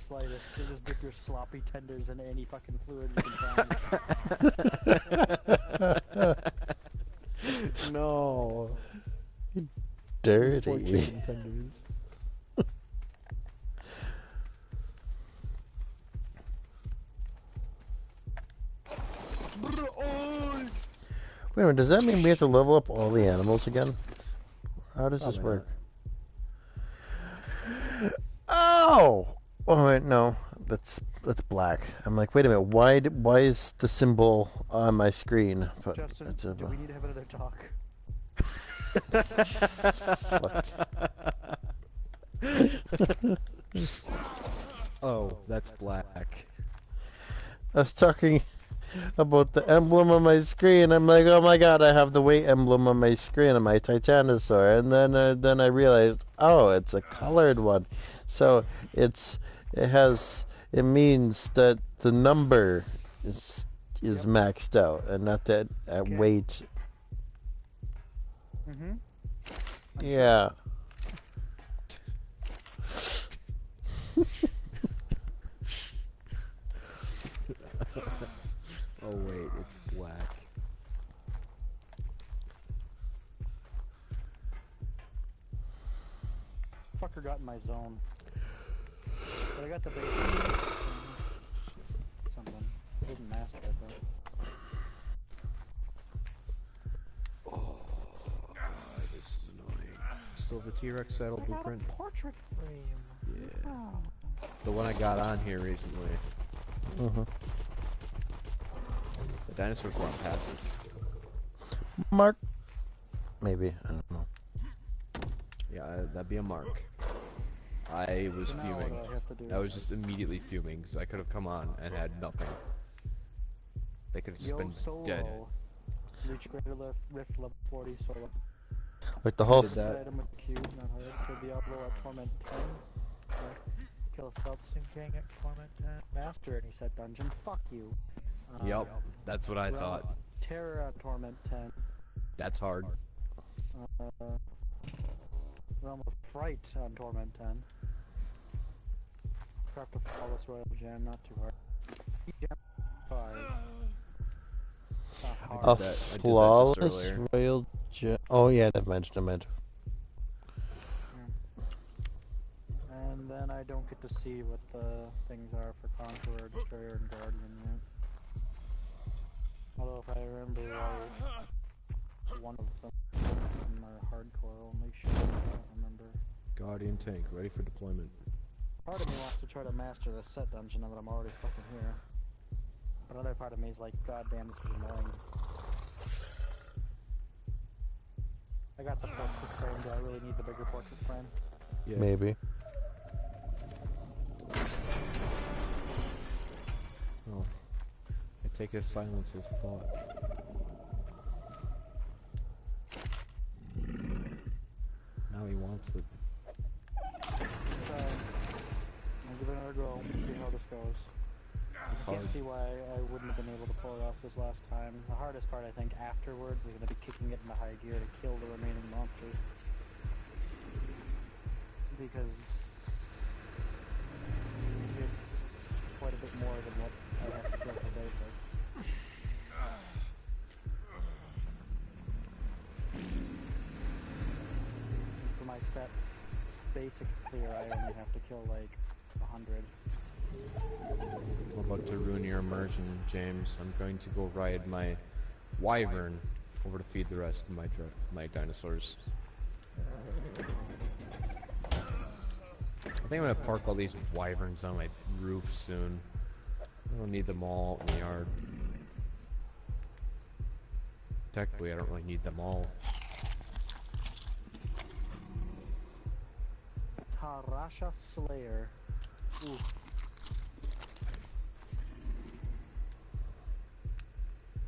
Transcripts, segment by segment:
slightest. You just dip your sloppy tenders in any fucking fluid you can find. No. Dirty. Poor chicken tenders. Wait a minute, does that mean we have to level up all the animals again? How does this Probably work? Oh! Oh wait, no. That's black. I'm like, wait a minute, why is the symbol on my screen? But Justin, it's do we need to have another talk? Oh, that's black. I was talking about the emblem on my screen. I'm like, oh my god, I have the weight emblem on my screen on my Titanosaur, and then I realized, oh, it's a colored one, so it means that the number is maxed out, and not that weight. Yeah. Oh wait, it's black. Fucker got in my zone. But I got the basic. Something. Didn't master it though. Oh god, this is annoying. Still the T-Rex saddle blueprint? Portrait frame. Yeah. Oh. The one I got on here recently. The dinosaurs were on passive. Mark? Maybe, I don't know. Yeah, that'd be a mark. I was So now fuming. what do I have to do? I was just immediately fuming because I could have come on and had nothing. They could have just been dead. Reach greater rift level 40 solo. Like the whole. Did that. Item with cube, not hard. Kill Diablo at torment 10. Kill a stealth sim king at torment 10. Master any set dungeon. Fuck you. Yep, that's what I thought. Terror at torment 10. That's hard. Realm of Fright on torment 10. Craft a flawless royal gem, not too hard. Gem 5. Not hard. A flawless royal gem. Oh yeah, never mind. And then I don't get to see what the things are for Conqueror, Destroyer, and Guardian yet. Although if I remember right, one of them are hardcore only. Shit, I don't remember. Guardian tank, ready for deployment. Part of me wants to try to master the set dungeon now that I'm already fucking here. But another part of me is like, god damn, this is annoying. I got the portrait frame, do I really need the bigger portrait frame? Yeah. Maybe. Oh. I take his silence as thought. Now he wants it. So, I'll give it another go, see how this goes. It's I hard. can't see why I wouldn't have been able to pull it off this last time. The hardest part, I think, afterwards is going to be kicking it into high gear to kill the remaining monsters. Because it's quite a bit more than what I have to kill for basic. For my set basic clear, I only have to kill like 100. I'm about to ruin your immersion, James. I'm going to go ride my wyvern over to feed the rest of my dinosaurs. I think I'm gonna park all these wyverns on my roof soon. I don't need them all in the yard. Technically, I don't really need them all. Tarasha Slayer. Ooh.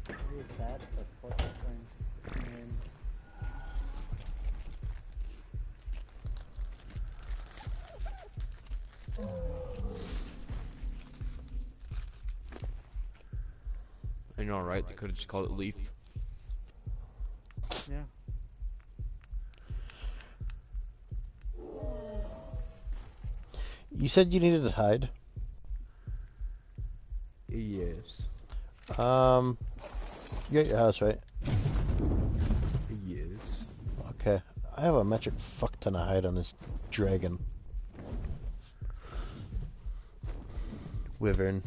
What is that? The portrait frame's name. I know, right? They could have just called it Leaf. Yeah. You said you needed to hide? Yes. You at your house, right? Yes. Okay. I have a metric fuck ton of hide on this dragon. Wyvern.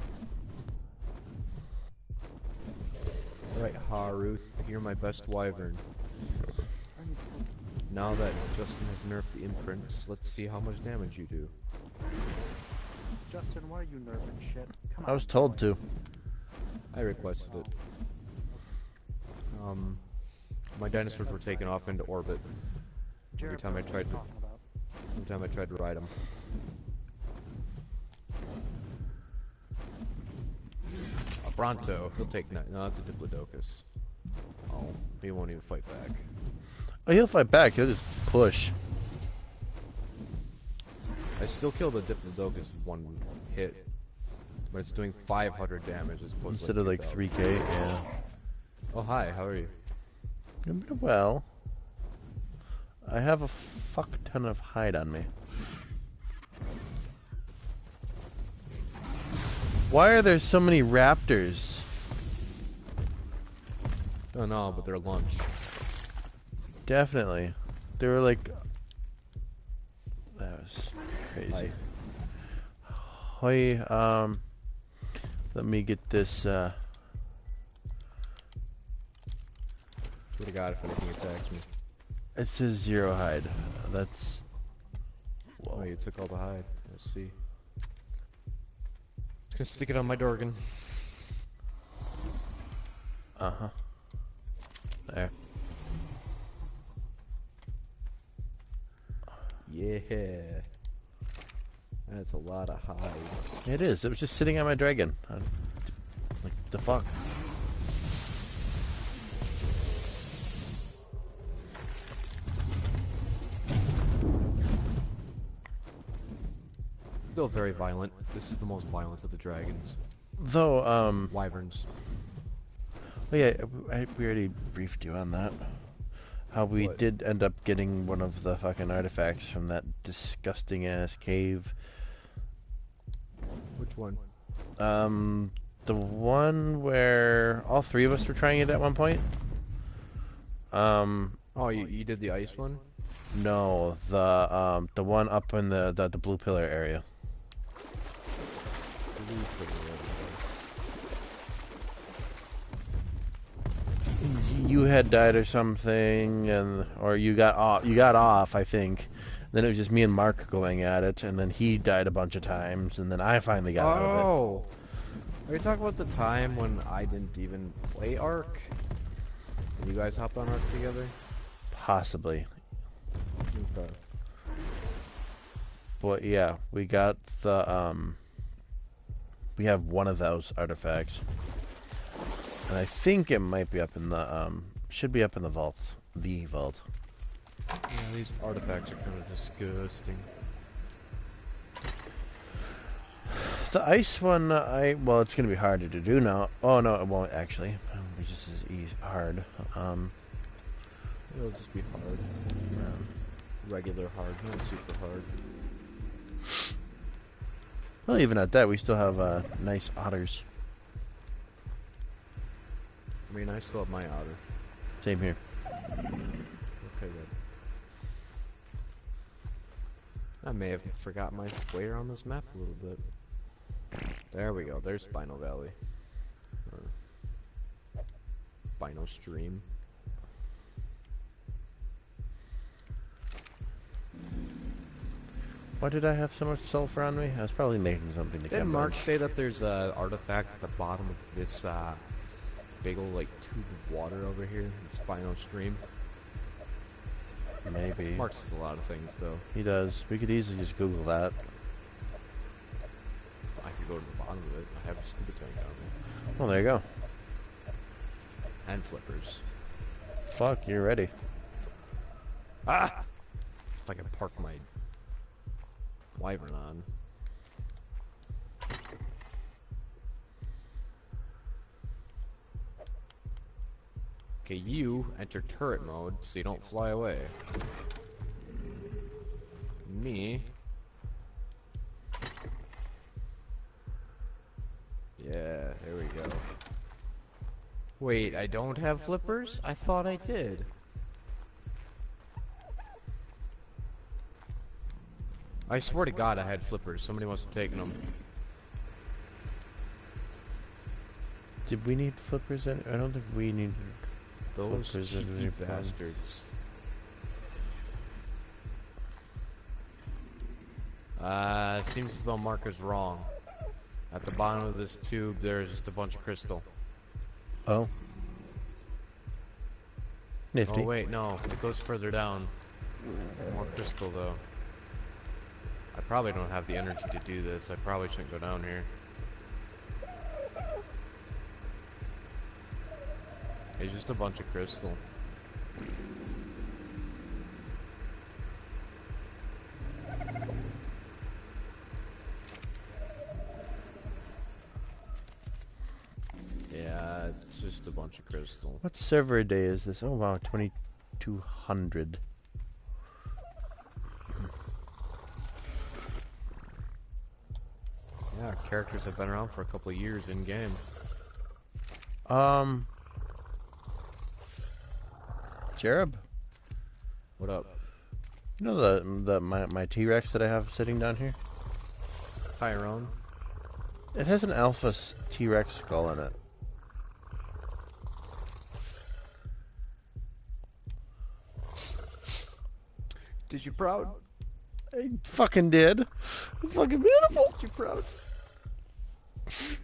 Alright, Haru, you're my best wyvern. Now that Justin has nerfed the imprints, let's see how much damage you do. Justin, why are you nerfing shit? Come I was on, told boy. to. I requested it. My dinosaurs were taken off into orbit Jared, time I what are you tried to- talking about? every time I tried to ride them. A Bronto, he'll take no, it's a Diplodocus. Oh, he won't even fight back. Oh, he'll fight back. He'll just push. I still killed the Diplodocus with one hit, but it's doing 500 damage as opposed Instead to of like 2,000. 3k, yeah. Oh hi, how are you? Doing well. I have a fuck ton of hide on me. Why are there so many raptors? Oh no, but they're lunch. Definitely. They were like... That was crazy. Hoi, let me get this, Swear to God, if anything attacks me. it says 0 hide. That's... Oh, you took all the hide. Let's see. Just gonna stick it on my Dorgan. Uh-huh. There. Yeah. That's a lot of hide. It is. It was just sitting on my dragon. Like, the fuck? Still very violent. This is the most violent of the dragons. Though, Wyverns. oh yeah, we already briefed you on that. How we What? did end up getting one of the fucking artifacts from that disgusting ass cave. Which one? The one where all three of us were trying it at one point. Oh, you did the ice one? No, the one up in the blue pillar area. You had died or something, and or you got off, I think. Then it was just me and Mark going at it, and then he died a bunch of times, and then I finally got out of it. Oh! Are you talking about the time when I didn't even play Ark? And you guys hopped on Ark together? Possibly. Okay. But yeah, we got the we have one of those artifacts. And I think it might be up in the should be up in the vault. The vault. Yeah, these artifacts are kind of disgusting. The ice one, well, it's gonna be harder to do now. Oh no, it won't actually. It'll be just as easy, hard. It'll just be hard. Regular hard, not super hard. Well, even at that, we still have nice otters. I mean, I still have my otter. Same here. Okay, good. I may have forgot my way around this map a little bit. There we go. There's Spino Valley. Or Spino Stream. Why did I have so much sulfur on me? I was probably making something to Didn't come Mark say that there's a artifact at the bottom of this big old like tube of water over here? Spino Stream. Maybe. Mark says a lot of things though. He does. We could easily just Google that. I could go to the bottom of it. I have a scuba tank down there. Well, there you go. And flippers. Fuck, you're ready. Ah! If I can park my wyvern on. Okay, you enter turret mode so you don't fly away. Me. Yeah. Wait, I don't have flippers? I thought I did. I swear to God I had flippers. Somebody must have taken them. Did we need flippers? I don't think we need Those flippers at any cheeky point. bastards. Seems as though Mark is wrong. At the bottom of this tube, there's just a bunch of crystal. Oh. Nifty. Oh wait, no, it goes further down. More crystal though. I probably don't have the energy to do this. I probably shouldn't go down here. It's just a bunch of crystal. Yeah, it's just a bunch of crystal. What server day is this? Oh wow, 2200. Yeah, characters have been around for a couple of years in game. Cherub, What up? you know my T-Rex that I have sitting down here? Tyrone? It has an alpha T-Rex skull in it. Did you proud? I fucking did. Fucking beautiful. Did you proud? Attaboy.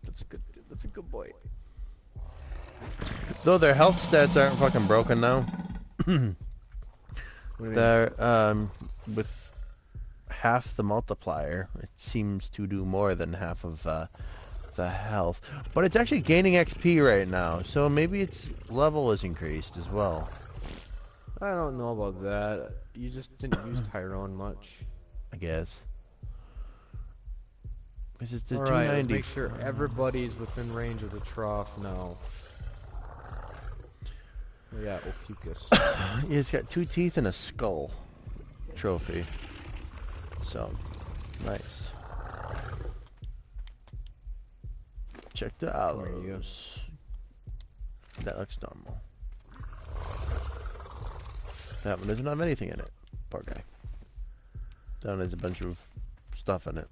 That's a good boy. Though their health stats aren't fucking broken now. What do you mean? They're with half the multiplier, it seems to do more than half of the health. But it's actually gaining XP right now, so maybe its level is increased as well. I don't know about that. You just didn't use Tyrone much. I guess. Because it's the Alright, let's 290. make sure everybody's within range of the trough now. Oh, yeah, Ophiuchus. Yeah, it's got 2 teeth and a skull trophy. So, nice. Check the allos. That looks normal. That one doesn't have anything in it. Poor guy. That one has a bunch of stuff in it.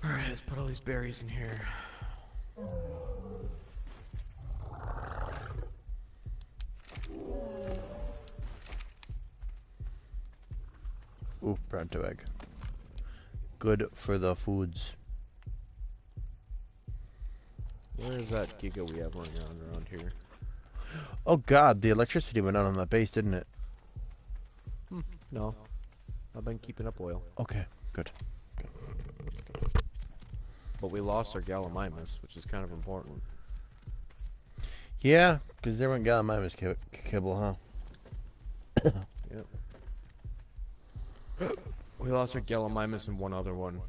Alright, let's put all these berries in here. Ooh, pronto egg. Good for the foods. Where is that Giga we have running around here? Oh god, the electricity went out on that base, didn't it? No. I've been keeping up oil. Okay, good. But we lost our Gallimimus, which is kind of important. Yeah, because there went Gallimimus kibble, huh? Yep. We lost our Gallimimus and one other one.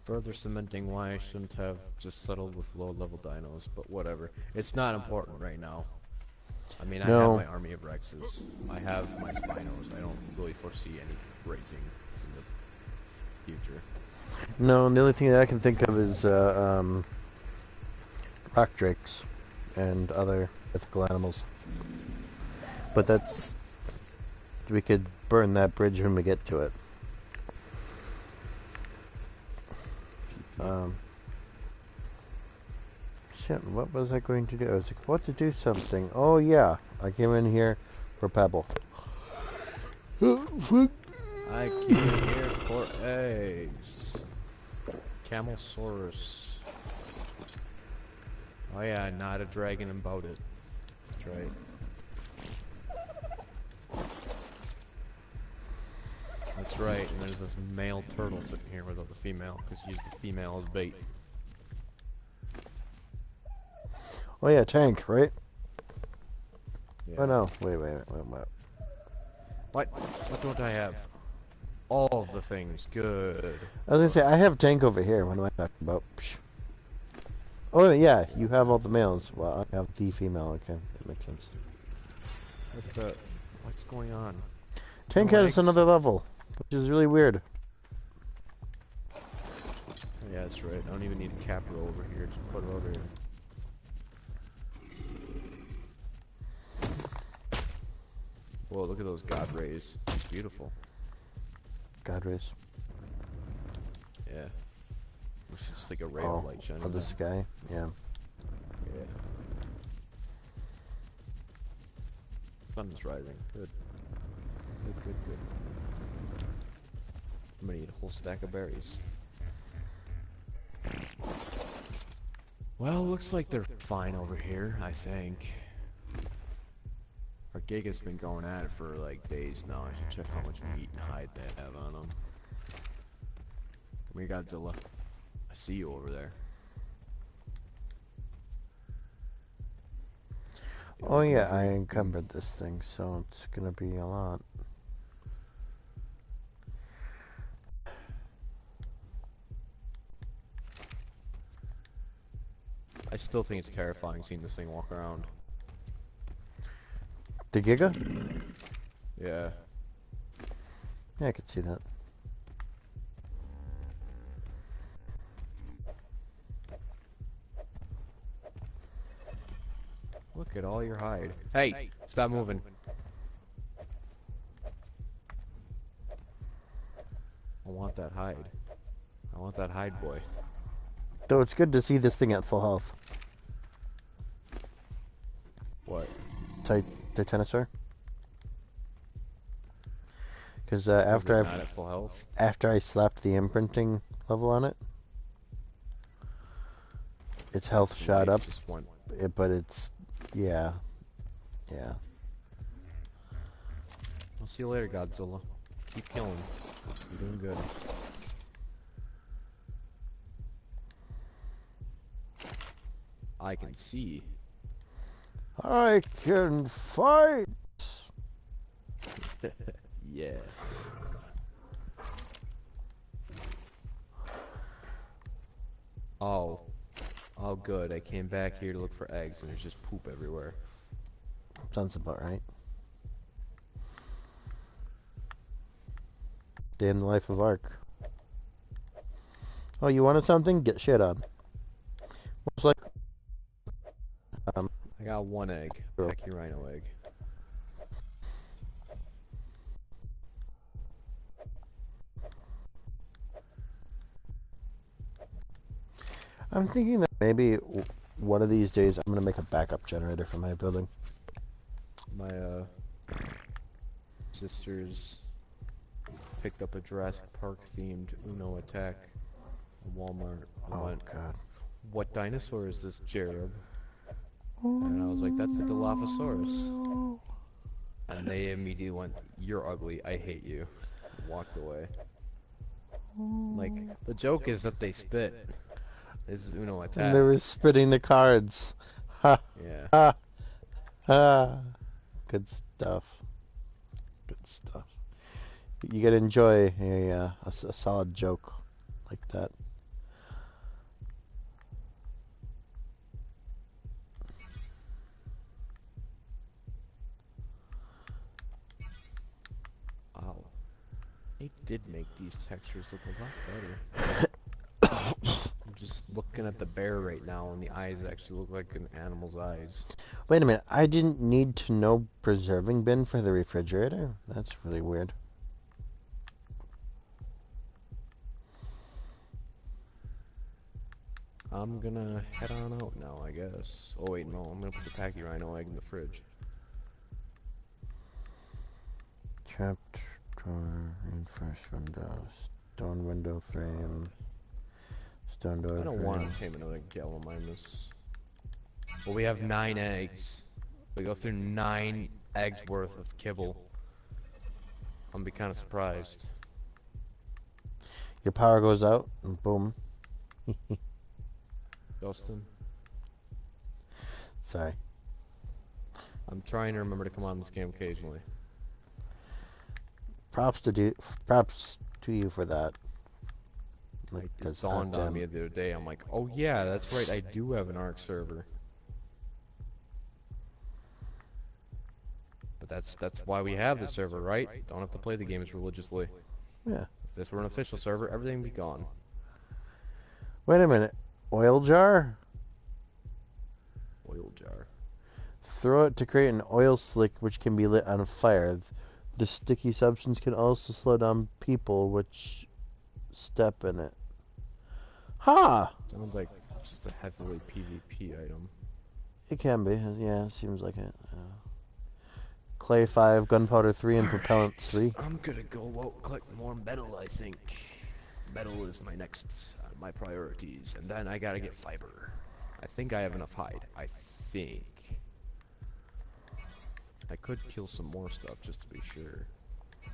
Further cementing why I shouldn't have just settled with low-level dinos, but whatever. It's not important right now. I mean, I No. have my army of Rexes. I have my Spinos. I don't really foresee any raising in the future. No, the only thing that I can think of is rock drakes and other mythical animals. But that's... we could burn that bridge when we get to it. Shit, what was I going to do? I was about to do something. Oh yeah, I came in here for Pebble. I came here for eggs. Camelsaurus. Oh yeah, not a dragon about it. That's right. That's right, and there's this male turtle sitting here without the female, because you used the female as bait. Oh yeah, tank, right? Yeah. Oh no, wait. What don't I have? All of the things. Good. I was gonna say, I have tank over here. What am I talking about? Psh. Oh yeah, you have all the males. Well, I have the female. Okay, that makes sense. What's going on? Tank No has eggs? another level, which is really weird. Yeah, that's right. I don't even need a capper over here. Just put it over here. Whoa, look at those god rays. It's beautiful. God rays. Yeah. It's just like a ray of light shining of the down. sky. Yeah. Yeah. Sun is rising. Good. Good. I'm gonna eat a whole stack of berries. Well, looks like they're fine over here, I think. Our Giga's been going at it for like days now. I should check how much meat and hide they have on them. Come here, Godzilla. I see you over there. Oh yeah, I encumbered this thing, so it's gonna be a lot. I still think it's terrifying seeing this thing walk around. The Giga? Yeah. Yeah, I could see that. Look at all your hide. Hey, stop moving. I want that hide. I want that hide, boy. Though it's good to see this thing at full health. What? Titanosaur? Because Is after it not at full health? I slapped the imprinting level on it, its health shot Life up. just went. But it's yeah. I'll see you later, Godzilla. Keep killing. You're doing good. I can see. I can fight. Yeah. Oh. Oh, good. I came back here to look for eggs, and there's just poop everywhere. Sounds about right. Day in the life of Ark. Oh, you wanted something? Get shit on. Most like I got one egg. Pachyrhino egg. I'm thinking that maybe one of these days I'm gonna make a backup generator for my building. My sisters picked up a Jurassic Park themed Uno attack at Walmart. I Oh went, god. what dinosaur is this, Jared? And I was like, that's a Dilophosaurus. And they immediately went, you're ugly, I hate you. Walked away. Like, the joke is that they spit. This is Uno attack. And they were spitting the cards. Ha Yeah. ha ha. Good stuff. Good stuff. You gotta enjoy a solid joke like that. Wow. They did make these textures look a lot better. I'm just looking at the bear right now, and the eyes actually look like an animal's eyes. Wait a minute, I didn't need to know preserving bin for the refrigerator? That's really weird. I'm gonna head on out now, I guess. Oh wait, no, I'm gonna put the Pachyrhino egg in the fridge. Trapped door, reinforced window, stone window frame, stone door I don't frame. want to tame another Gallimimus. Well, we have 9 eggs. We go through 9 eggs worth of kibble. I'm gonna be kind of surprised. Your power goes out, and boom. Dustin? Sorry. I'm trying to remember to come on this game occasionally. Props to you for that. Like, it 'Cause dawned on goddamn- me the other day. I'm like, oh yeah, that's right. I do have an ARC server. But that's why we have the server, right? Don't have to play the games religiously. Yeah. If this were an official server, everything would be gone. Wait a minute. Oil jar? Oil jar. Throw it to create an oil slick which can be lit on fire. The sticky substance can also slow down people which step in it. Huh! Sounds like just a heavily PvP item. It can be. Yeah, it seems like it. Clay 5, gunpowder 3, and propellant 3. I'm gonna go out collect more metal, I think. Metal is my next, my priorities. And then I gotta get fiber. I think I have enough hide. I think. I could kill some more stuff just to be sure. I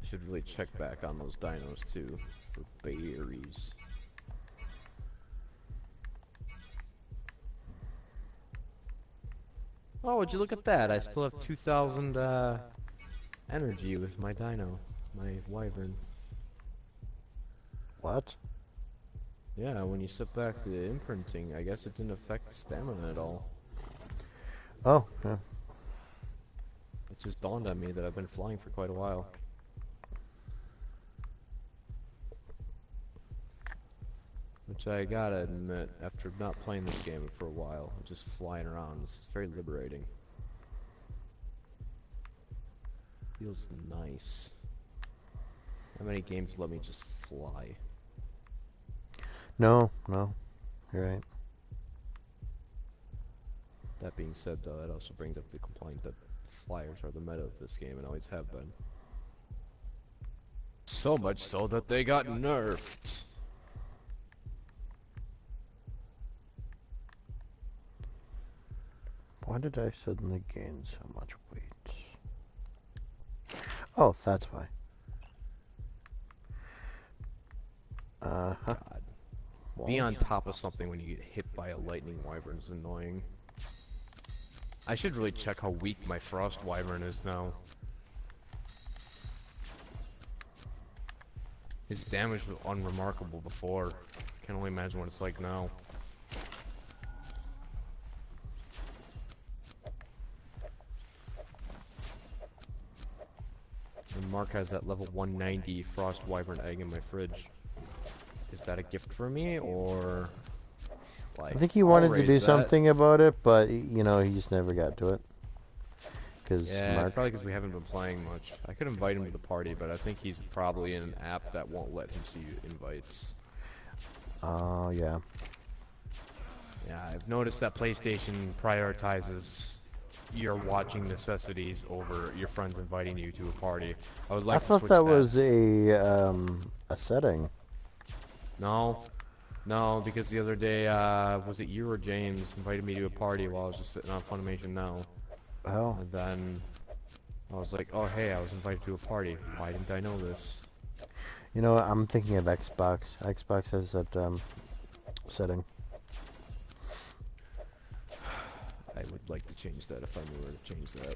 should really check back on those dinos too, for berries. Oh, would you look at that? I still have 2,000 energy with my dino, my wyvern. What? Yeah, when you set back the imprinting, I guess it didn't affect stamina at all. Oh, yeah. It just dawned on me that I've been flying for quite a while. Which I gotta admit, after not playing this game for a while, just flying around, it's very liberating. Feels nice. How many games let me just fly? No, you're right. That being said, though, it also brings up the complaint that flyers are the meta of this game and always have been. So much so that they got nerfed. Why did I suddenly gain so much weight? Oh, that's why. Uh-huh. God. Be on top of something when you get hit by a lightning wyvern is annoying. I should really check how weak my frost wyvern is now. His damage was unremarkable before. Can only imagine what it's like now. And Mark has that level 190 frost wyvern egg in my fridge. Is that a gift for me, or like? I think he I'll wanted to raise do that. something about it, but you know, he just never got to it. Cause Yeah, Mark, it's probably because we haven't been playing much. I could invite him to the party, but I think he's probably in an app that won't let him see invites. oh yeah, Yeah, I've noticed that PlayStation prioritizes your watching necessities over your friends inviting you to a party. I would like I to thought switch that was a setting. No, because the other day, was it you or James invited me to a party while I was just sitting on Funimation Now. Oh, And then I was like, oh hey, I was invited to a party. Why didn't I know this? you know what? I'm thinking of Xbox. Xbox has that setting. I would like to change that if I knew where to change that.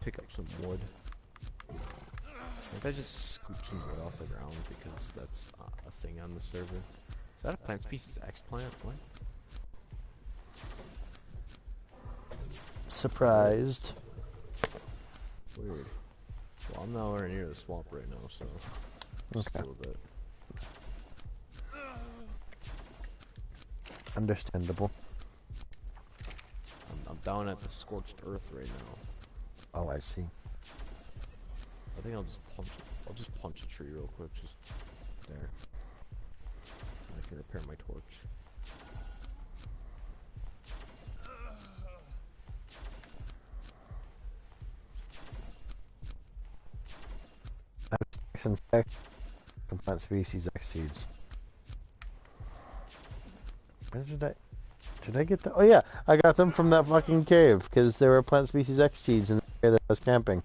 Pick up some wood. Can't I just scoop some wood off the ground because that's a thing on the server? Is that a plant species X plant? What? Surprised. Weird. Well, I'm nowhere near the swamp right now, so just a Okay. little bit. Understandable. I'm down at the scorched earth right now. Oh, I see. I think I'll just punch a tree real quick, just there. I can repair my torch. Some X and plant species X seeds. Where did I get that? Oh yeah, I got them from that fucking cave because there were plant species X seeds in the area that I was camping.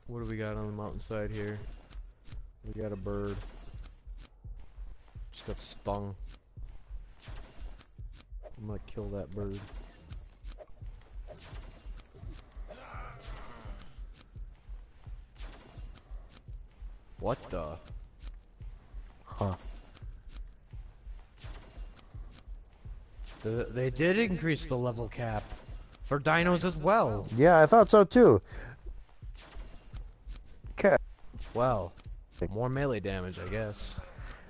What do we got on the mountainside here? We got a bird. Just got stung. I'm gonna kill that bird. What the? Huh. They did increase the level cap for dinos as well. Yeah, I thought so too. Okay. Well, more melee damage, I guess.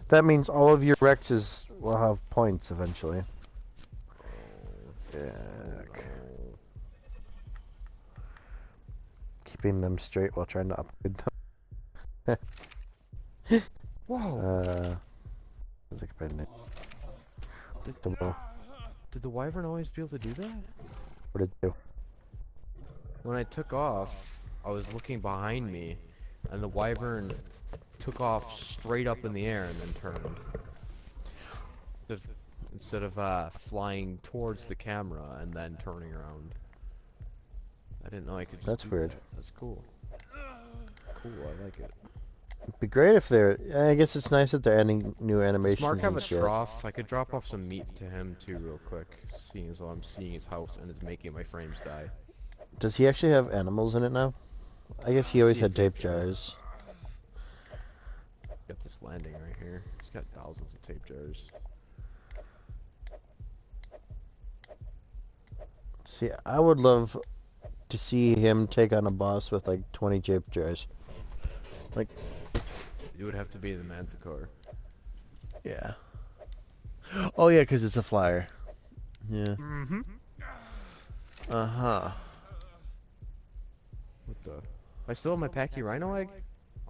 That means all of your Rexes will have points eventually. Fuck. Keeping them straight while trying to upgrade them. Whoa! What Did the wyvern always be able to do that? did it do? When I took off, I was looking behind me, and the wyvern took off straight up in the air and then turned. Instead of flying towards the camera and then turning around. I didn't know I could just That's do weird. that. That's cool. Cool, I like it. It'd be great if they're. I guess it's nice that they're adding new animations. Does Mark have and a shit. trough? I could drop off some meat to him too real quick, seeing as though I'm seeing his house and it's making my frames die. Does he actually have animals in it now? I guess he always See a had tape tape jar. jars. Got this landing right here. He's got thousands of tape jars. See, I would love to see him take on a boss with like 20 tape jars. Like, It would have to be the Manticore. yeah. Oh yeah, because it's a flyer. Yeah. Mm-hmm. Uh-huh. What the? I still have my Pachyrhino egg?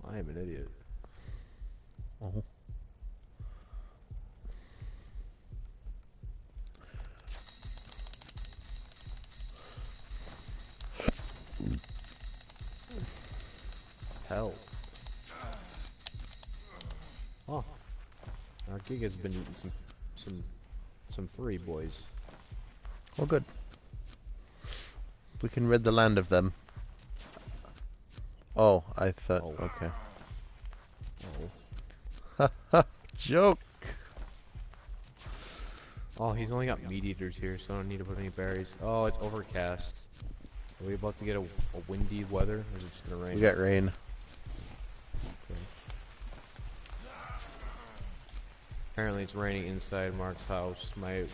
I am an idiot. Oh. Hell. Oh. Our Giga's been eating some furry boys. Oh, good. We can rid the land of them. Oh, I thought. Oh. Okay. Oh. Joke. Oh, he's only got meat eaters here, so I don't need to put any berries. Oh, it's overcast. Are we about to get a windy weather, or is it just gonna rain? We got rain. Okay. Apparently it's raining inside Mark's house. My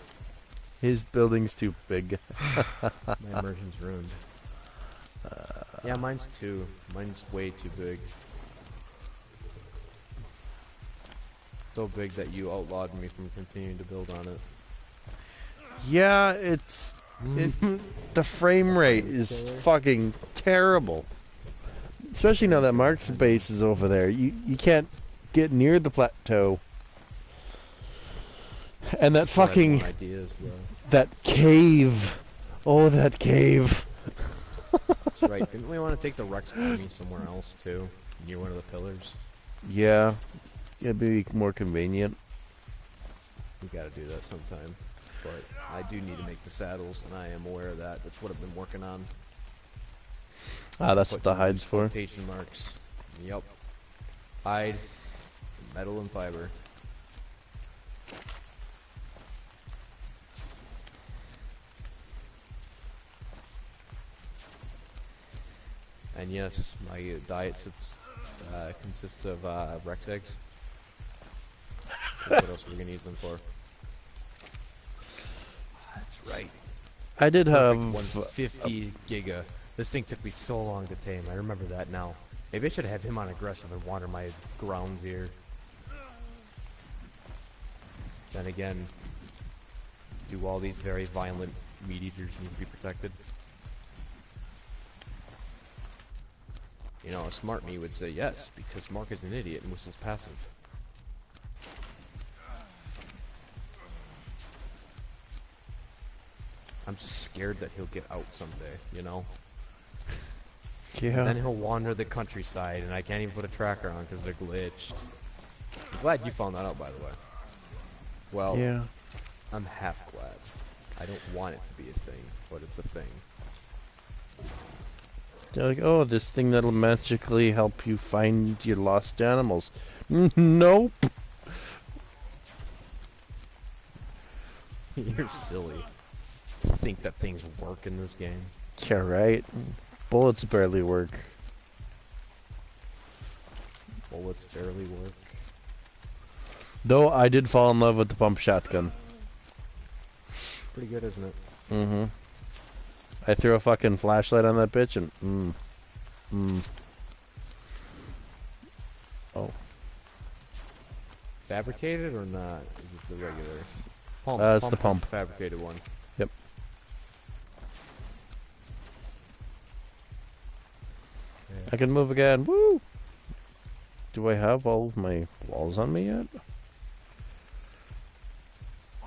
His building's too big. immersion's ruined. Yeah, mine's too. Mine's way too big. So big that you outlawed me from continuing to build on it. Yeah, it's the frame rate is fucking terrible. Especially now that Mark's base is over there. You can't get near the plateau. And that Still have fucking more ideas, though. that cave. Oh, that cave. That's right. Didn't we want to take the Rex army somewhere else too, near one of the pillars? Yeah. It'd be more convenient. We gotta do that sometime. But I do need to make the saddles, and I am aware of that. That's what I've been working on. Ah, that's what the hide's for. Quotation marks. Yep. Hide, metal and fiber. And yes, my diet consists of Rex eggs. What else are we gonna use them for? That's right. I did have 150 giga. This thing took me so long to tame. I remember that now. Maybe I should have him on aggressive and water my grounds here. Then again, do all these very violent meat eaters need to be protected? You know, a smart me would say yes, because Mark is an idiot and whistles passive. I'm just scared that he'll get out someday, you know? yeah. Then he'll wander the countryside and I can't even put a tracker on because they're glitched. I'm glad you found that out, by the way. Well, Yeah. I'm half glad. I don't want it to be a thing, but it's a thing. They're like, oh, this thing that'll magically help you find your lost animals. Nope. You're silly. Think that things work in this game. Yeah, right. Bullets barely work. Bullets barely work. Though I did fall in love with the pump shotgun. Pretty good, isn't it? Mm-hmm. I threw a fucking flashlight on that bitch and Oh. Fabricated or not? Is it the regular? Pump. It's the pump. Is the fabricated one. Yep. Yeah. I can move again. Woo! Do I have all of my walls on me yet?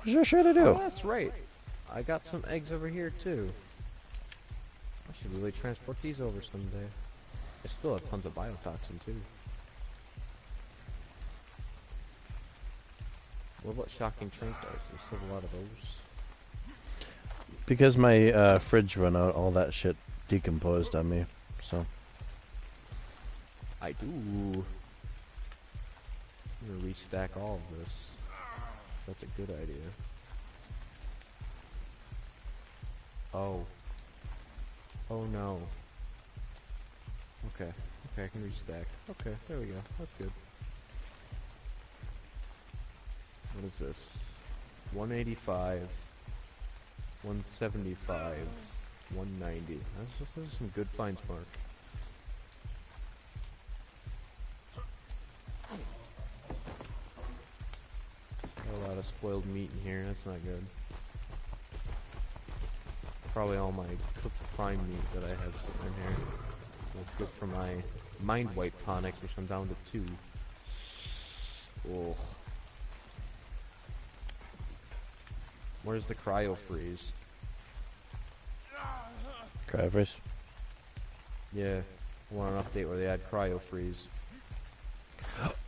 What should I do? Oh, that's right. I got some eggs over here too. I should really transport these over someday. I still have tons of biotoxin too. What about shocking trank darts? There's still a lot of those. Because my fridge went out, all that shit decomposed on me. So I do. I'm gonna restack all of this. That's a good idea. Oh. Oh no. Okay. Okay, I can restack. Okay, there we go. That's good. What is this? 185, 175, 190. Those are some good finds, Mark. Got a lot of spoiled meat in here. That's not good. Probably all my cooked prime meat that I have sitting in here. That's good for my mind wipe tonics, which I'm down to 2. Oh. Where's the cryo freeze? Cryo-freeze. Yeah, I want an update where they add cryo freeze.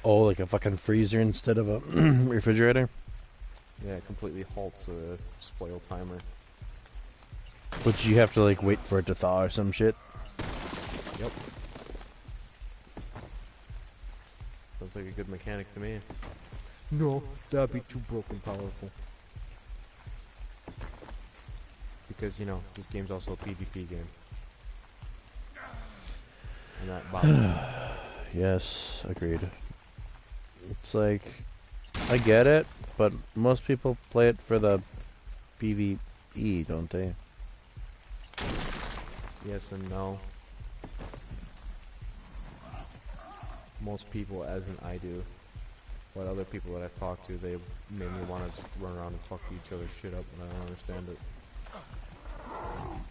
Oh, like a fucking freezer instead of a refrigerator? Yeah, it completely halts a spoil timer. But you have to like wait for it to thaw or some shit. Yep. Sounds like a good mechanic to me. No, that'd be too broken powerful. Because, you know, this game's also a PvP game. And that bothers me. Yes, agreed. It's like, I get it, but most people play it for the PvE, don't they? Yes and no. Most people, as in I do. But other people that I've talked to, they mainly want to just run around and fuck each other's shit up, and I don't understand it.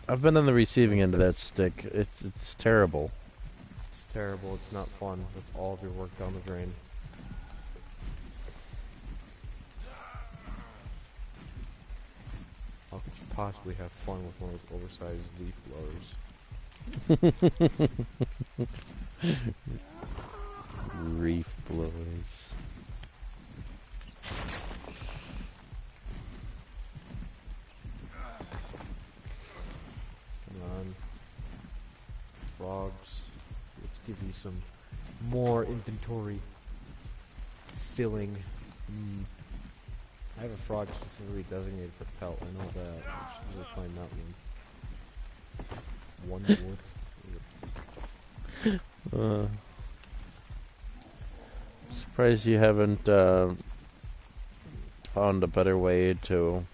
I've been on the receiving end of that stick. It's terrible. It's terrible, it's not fun. That's all of your work down the drain. How could you possibly have fun with one of those oversized leaf blowers? Reef blowers. Come on. Frogs. Let's give you some more inventory filling. I have a frog specifically designated for pelt, I know that. I should really find that one. One wood. Surprised you haven't found a better way to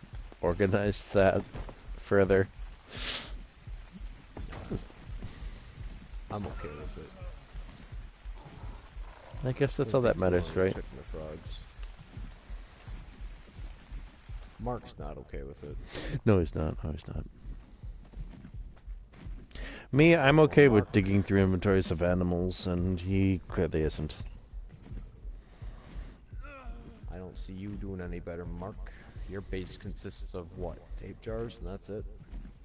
organize that further. I'm okay with it. I guess that's all that matters, right? Checking the frogs. Mark's not okay with it. No, he's not. No, he's not. Me, I'm okay with digging through inventories of animals, and he clearly isn't. I don't see you doing any better, Mark. Your base consists of what? Tape jars, and that's it?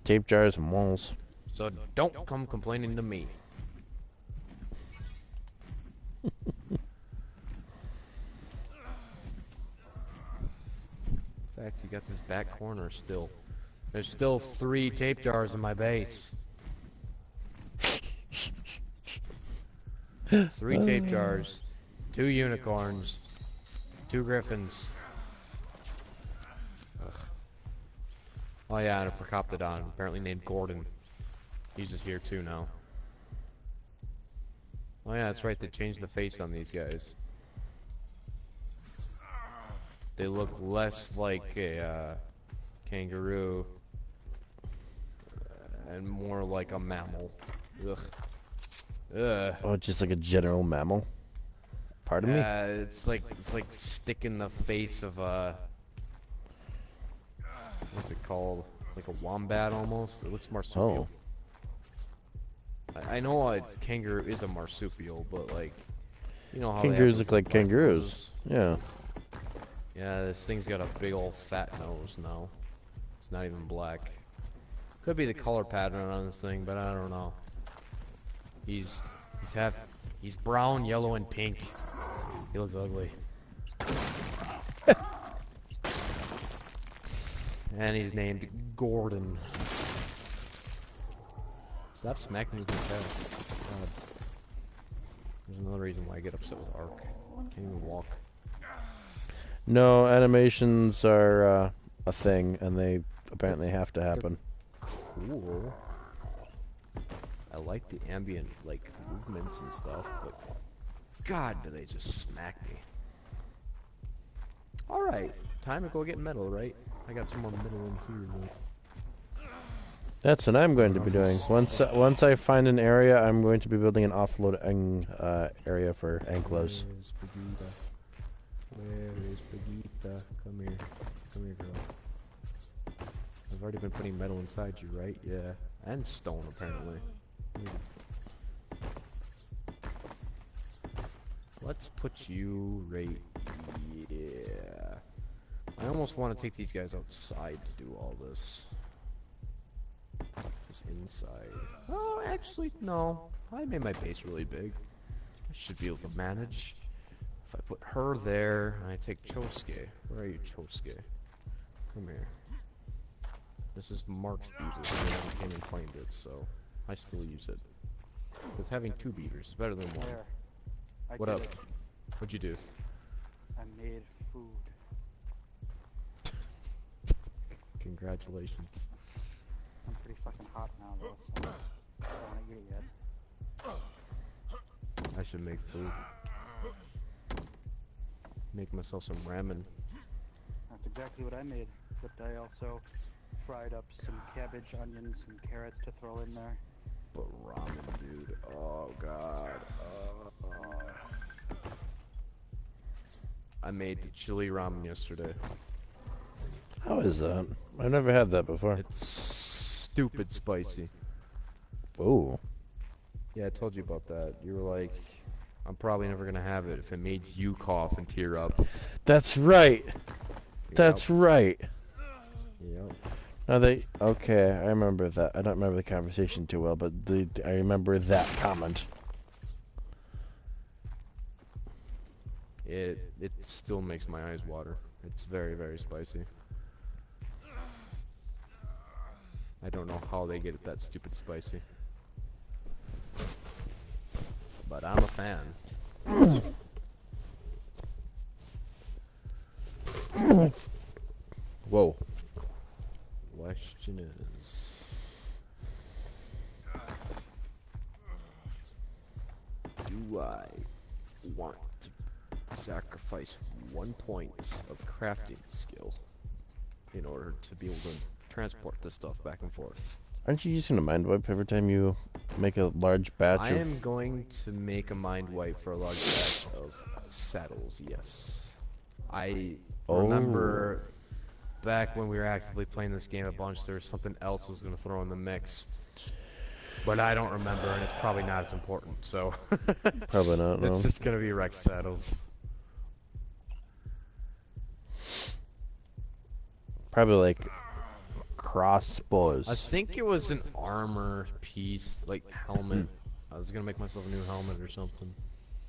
Tape jars and walls. So don't come complaining to me. In fact, you got this back corner still. There's still 3 tape jars in my base. 3 tape jars, 2 unicorns, 2 griffins. Ugh. Oh yeah, and a Procoptodon, apparently named Gordon. He's just here too now. Oh yeah, that's right, they changed the face on these guys. They look less like a kangaroo and more like a mammal. Ugh. Ugh. Oh, just like a general mammal. Pardon me? It's like sticking the face of a, what's it called? Like a wombat almost. It looks marsupial. Oh. I know a kangaroo is a marsupial, but like, you know how they have Kangaroos those look like black kangaroos. noses? Yeah. Yeah, this thing's got a big old fat nose now. It's not even black. Could be the color pattern on this thing, but I don't know. He's brown, yellow, and pink. He looks ugly. And he's named Gordon. Stop smacking me with your tail. God. There's another reason why I get upset with Ark. Can't even walk. No, animations are a thing, and they apparently have to happen. Cool. I like the ambient, like, movements and stuff, but God, do they just smack me. Alright, time to go get metal, right? I got some more metal in here, though. That's what I'm going to be doing. Once I find an area, I'm going to be building an offload area for enclose. Where's Vegeta? Where is Vegeta? Come here. Come here, girl. I've already been putting metal inside you, right? Yeah. And stone, apparently. Let's put you right. Yeah. I almost want to take these guys outside to do all this. Just inside. Oh, actually, no. I made my base really big. I should be able to manage. If I put her there, and I take Chosuke. Where are you, Chosuke? Come here. This is Mark's beaver. He never came and claimed it, so I still use it. Because having 2 beavers is better than 1. There. I What did up? it. What'd you do? I made food. Congratulations. I'm pretty fucking hot now, though, so I don't want to eat it yet. I should make food. Make myself some ramen. That's exactly what I made. But I also fried up some cabbage, onions, and carrots to throw in there. But ramen, dude. Oh, God. I made the chili ramen yesterday. How is that? I've never had that before. It's stupid spicy. Ooh. Yeah, I told you about that. You were like, I'm probably never going to have it if it made you cough and tear up. That's right. That's right. Yep. Now okay, I remember that. I don't remember the conversation too well, but I remember that comment. It still makes my eyes water. It's very, very spicy. I don't know how they get it that stupid spicy. But I'm a fan. Whoa. Question is, do I want to sacrifice 1 point of crafting skill in order to be able to transport this stuff back and forth? Aren't you using a mind wipe every time you make a large batch I of... am going to make a mind wipe for a large batch of saddles, yes. I remember back when we were actively playing this game a bunch, there was something else I was going to throw in the mix. But I don't remember, and it's probably not as important, so... Probably not, no. It's just going to be Rex saddles. Probably like crossbows. I think it was an armor piece, like helmet. I was going to make myself a new helmet or something.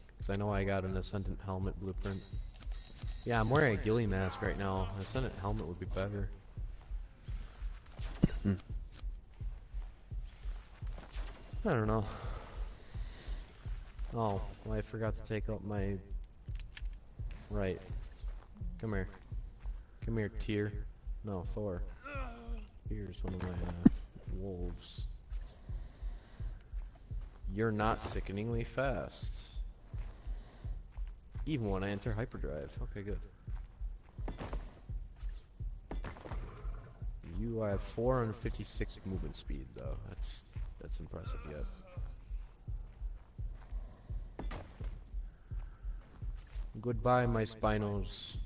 Because I know I got an Ascendant helmet blueprint. Yeah, I'm wearing a ghillie mask right now. An Ascendant helmet would be better. I don't know. Oh, well, I forgot to take out my... Right. Come here. Come here, Tyr. No, Thor. Here's one of my, wolves. You're not sickeningly fast. Even when I enter hyperdrive. Okay, good. You have 456 movement speed, though. That's impressive yet. Goodbye, my Spinos.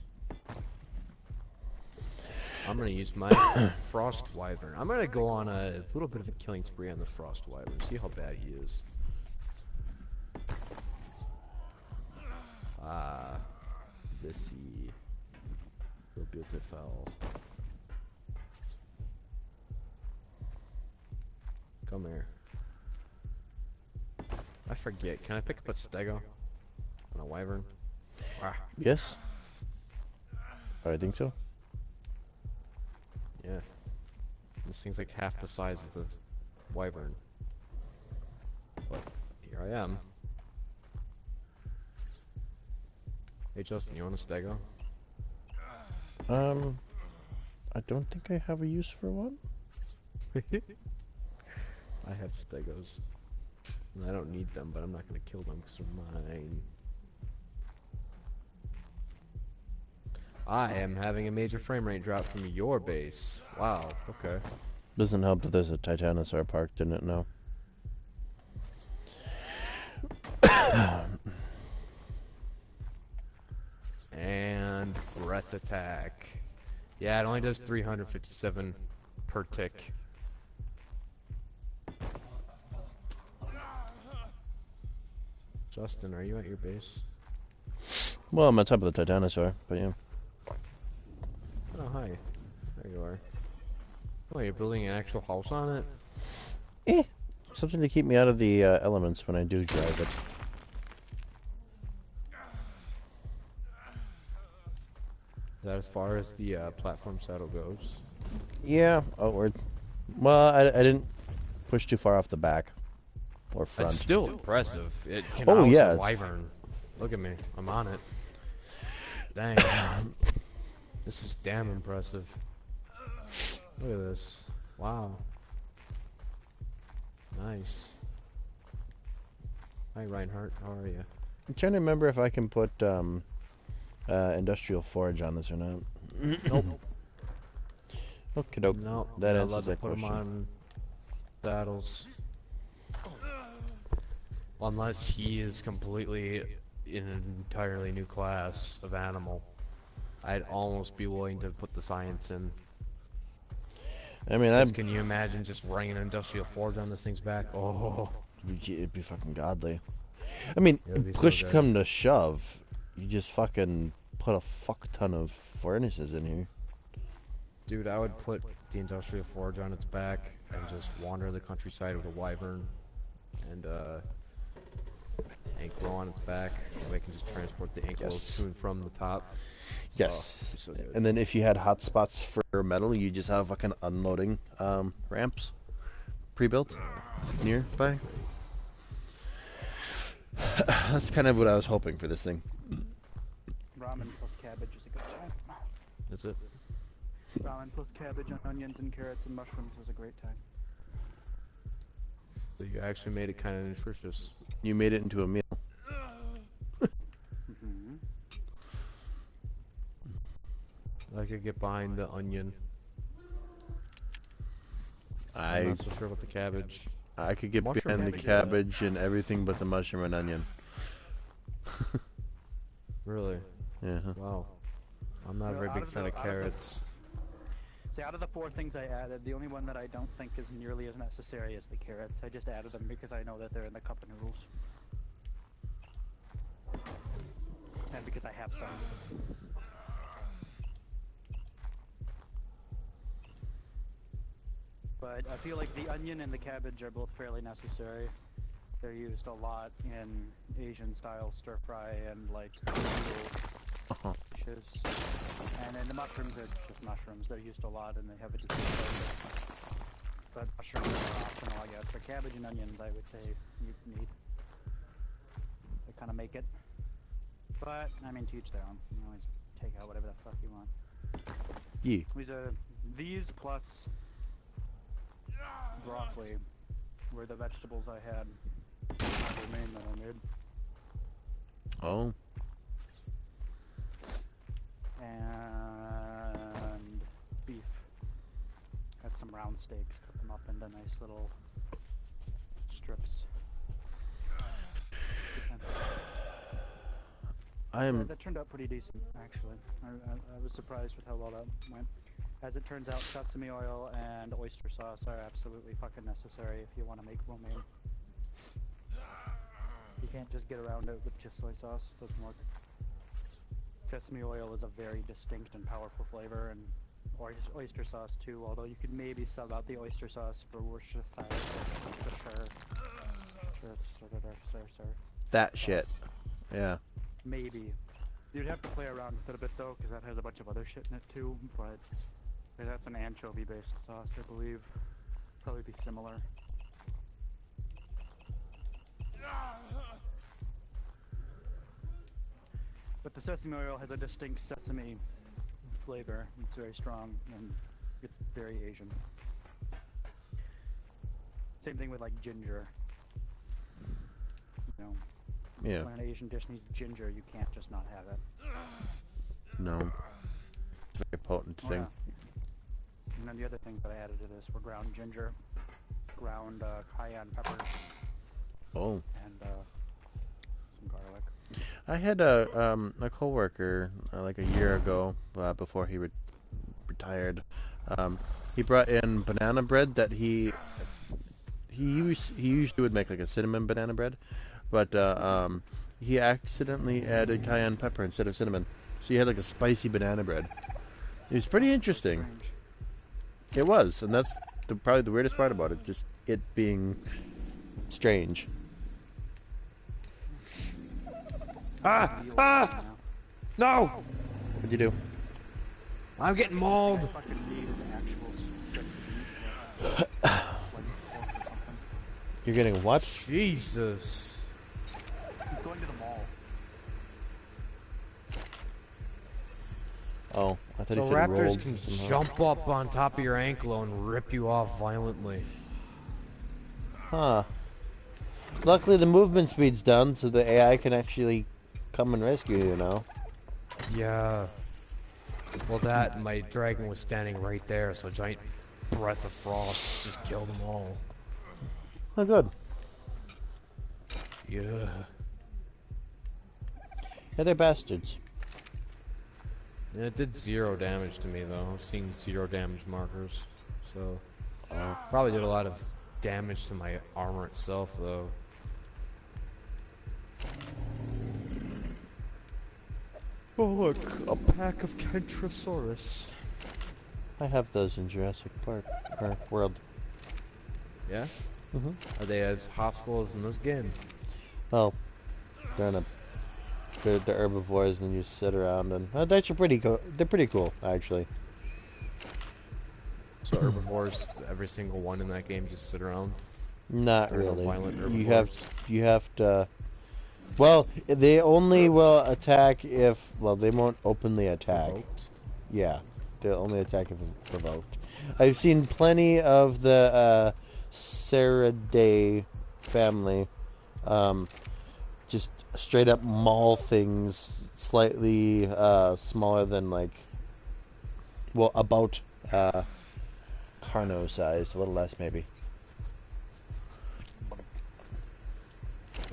I'm gonna use my Frost Wyvern. I'm gonna go on a little bit of a killing spree on the Frost Wyvern. See how bad he is. Ah, this so beautiful. Come here. I forget. Can I pick up a Stego on a Wyvern? Ah, Yes. I think so. yeah. This thing's like half the size of the Wyvern. But here I am. Hey Justin, you want a Stego? I don't think I have a use for one. I have Stegos. And I don't need them, but I'm not gonna kill them because they're mine. I am having a major frame rate drop from your base. Wow, okay. Doesn't help that there's a Titanosaur parked in it now. And breath attack. Yeah, it only does 357 per tick. Justin, are you at your base? Well, I'm on top of the Titanosaur, but yeah. Oh, hi. There you are. Oh, you're building an actual house on it? Eh. Something to keep me out of the elements when I do drive it. Is that as far as the platform saddle goes? Yeah, outward. Well, I didn't push too far off the back or front. It's still impressive. It can Oh, house yeah, a it's- wyvern. Look at me. I'm on it. Dang. This is damn impressive. Look at this. Wow. Nice. Hi, Reinhardt. How are you? I'm trying to remember if I can put industrial forage on this or not. Nope. Okay, doke. No. That I'd answers love to that put them question. on saddles. Unless he is completely in an entirely new class of animal. I'd almost be willing to put the science in. I mean, 'Cause can you imagine just running an industrial forge on this thing's back? Oh, it'd be fucking godly. I mean, It'd be so push good. come to shove, you just fucking put a fuck ton of furnaces in here. dude, I would put the industrial forge on its back and just wander the countryside with a wyvern and ink roll on its back. So I can just transport the ink rolls Yes. to and from the top. Yes. it'd be so good. And then if you had hot spots for metal, you just have fucking unloading ramps pre-built nearby. That's kind of what I was hoping for this thing. Ramen plus cabbage is a good time. That's it. Ramen plus cabbage and onions and carrots and mushrooms is a great time. So you actually made it kind of nutritious. You made it into a meal. Mm-hmm. I could get behind the onion. I'm I not so sure about the cabbage. could get Mushroom behind the cabbage, yeah. cabbage and everything but the mushroom and onion. Really? Yeah. Wow. I'm not a No, very out big of fan the- of out of the- carrots. See, out of the 4 things I added, the only one that I don't think is nearly as necessary is the carrots. I just added them because I know that they're in the cup of noodles. And because I have some. But I feel like the onion and the cabbage are both fairly necessary. They're used a lot in Asian style stir fry and like noodle dishes. And then the mushrooms are just mushrooms. They're used a lot and they have a distinct flavor. But mushrooms are optional, I guess. But cabbage and onions, I would say you need. kind of make it. But I mean, to each their own. You can always take out whatever the fuck you want. Yeah. These plus broccoli were the vegetables I had the main that I made. Oh. And beef. Had some round steaks, cut them up into nice little strips. That turned out pretty decent, actually. I was surprised with how well that went. As it turns out, sesame oil and oyster sauce are absolutely fucking necessary if you want to make lo mein. You can't just get around it with just soy sauce. It doesn't work. Sesame oil is a very distinct and powerful flavor, and oyster sauce too, although you could maybe sub out the oyster sauce for Worcestershire. That shit. Yeah. Maybe. You'd have to play around with it a bit though, because that has a bunch of other shit in it too, but that's an anchovy-based sauce, I believe. Probably be similar. But the sesame oil has a distinct sesame flavor. It's very strong, and it's very Asian. Same thing with like ginger. You know, Yeah. when an Asian dish needs ginger, you can't just not have it. No. Very potent Oh, thing. yeah. And then the other things that I added to this were ground ginger, ground cayenne pepper, Oh. and some garlic. I had a coworker like a year ago before he retired. He brought in banana bread that he usually would make like a cinnamon banana bread, but he accidentally added cayenne pepper instead of cinnamon. So he had like a spicy banana bread. It was pretty interesting. Strange. It was, and that's probably the weirdest part about it, just it being strange. Ah! No! What'd you do? I'm getting mauled. Fucking need is actual strips of meat, like pork or something. You're getting what? Jesus. He's going to the mall. Oh, I thought So he said raptors rolled can somehow. jump up on top of your ankle and rip you off violently. Huh. Luckily, the movement speed's done, so the AI can actually come and rescue you now. Yeah. Well, that and my dragon was standing right there, so a giant breath of frost just killed them all. Oh, good. Yeah. Yeah, they're bastards. Yeah, it did 0 damage to me, though. I was seeing 0 damage markers. So, probably did a lot of damage to my armor itself, though. Oh, look, a pack of Kentrosaurus. I have those in Jurassic Park, or World. Yeah? Mm-hmm. Are they as hostile as in this game? Well, they're herbivores, and you sit around, and they're pretty they're pretty cool, actually. So herbivores, every single one in that game just sit around? Not There are no really. violent You have to. Well, they only will attack if they won't openly attack. Provoked? Yeah, they'll only attack if provoked. I've seen plenty of the Saridae family just straight up maul things slightly smaller than about Carno size, a little less maybe.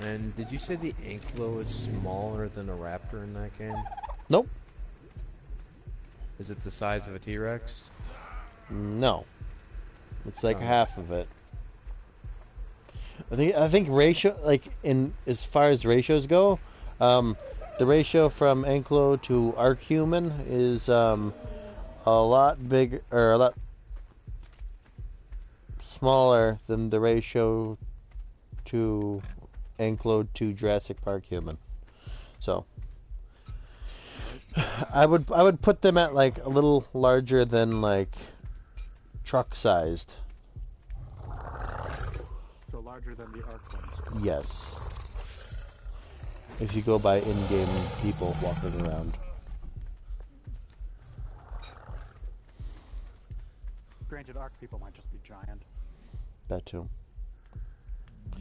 And did you say the Anklo is smaller than a raptor in that game? Nope. Is it the size of a T-Rex? No. It's like half of it. I think ratio, in as far as ratios go, the ratio from Anklo to Archahuman is a lot big, or a lot smaller than the ratio to Anklo to Jurassic Park human. So I would put them at a little larger than truck sized. So larger than the arc ones. Yes. If you go by in-game people walking around. Granted, Ark people might just be giant. That too.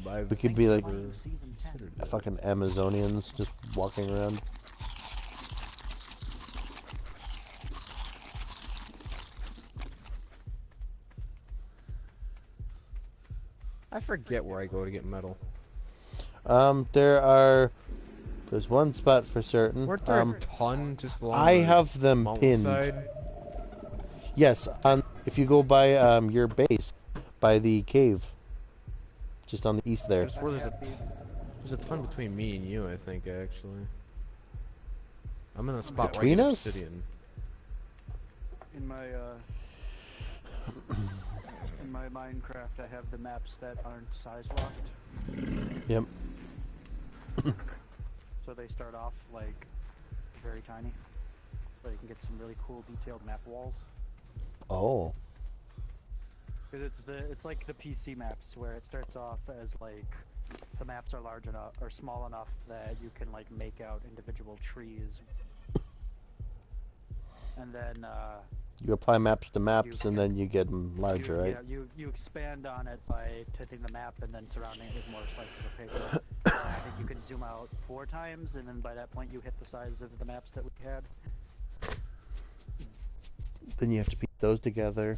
I've We could be like Playing season 10. considered it. fucking Amazonians just walking around. I forget where I go to get metal. There's one spot for certain. Weren't there a ton just along I the have them pinned. mountainside? Yes, if you go by your base, by the cave, just on the east there. There's where there's a ton between me and you, I think, actually. I'm in the spot Between right near us? Obsidian. In my Minecraft, I have the maps that aren't size locked, Yep. so they start off like very tiny, so you can get some really cool detailed map walls. Oh. Because it's like the PC maps where it starts off as like the maps are large enough or small enough that you can like make out individual trees, and then You apply maps to maps, and then you get them larger, right? Yeah, you expand on it by tilting the map and then surrounding it with more slices of paper. I think you can zoom out 4 times, and then by that point you hit the size of the maps that we had. Then you have to piece those together.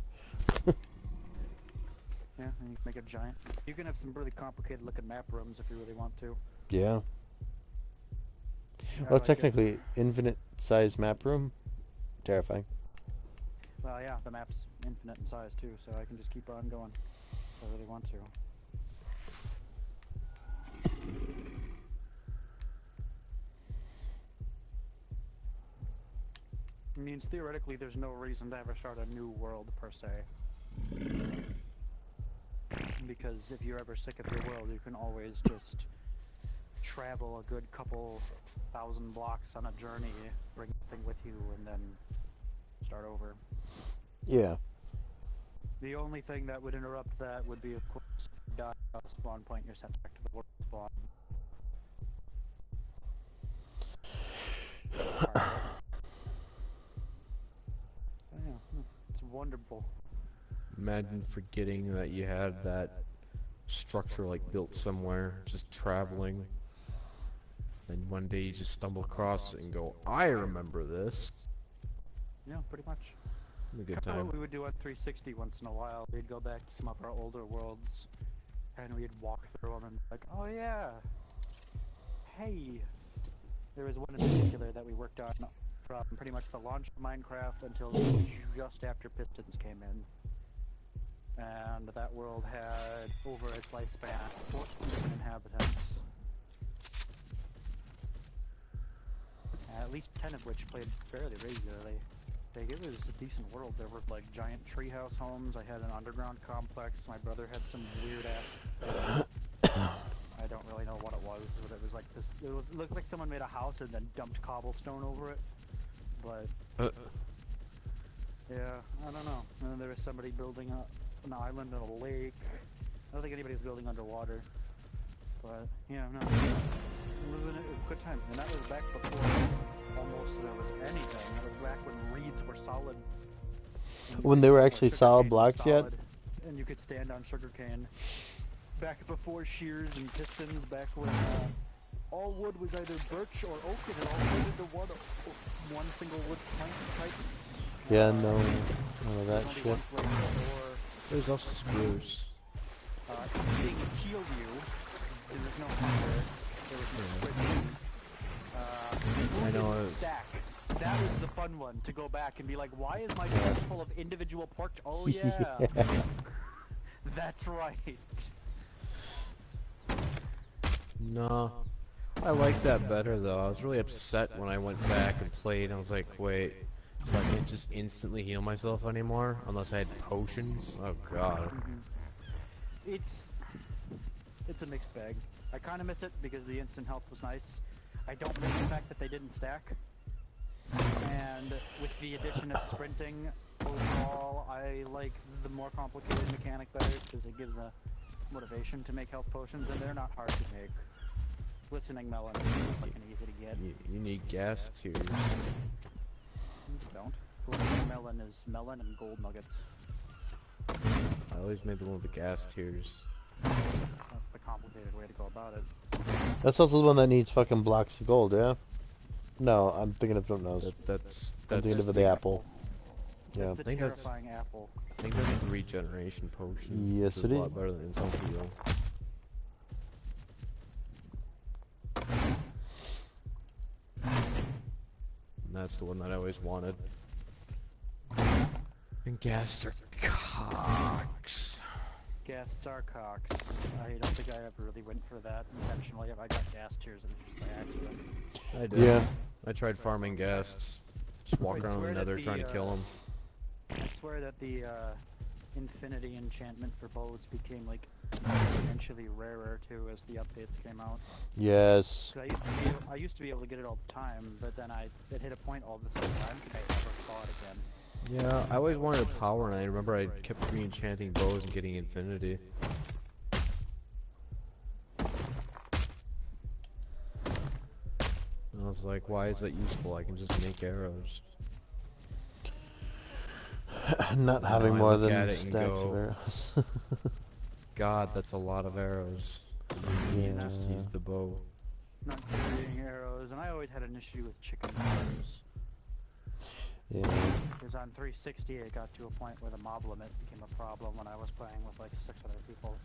Yeah, and you can make it giant. You can have some really complicated looking map rooms if you really want to. Yeah. I Well, like it. technically, infinite size map room. Terrifying. Well, yeah, the map's infinite in size too, so I can just keep on going if I really want to. It means theoretically there's no reason to ever start a new world per se. Because if you're ever sick of your world, you can always just travel a good couple thousand blocks on a journey, bring something with you, and then start over. Yeah. The only thing that would interrupt that would be, of course, if you die at a spawn point, you're sent back to the world spawn. Yeah, it's wonderful. Imagine forgetting that you had that structure like built somewhere, just traveling. Then one day you just stumble across it and go, I remember this. Yeah, pretty much. A good Kinda time. what we would do on 360 once in a while. We'd go back to some of our older worlds, and we'd walk through them and be like, oh yeah, hey. There was one in particular that we worked on from pretty much the launch of Minecraft until just after Pistons came in. And that world had, over its lifespan, 14 inhabitants. At least 10 of which played fairly regularly. Like, it was a decent world. There were like giant treehouse homes. I had an underground complex. My brother had some weird ass. I don't really know what it was, but it was like this. It looked like someone made a house and then dumped cobblestone over it. But yeah, I don't know. And then there was somebody building an island in a lake. I don't think anybody was building underwater. But yeah, no, living it was a good time. And that was back before almost there was anything. That was back when reeds were solid. When they were actually Sugarcane solid was blocks yet? solid, and you could stand on sugarcane. Back before shears and pistons, back when all wood was either birch or oak, and it all turned into one single wood plank type. Yeah, no, none of that Only shit. one flavor, or There's also spruce. anything would kill you. There was no hunger. There was no switching. I know food it. stack. That was the fun one, to go back and be like, why is my chest full of individual pork? Oh yeah. That's right. No. I like that better though. I was really upset when I went back and played. I was like, wait, so I can't just instantly heal myself anymore unless I had potions? Oh god. It's a mixed bag. I kind of miss it because the instant health was nice. I don't miss the fact that they didn't stack. And with the addition of sprinting, overall, I like the more complicated mechanic better because it gives a motivation to make health potions, and they're not hard to make. glistening melon is fucking easy to get. You need gas tears. You don't. Glistening melon is melon and gold nuggets. I always made the one with the gas tears. That's the complicated way to go about it. That's also the one that needs fucking blocks of gold, yeah? No, I'm thinking of something else. That's I'm thinking of the apple. Yeah. The think that's- terrifying apple. I think that's the regeneration potion. Yes, which it is a is. lot better than instant heal. And that's the one that I always wanted. And Gaster Cox. Gas Zarcox. I don't think I ever really went for that intentionally. If I got gas tears, it was just by accident. I did. Yeah. I tried farming ghasts. Just walk I around the swear that nether the, trying to kill them. I swear that the infinity enchantment for bows became like exponentially rarer too as the updates came out. Yes. 'Cause I used to be able to get it all the time, but then it hit a point all of a sudden I don't think I ever saw it again. Yeah, I always wanted power, and I remember I kept re-enchanting bows and getting infinity. And I was like, why is that useful? I can just make arrows. Not having I more look than at it and stacks of go, arrows. God, that's a lot of arrows. You need just to Yeah. use the bow. Not carrying arrows, and I always had an issue with chicken arrows. Yeah. Because on 360 it got to a point where the mob limit became a problem when I was playing with like 6 other people.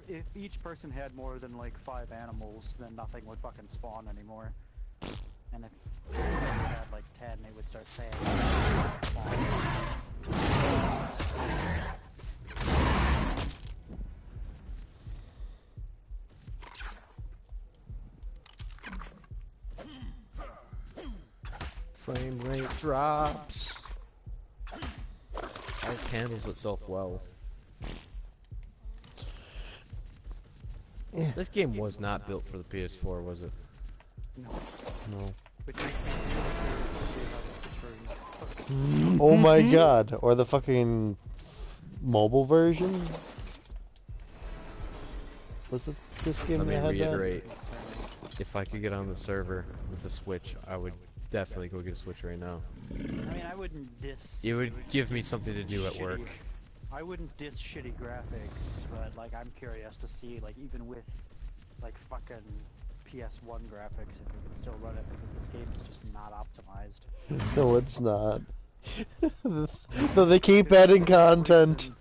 If each person had more than like 5 animals, then nothing would fucking spawn anymore. And if they had like 10, they would start saying Frame rate drops. It handles itself well. Yeah. This game was not built for the PS4, was it? no. No. Which makes me really Oh my god. Or the fucking mobile version? Was it this game Let me that had reiterate. If I could get on the server with a Switch, I would definitely go get a Switch right now. I mean, I wouldn't diss. It would give me something to do at shitty- work. I wouldn't diss shitty graphics, but like I'm curious to see, like even with like fucking PS1 graphics, if you can still run it, because this game is just not optimized. that? No, it's not. No, they keep adding content.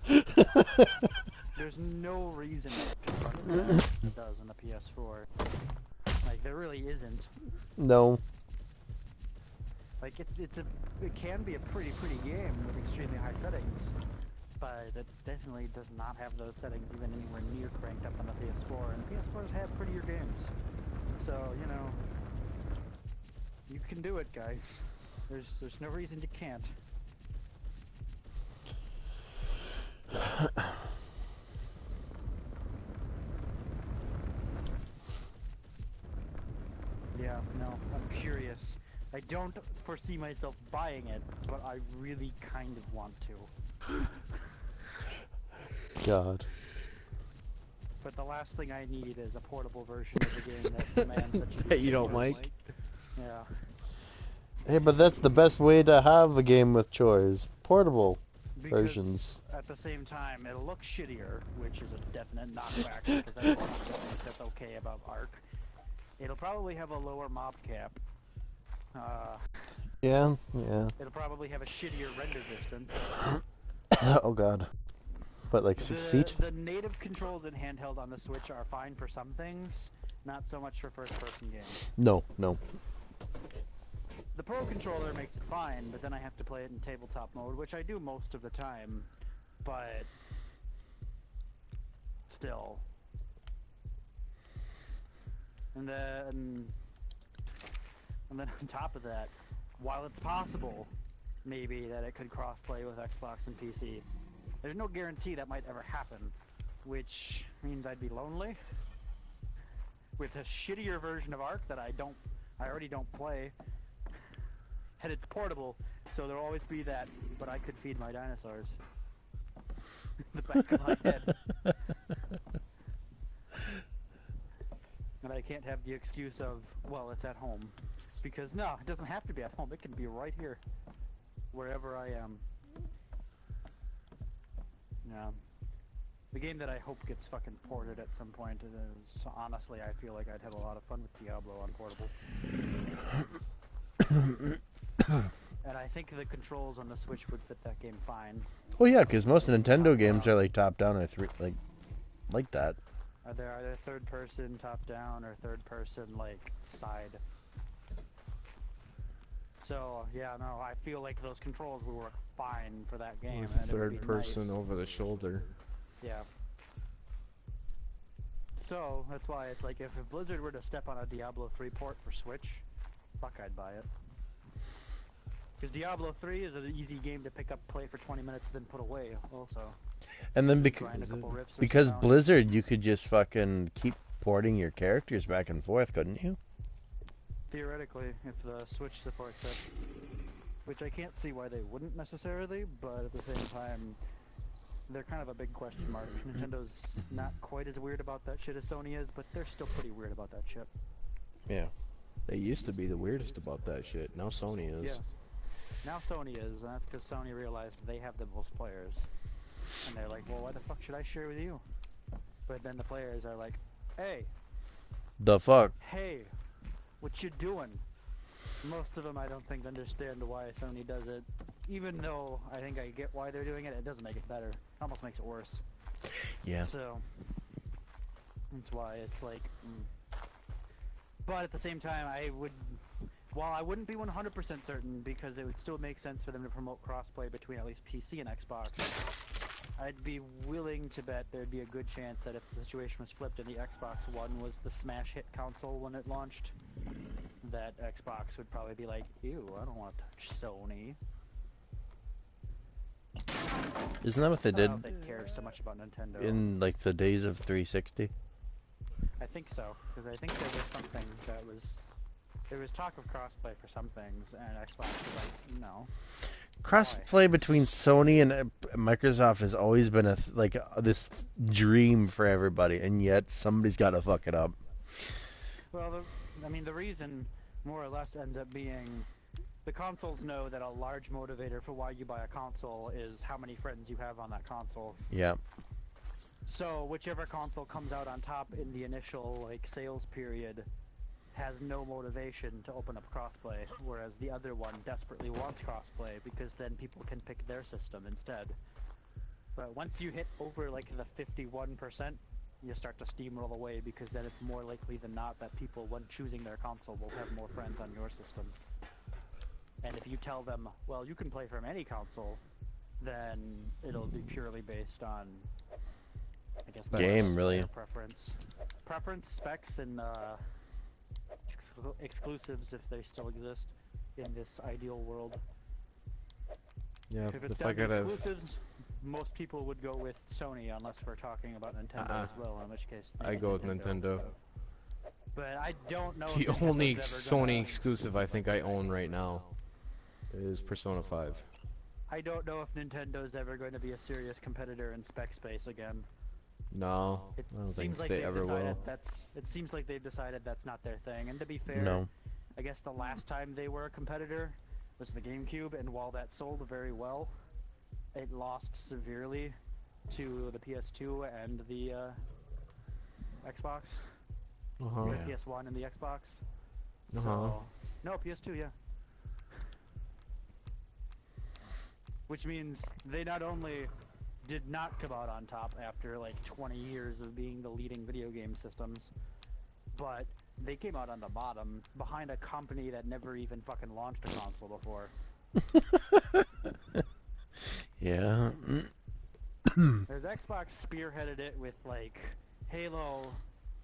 There's no reason it can run as bad as it does on the PS4. Like there really isn't. No. Like it can be a pretty game with extremely high settings, but it definitely does not have those settings even anywhere near cranked up on the PS4. And PS4s have prettier games, so you know you can do it, guys. There's no reason you can't. Yeah, no, I'm curious. I don't foresee myself buying it, but I really kind of want to. God. But the last thing I need is a portable version of the game that demands that you That you don't like? Yeah. Hey, but that's the best way to have a game with chores. Portable Because versions. at the same time, it'll look shittier, which is a definite knockback because everyone thinks that's okay about Ark. It'll probably have a lower mob cap. Yeah. It'll probably have a shittier render distance. Oh god. What, like 6 feet? The native controls in handheld on the Switch are fine for some things, not so much for first-person games. No. The Pro Controller makes it fine, but then I have to play it in tabletop mode, which I do most of the time, but still. And then on top of that, while it's possible, maybe, that it could cross-play with Xbox and PC, there's no guarantee that might ever happen, which means I'd be lonely with a shittier version of Ark that I already don't play. And it's portable, so there'll always be that, but I could feed my dinosaurs. In the back of my head. And I can't have the excuse of, well, it's at home. Because no, it doesn't have to be at home. It can be right here. Wherever I am. Yeah. The game that I hope gets fucking ported at some point is, honestly, I feel like I'd have a lot of fun with Diablo on portable. And I think the controls on the Switch would fit that game fine. Well, yeah, because most Nintendo games are like top down or like that. Are there either third person top down or third person like side? So yeah, no, I feel like those controls would work fine for that game. With and it would third be person nice. over the shoulder. Yeah. So that's why it's like if Blizzard were to step on a Diablo 3 port for Switch, fuck, I'd buy it. Because Diablo 3 is an easy game to pick up, play for 20 minutes, then put away. Also. And then Grind a couple rips or because down. Blizzard, you could just fucking keep porting your characters back and forth, couldn't you? Theoretically, if the Switch supports it. Which I can't see why they wouldn't necessarily, but at the same time, they're kind of a big question mark. Nintendo's not quite as weird about that shit as Sony is, but they're still pretty weird about that shit. Yeah. They used to be the weirdest about that shit. Now Sony is. Yeah. Now Sony is, and that's because Sony realized they have the most players. And they're like, well, why the fuck should I share with you? But then the players are like, hey, The fuck? hey, what you doing? Most of them I don't think understand why Sony does it. Even though I think I get why they're doing it, it doesn't make it better. It almost makes it worse. Yeah. So, that's why it's like... But at the same time, while I wouldn't be 100% certain, because it would still make sense for them to promote crossplay between at least PC and Xbox, I'd be willing to bet there'd be a good chance that if the situation was flipped and the Xbox One was the smash hit console when it launched, that Xbox would probably be like, ew, I don't want to touch Sony. Isn't that what they I did don't think they care so much about Nintendo. in like the days of 360? I think so, because I think there was something that was... There was talk of crossplay for some things, and Xbox was like, no. Crossplay between Sony and Microsoft has always been this dream for everybody, and yet somebody's got to fuck it up. Well, the reason more or less ends up being the consoles know that a large motivator for why you buy a console is how many friends you have on that console. Yeah. So whichever console comes out on top in the initial sales period has no motivation to open up crossplay, whereas the other one desperately wants crossplay because then people can pick their system instead. But once you hit over the 51%, you start to steamroll away because then it's more likely than not that people, when choosing their console, will have more friends on your system. And if you tell them, well, you can play from any console, then it'll be purely based on, I guess, Game, really. preference, specs, and exclusives if they still exist in this ideal world. Yeah, If it's if I down to could have... exclusives, most people would go with Sony unless we're talking about Nintendo as well, in which case I go with Nintendo. But I don't know. The if only Nintendo's ever gonna- Sony exclusive I think I own right now is Persona 5. I don't know if Nintendo's ever going to be a serious competitor in spec space again. No, It I don't seems think like they they've ever decided will. it seems like they've decided that's not their thing. And to be fair, No. I guess the last time they were a competitor was the GameCube, and while that sold very well, it lost severely to the PS2 and the Xbox. Uh-huh. The Yeah. PS1 and the Xbox. Uh-huh. So, no, PS2, yeah. Which means they not only did not come out on top after 20 years of being the leading video game systems, but they came out on the bottom behind a company that never even fucking launched a console before. Yeah. There's Xbox spearheaded it with Halo,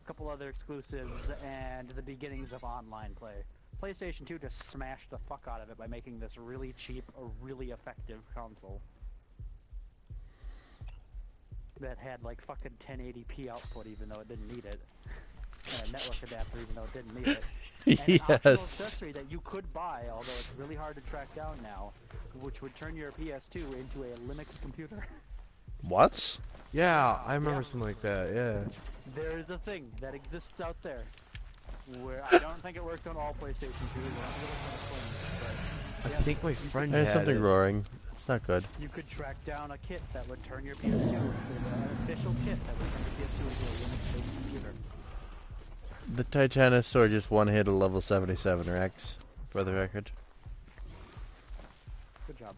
a couple other exclusives, and the beginnings of online play. PlayStation 2 just smashed the fuck out of it by making this really cheap, a really effective console. That had fucking 1080p output even though it didn't need it. And a network adapter even though it didn't need it. And an optional Yes. accessory that you could buy, although it's really hard to track down now, which would turn your PS2 into a Linux computer. What? Yeah, I remember Yeah. something like that, yeah. There is a thing that exists out there. Where I don't think it works on all PlayStation 2s. I don't think it works on the Slim, I but think my friend There's had something it. roaring. It's not good. you could track down a kit that would turn your PS2 into an official kit that would turn your PS2 into a Linux-based computer. The Titanosaur just one hit a level 77 Rex, for the record. Good job.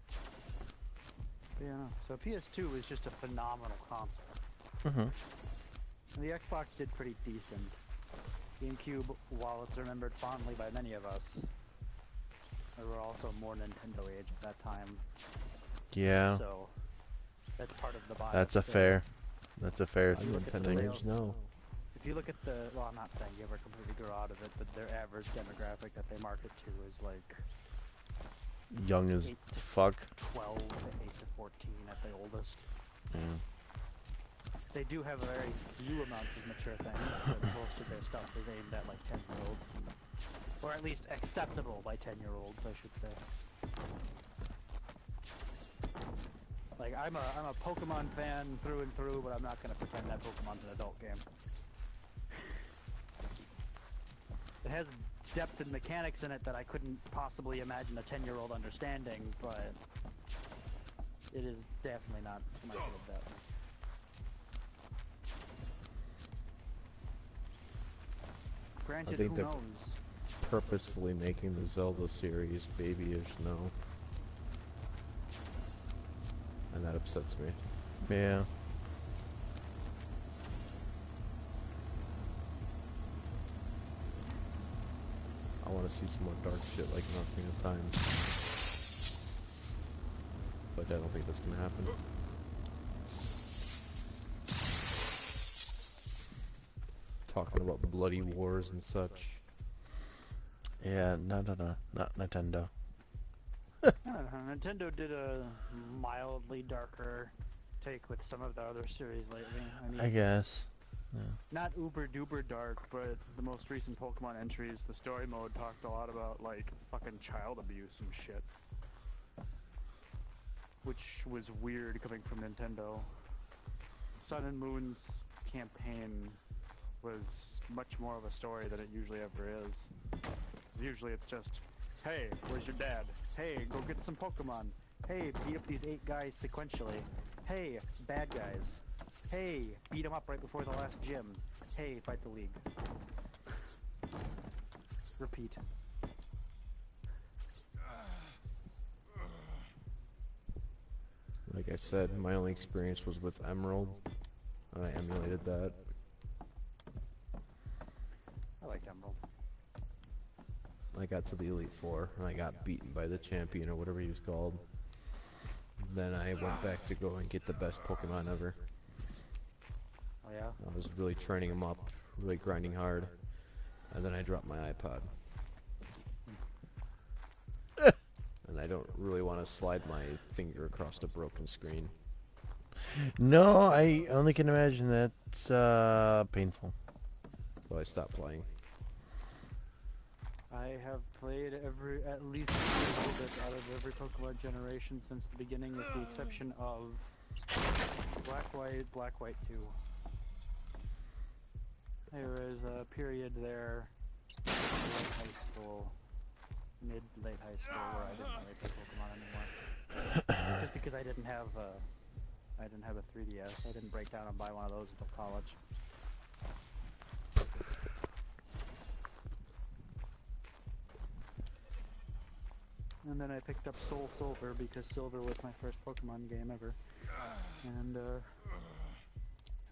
But yeah, no. So PS2 was just a phenomenal console. Mm-hmm. And the Xbox did pretty decent. GameCube, while it's remembered fondly by many of us, we were also more Nintendo age at that time. Yeah, So that's part of the bias. that's a there. That's a fair I'm You look at the thing. Nintendo age now. If you look at the, well, I'm not saying you ever completely grow out of it, but their average demographic that they market to is like Young as 8 to fuck. 12 to 8 to 14 at the oldest. Yeah. They do have very few amounts of mature things, but most of their stuff is aimed at like 10-year-olds. Or at least accessible by 10-year-olds, I should say. Like, I'm a Pokemon fan through and through, but I'm not gonna pretend that Pokemon's an adult game. It has depth and mechanics in it that I couldn't possibly imagine a 10-year-old understanding, but it is definitely not marketed that way. Granted, think who they're knows? Purposefully making the Zelda series babyish now. And that upsets me. Yeah. I want to see some more dark shit like Nothing of Time. But I don't think that's gonna happen. Talking about bloody wars and such. Yeah, no, not Nintendo. I don't know. Nintendo did a mildly darker take with some of the other series lately. I mean, I guess. not uber duper dark, but the most recent Pokemon entries, the story mode talked a lot about like fucking child abuse and shit. Which was weird coming from Nintendo. Sun and Moon's campaign was much more of a story than it usually ever is. 'Cause usually it's just, hey, where's your dad? Hey, go get some Pokemon. Hey, beat up these 8 guys sequentially. Hey, bad guys. Hey, beat them up right before the last gym. Hey, fight the league. Repeat. Like I said, my only experience was with Emerald. And I emulated that. I like Emerald. I got to the Elite Four, and I got beaten by the champion, or whatever he was called. Then I went back to go and get the best Pokemon ever. Oh yeah? I was really training him up, really grinding hard. And then I dropped my iPod. And I don't really want to slide my finger across a broken screen. No, I only can imagine that's painful. So I stopped playing. I have played at least a little bit out of every Pokemon generation since the beginning, with the exception of Black White 2. There was a period there, late high school, mid-late high school, where I didn't really play Pokemon anymore. Just because I didn't have a 3DS. I didn't break down and buy one of those until college. And then I picked up Soul Silver because Silver was my first Pokemon game ever. And I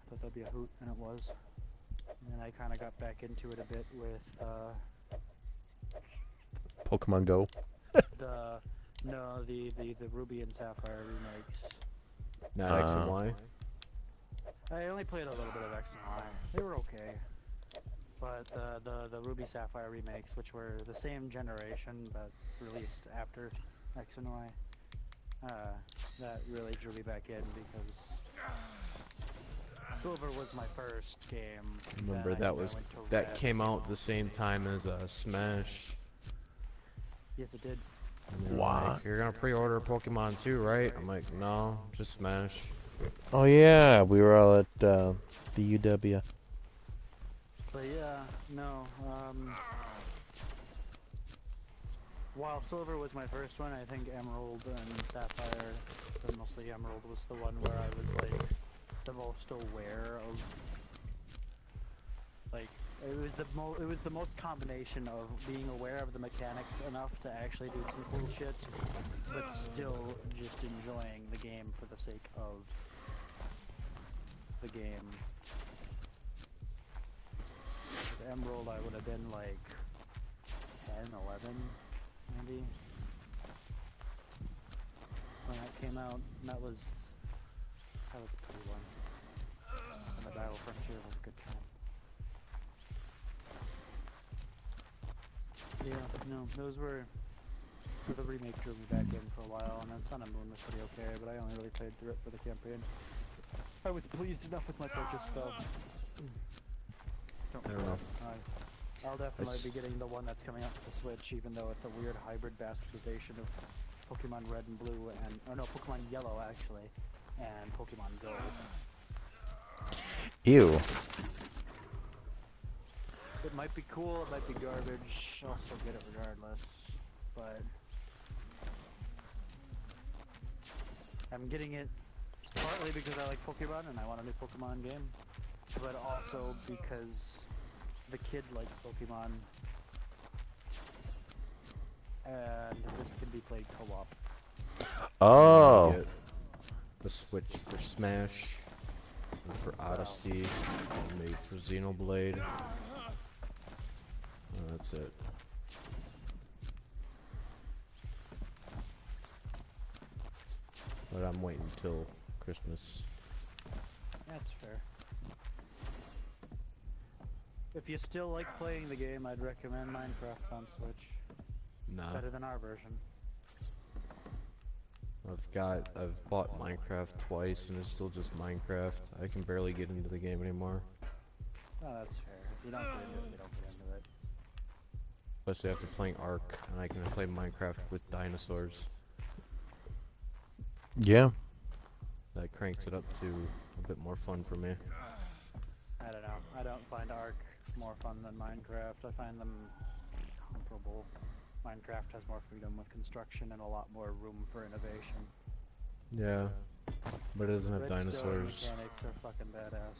thought that'd be a hoot, and it was. And then I kind of got back into it a bit with Pokemon Go. the Ruby and Sapphire remakes. Not X and Y. I only played a little bit of X and Y. They were okay. But the Ruby Sapphire remakes, which were the same generation but released after X and Y, that really drew me back in because Silver was my first game. Remember Then I that went to that Red, came out and the same time as Smash. Yes, it did. And they were What? like, you're gonna pre-order Pokemon too, right? I'm like, no, just Smash. Oh yeah, we were all at the UW. But yeah, no, while Silver was my first one, I think Emerald and Sapphire, but mostly Emerald, was the one where I was like the most aware of. Like it was the most combination of being aware of the mechanics enough to actually do some cool shit, but still just enjoying the game for the sake of the game. With Emerald, I would have been like 10, 11, maybe, when that came out. And that was a pretty one. And the Battle Frontier was a good time. Yeah, no, those were the remake drew me back in for a while, and then Sun and Moon was pretty okay, but I only really played through it for the campaign. I was pleased enough with my purchase, though. I don't know. I'll definitely be getting the one that's coming out for the Switch, even though it's a weird hybrid bastardization of Pokemon Red and Blue, and or no, Pokemon Yellow actually, and Pokemon Go. Ew. It might be cool, it might be garbage, I'll still get it regardless, but I'm getting it partly because I like Pokemon and I want a new Pokemon game, but also because the kid likes Pokemon, and this can be played co-op. Oh. Get the Switch for Smash, and for Odyssey, and maybe for Xenoblade. Oh, that's it. But I'm waiting until Christmas. That's fair. If you still like playing the game, I'd recommend Minecraft on Switch. Nah. Better than our version. I've bought Minecraft twice and it's still just Minecraft. I can barely get into the game anymore. Oh, that's fair. If you don't get into it, you don't get into it. Especially after playing Ark, and I can play Minecraft with dinosaurs. Yeah. That cranks it up to a bit more fun for me. I don't know. I don't find Ark more fun than Minecraft. I find them comparable. Minecraft has more freedom with construction and a lot more room for innovation. Yeah, but it doesn't have Redstone dinosaurs. mechanics are fucking badass.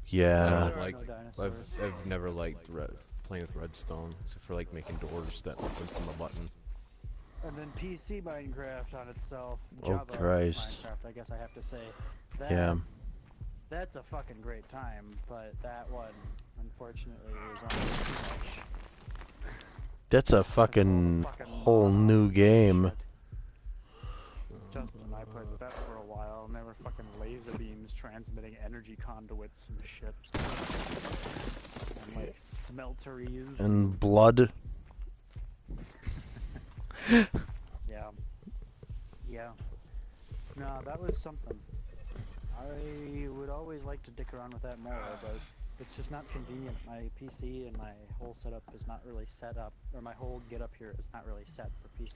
Yeah. I There don't are like. no dinosaurs. I've never liked playing with redstone, except for like making doors that open from a button. And then PC Minecraft on itself. Oh, Java Christ. Minecraft, I guess I have to say. Yeah. That's a fucking great time, but that one, unfortunately, is only too much. That's a fucking whole new game. Justin and I played with that for a while, and there were fucking laser beams transmitting energy conduits and shit. And like smelteries. And blood. Yeah. Yeah. No, that was something. I would always like to dick around with that more, but it's just not convenient. My PC and my whole setup is not really set up, or my whole get up here is not really set for PC.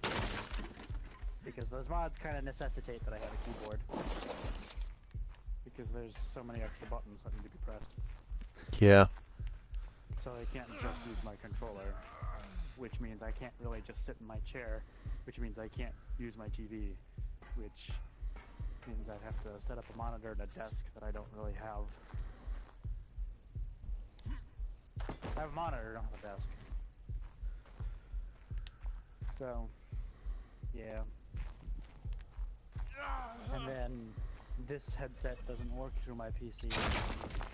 Because those mods kind of necessitate that I have a keyboard. Because there's so many extra buttons that need to be pressed. Yeah. So I can't just use my controller, which means I can't really just sit in my chair, which means I can't use my TV, which means I'd have to set up a monitor and a desk that I don't really have. I have a monitor, I don't have a desk. So, yeah. And then this headset doesn't work through my PC.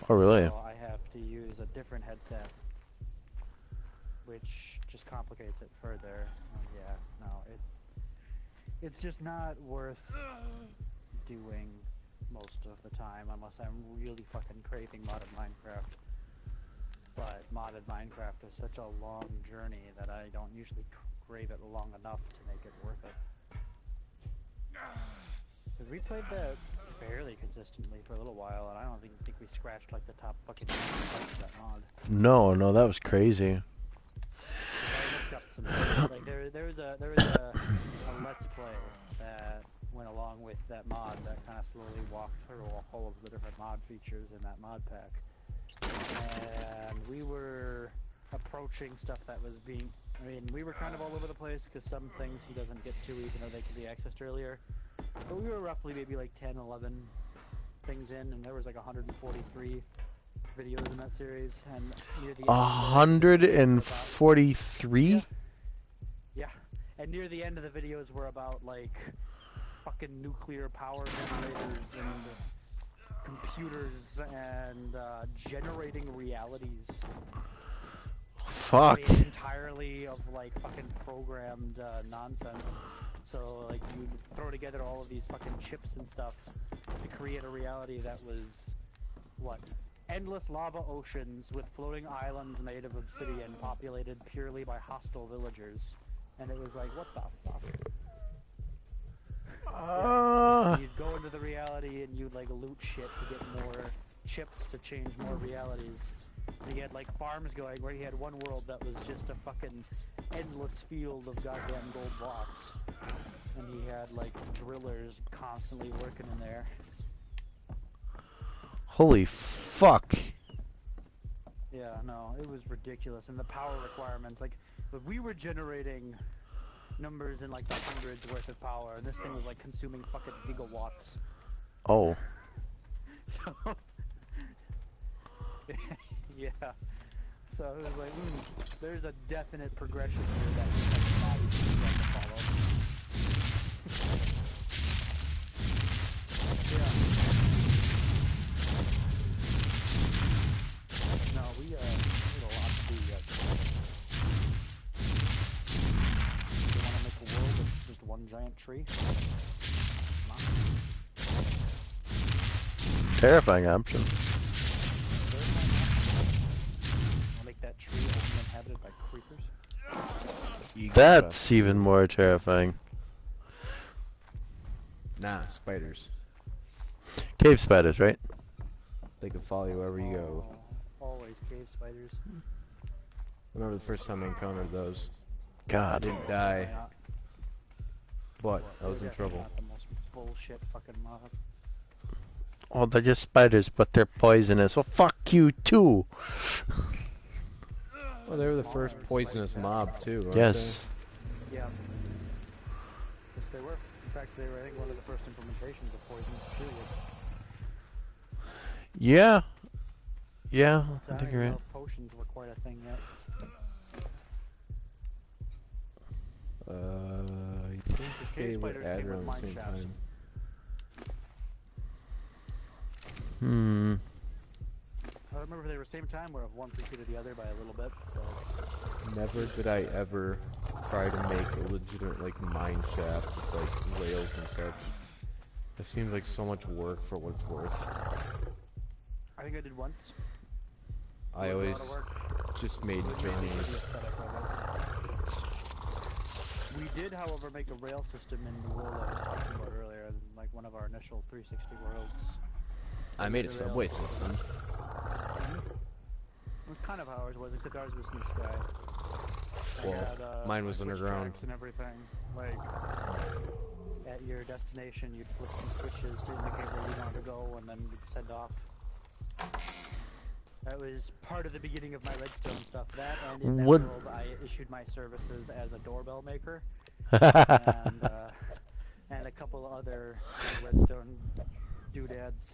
Oh, really? So I have to use a different headset, which just complicates it further. Yeah, no, it's just not worth doing most of the time unless I'm really fucking craving modded Minecraft. But modded Minecraft is such a long journey that I don't usually crave it long enough to make it worth it. Because we played that fairly consistently for a little while, and I don't think we scratched like the top fucking of that mod. No, that was crazy. I looked up some like there was a Let's Play that went along with that mod that kind of slowly walked through all of the different mod features in that mod pack. and we were approaching stuff that was being. I mean, we were kind of all over the place because some things he doesn't get to even though they can be accessed earlier. But we were roughly maybe like 10, 11 things in, and there was like 143 videos in that series. And near the end, 143? Yeah, and near the end of the videos were about like fucking nuclear power generators and computers and generating realities. Fuck. Made entirely of like fucking programmed nonsense. So like you throw together all of these fucking chips and stuff to create a reality that was what? Endless lava oceans with floating islands made of obsidian populated purely by hostile villagers. And it was like, what the fuck? Yeah. You'd go into the reality and you'd like loot shit to get more chips to change more realities. And he had like farms going where he had one world that was just a fucking endless field of goddamn gold blocks. And he had like drillers constantly working in there. Holy fuck. Yeah, no, it was ridiculous. And the power requirements, like, but we were generating numbers in like the hundreds worth of power, and this thing was like consuming fucking gigawatts. Oh. So, yeah. So it was like, there's a definite progression here that we have not even tried to follow. Yeah. No, we did a lot to do yet. You want to make a world with just one giant tree? Terrifying option. Make that tree only inhabited by creepers? That's even more terrifying. Nah, spiders. Cave spiders, right? They can follow you wherever you go. Always cave spiders. Remember the first time I encountered those? I God. didn't die, but I was in They're trouble. not the most bullshit fucking mob. Oh, they're just spiders, but they're poisonous. Well, fuck you too. Well, they were the first poisonous mob too, weren't Yes. Yeah. Yes, they were. In fact, they were, I think, one of the first implementations of poisonous period. Yeah. Yeah, I I think don't you're even right. know if potions were quite a thing yet. they? I think they were spiders added came around with the same mine shafts. time. I remember they were same time where one preceded the other by a little bit. So. Never did I ever try to make a legitimate like mine shaft with like rails and such. It seemed like so much work for what it's worth. I think I did once. I It was a lot of always work. just made It was mainly for the journeys. aesthetic of it. We did, however, make a rail system in the world I was talking about earlier, in, like one of our initial 360 worlds. I made a The rail subway system. It was kind of how ours was, except ours was in the sky. And Well, had, mine was switch underground. tracks and everything. Like, at your destination, you'd flip some switches to indicate where you wanted to go, and then you'd send off. That was part of the beginning of my redstone stuff. That, and in that What- world, I issued my services as a doorbell maker, and a couple other redstone doodads.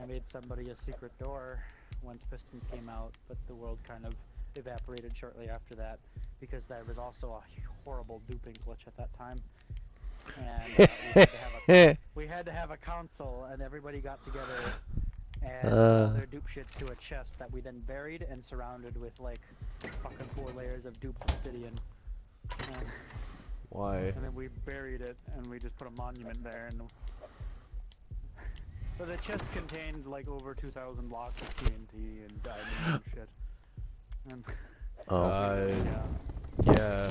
I made somebody a secret door once pistons came out, but the world kind of evaporated shortly after that because there was also a horrible duping glitch at that time. And we had to have a council, and everybody got together and put all their dupe shit to a chest that we then buried and surrounded with like fucking 4 layers of duped obsidian. Why? And then we buried it, and we just put a monument there. And so the chest contained like over 2,000 blocks of TNT and diamonds and shit. And Yeah,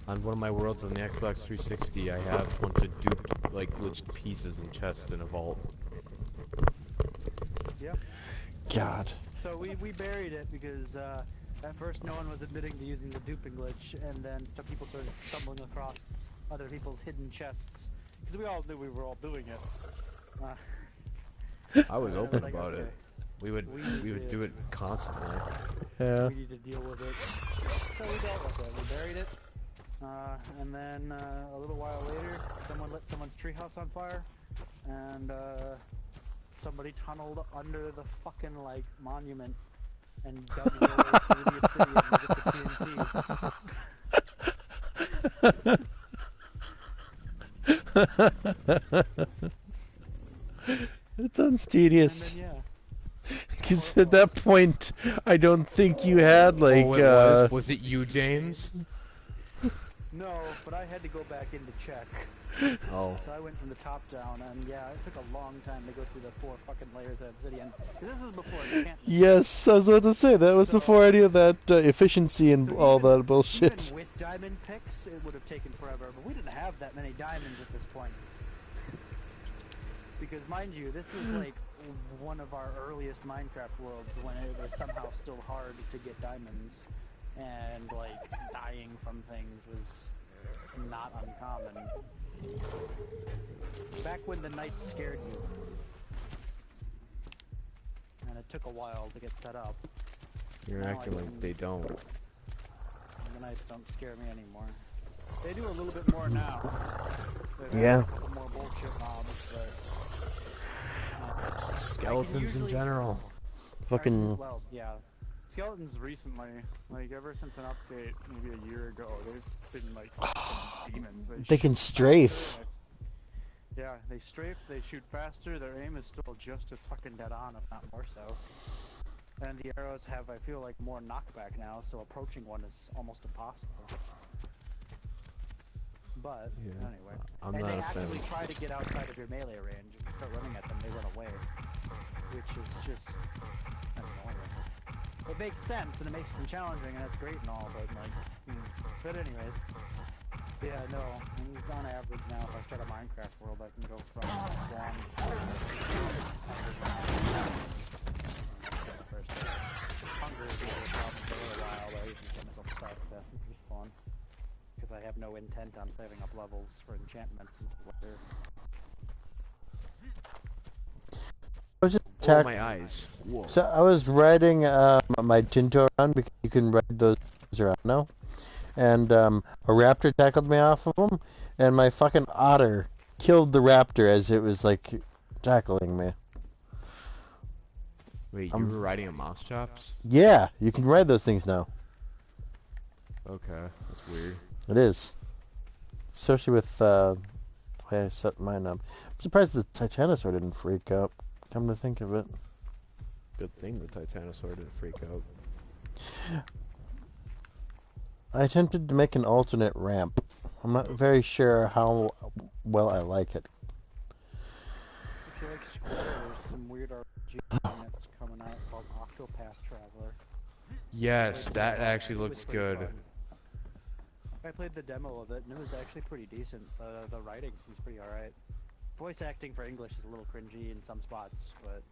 on one of my worlds on the Xbox 360, I have a bunch of duped, like, glitched pieces and chests in a vault. yeah. God. So we buried it because at first no one was admitting to using the duping glitch, and then some people started stumbling across other people's hidden chests because we all knew we were all doing it. I was And open like, about okay. it. We would do it constantly. Yeah. We need to deal with it. So we dealt with it. We buried it. And then a little while later, someone lit someone's treehouse on fire, and somebody tunneled under the fucking like monument and dug their way through the obsidian with the TNT. It sounds tedious. And then, yeah. Because at that point, I don't think you had like. Oh, it was. Was it you, James? No, but I had to go back in to check. Oh. So I went from the top down, and yeah, it took a long time to go through the 4 fucking layers of obsidian. 'Cause this was before enchantment. Yes, I was about to say that was before any of that efficiency and So all even- that bullshit. Even with diamond picks, it would have taken forever, but we didn't have that many diamonds at this point. Because mind you, this was like one of our earliest Minecraft worlds when it was somehow still hard to get diamonds, and like dying from things was not uncommon. Back when the nights scared you. And it took a while to get set up. You're Now I acting like can- they don't. The nights don't scare me anymore. They do a little bit more now. There's Yeah. a couple more bullshit mobs, but Skeletons in usually- general. Fucking. well, yeah. Skeletons recently, like ever since an update maybe a year ago, they've been like fucking demons. They can shoot strafe. faster, yeah, they strafe, they shoot faster, their aim is still just as fucking dead on, if not more so. And the arrows have, I feel like, more knockback now, so approaching one is almost impossible. But, Yeah, anyway. I'm and not they a fan. actually try to get outside of your melee range. If you start running at them, they run away. Which is just annoying. It makes sense, and it makes them challenging, and it's great and all, but like... But anyways. Yeah, no. On average now, if I start a Minecraft world, I can go from spawn Hunger is usually a problem for a little while, but I usually get myself starved to death and respawn. Because I have no intent on saving up levels for enchantments and whatever. I was just Oh, attack- my eyes. Whoa. So I was riding my Tinto around because you can ride those around now, and a raptor tackled me off of them, and my fucking otter killed the raptor as it was like tackling me. Wait, you were riding a mouse chops? Yeah, you can ride those things now. Okay, that's weird. It is, especially with the way I set mine up. I'm surprised the Titanosaur didn't freak out. Come to think of it. Good thing the Titanosaur didn't freak out. I attempted to make an alternate ramp. I'm not very sure how well I like it. If you like Square, there's some weird RPG game that's coming out called Octopath Traveler. Yes, that actually It was looks pretty good. fun. I played the demo of it, and it was actually pretty decent. The writing seems pretty alright. Voice acting for English is a little cringy in some spots, but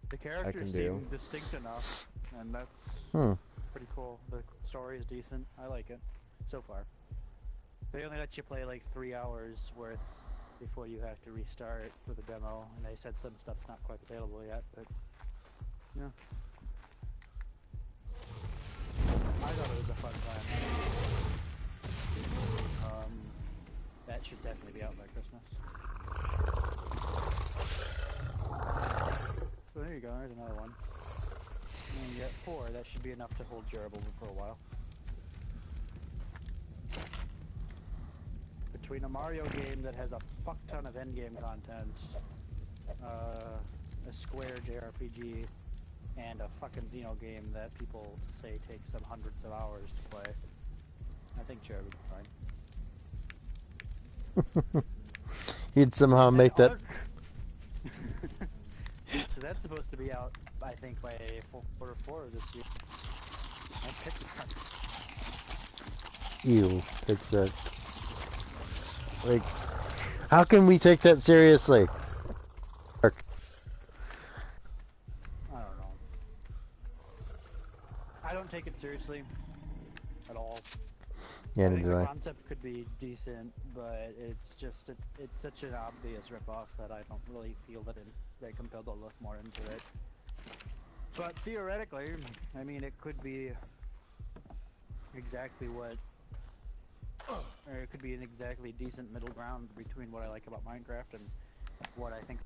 the characters seem distinct enough, and that's pretty cool. The story is decent. I like it so far. They only let you play like 3 hours worth before you have to restart for the demo, and they said some stuff's not quite available yet, but yeah. I thought it was a fun time. That should definitely be out by Christmas. So there you go, there's another one. And you get 4, that should be enough to hold Gerbil for a while. Between a Mario game that has a fuck ton of endgame content, a Square JRPG, and a fucking Xeno game that people say takes them hundreds of hours to play, I think Jared would be fine. He'd somehow make that. So that's supposed to be out, I think, by quarter 4 of this year. I picked it. Ew, Pixar. Like, how can we take that seriously? I don't know. I don't take it seriously at all. Yeah, I think neither do the I. concept could be decent, but it's just it's such an obvious ripoff that I don't really feel that I'm very compelled to look more into it. But theoretically, I mean, it could be exactly what, or it could be an exactly decent middle ground between what I like about Minecraft and what I think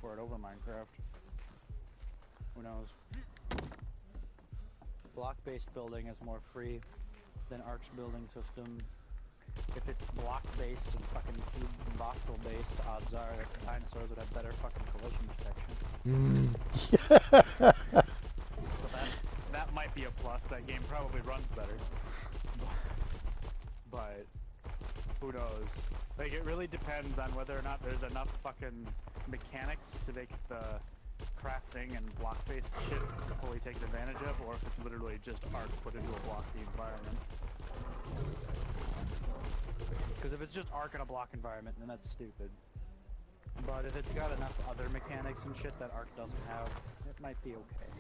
for it over Minecraft. Who knows? Block-based building is more free than Arc's building system. If it's block-based and fucking cube and voxel-based, odds are that the dinosaurs would have better fucking collision protection. So that might be a plus. That game probably runs better. But who knows? Like, it really depends on whether or not there's enough fucking mechanics to make the crafting and block-based shit fully taken advantage of, or if it's literally just Arc put into a blocky environment. Because if it's just Arc in a block environment, then that's stupid. But if it's got enough other mechanics and shit that Arc doesn't have, it might be okay.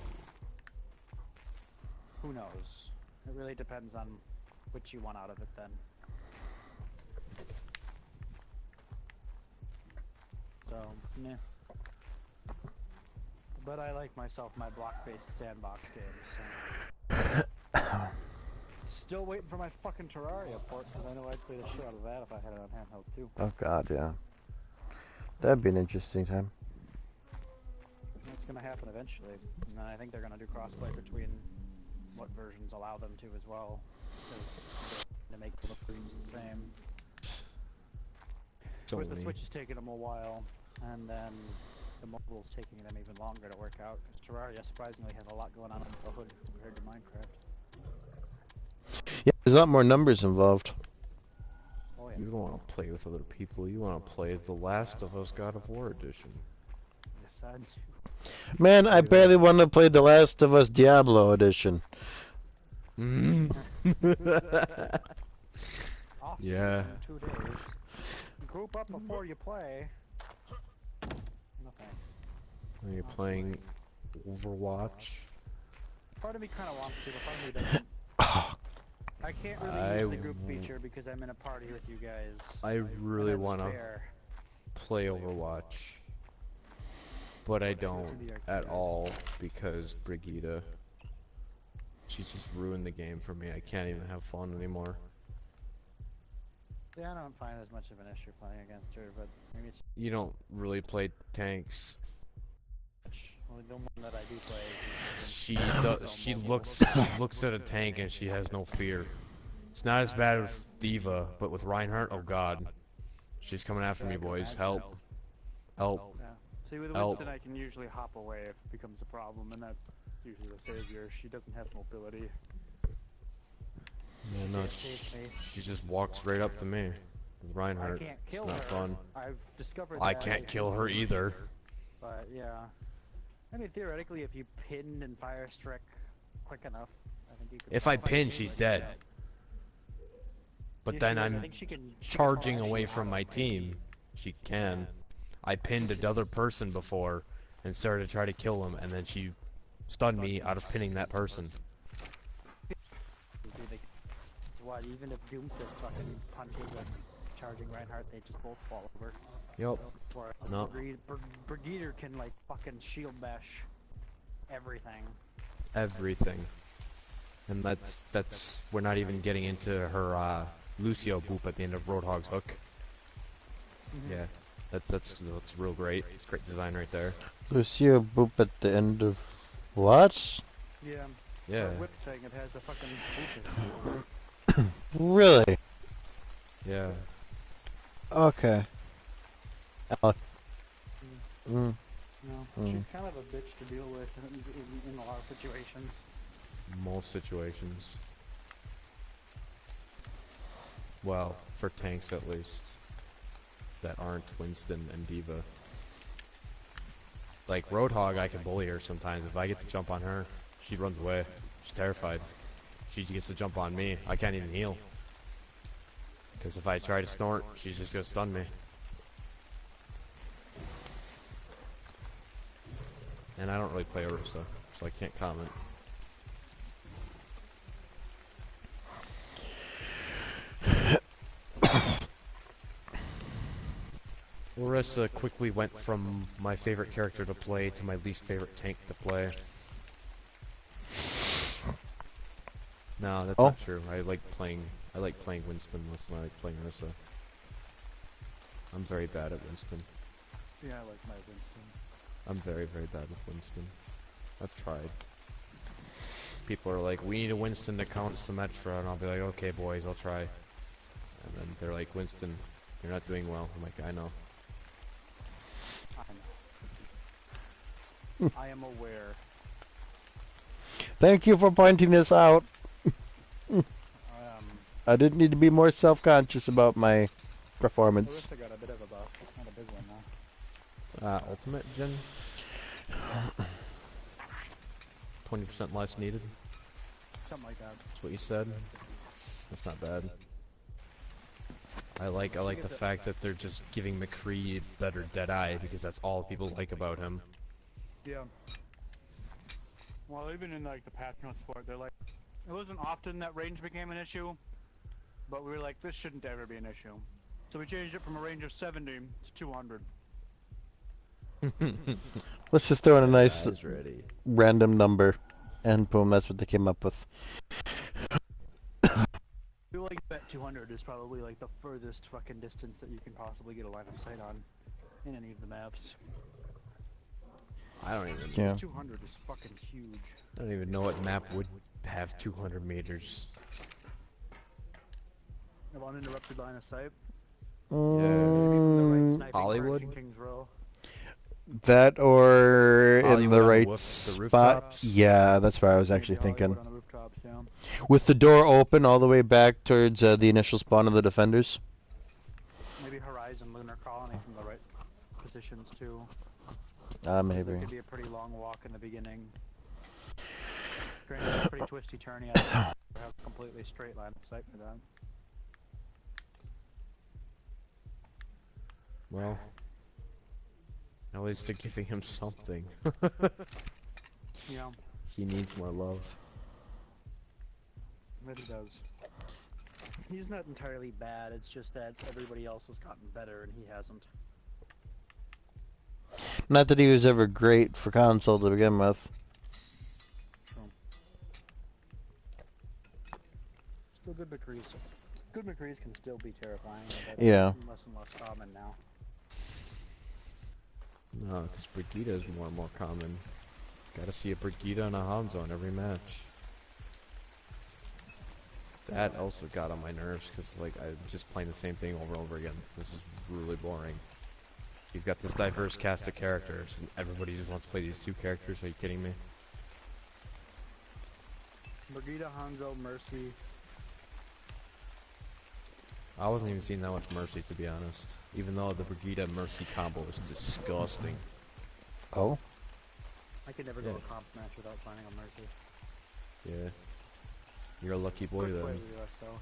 Who knows? It really depends on what you want out of it then. So, meh. But I like myself my block-based sandbox games, so. Still waiting for my fucking Terraria port, because I know I'd play the shit out of that if I had it on handheld too. Oh god, yeah. That'd be an interesting time. It's gonna happen eventually, and I think they're gonna do crossplay between what versions allow them to as well, to make the screens the same. With the Switch is taking them a while, and then the mobile's taking them even longer to work out, because Terraria surprisingly has a lot going on under the hood compared to Minecraft. Yeah, there's a lot more numbers involved. Oh, yeah. You don't want to play with other people. You want to play The Last of Us God of War Edition. Yes, I do. Man, I barely want to play The Last of Us Diablo Edition. Off Yeah. in 2 days. Group up before you play. Nothing. Are you playing Overwatch? Part of me kind of wants to, but part of me doesn't. I can't really use the group feature because I'm in a party with you guys. I really and that's want to fair. play Overwatch, but I don't at all because Brigitte, she just ruined the game for me. I can't even have fun anymore. Yeah, I don't find as much of an issue playing against her, but maybe it's You don't really play tanks. well, the one that I do play. She does. She looks at a tank and she has no fear. It's not as bad with Diva, but with Reinhardt, oh god, she's coming after me, boys. Help! Help! Yeah. See, with Help. Winston, I can usually hop away if it becomes a problem, and that's usually the savior. She doesn't have mobility. Yeah, no, she just walks right up to me with I Reinhardt. can't It's kill not her. fun. I've discovered I that. can't kill her either. But yeah, I mean theoretically, if you pin and fire strike quick enough, I think you could. If I fight pin, the she's game dead. like that. But Yeah, then she- I I'm think she can charging flash away you from out my of team. She can. I pinned another person before and started to try to kill him, and then she stunned me out of pinning that person. That's why even if Doomfist fucking punches a charging Reinhardt, they just both fall over. Yup. Or No. Brigitte can like fucking shield bash everything. Everything. And that's we're not even getting into her Lucio boop at the end of Roadhog's hook. Yeah. That's real great. It's great design right there. Lucio boop at the end of what? Yeah. Yeah. Whip thing, it has a fucking boop. Really? Yeah. Okay. No, Mm. she's kind of a bitch to deal with in a lot of situations. Most situations. Well, for tanks at least. That aren't Winston and Diva. Like Roadhog, I can bully her sometimes. If I get to jump on her, she runs away. She's terrified. She gets to jump on me. I can't even heal. Because if I try to snort, she's just gonna stun me. And I don't really play Ursa, so I can't comment. Orisa Marissa quickly went from my favorite character to play to my least favorite tank to play. No, that's not true. I like playing Winston less than I like playing Marissa. I'm very bad at Winston. Yeah, I like my Winston. I'm very, very bad with Winston. I've tried. People are like, we need a Winston to count Symmetra, and I'll be like, okay boys, I'll try. And then they're like, Winston, you're not doing well. I'm like, I know. I know. I am aware. Thank you for pointing this out. I didn't need to be more self-conscious about my performance. Larissa got a bit of a buff. Not a big one, though. Ultimate Gen? 20% less needed? Something like that. That's what you said? That's not bad. I like the fact that they're just giving McCree better Deadeye, because that's all people like about him. Yeah. Well, even in like the patch notes for it, they're like, it wasn't often that range became an issue, but we were like, this shouldn't ever be an issue. So we changed it from a range of 70 to 200. Let's just throw in a nice ready. random number, and boom, that's what they came up with. I feel like that 200 is probably like the furthest fucking distance that you can possibly get a line of sight on in any of the maps. I don't even. Yeah. 200 is fucking huge. I don't even know what map would have 200 meters. Of uninterrupted line of sight. Hollywood? Kings Row. That or in Hollywood the on right the spot. rooftops? Yeah, that's where I was actually Maybe thinking. Hollywood on the rooftops, yeah. With the door open all the way back towards the initial spawn of the defenders. Maybe Horizon Lunar Colony from the right positions too. Maybe. It could be a pretty long walk in the beginning. Granted, it's pretty twisty turny. I don't have a completely straight line of sight for that. Well, at least they're giving him something. Yeah, He needs more love. that he does. He's not entirely bad, it's just that everybody else has gotten better and he hasn't. Not that he was ever great for console to begin with. So. Still good McCrees. Good McCrees can still be terrifying, but Yeah. less and less common now. No, because Brigitte is more and more common. Gotta see a Brigitte and a Hanzo in every match. That also got on my nerves, because like I'm just playing the same thing over and over again. This is really boring. You've got this diverse cast of characters, and everybody just wants to play these two characters. Are you kidding me? Brigitte, Hanzo, Mercy. I wasn't even seeing that much Mercy, to be honest. Even though the Brigitte Mercy combo is disgusting. Oh? I could never go to a comp match without finding a Mercy. Yeah. You're a lucky boy First play then. with US, though.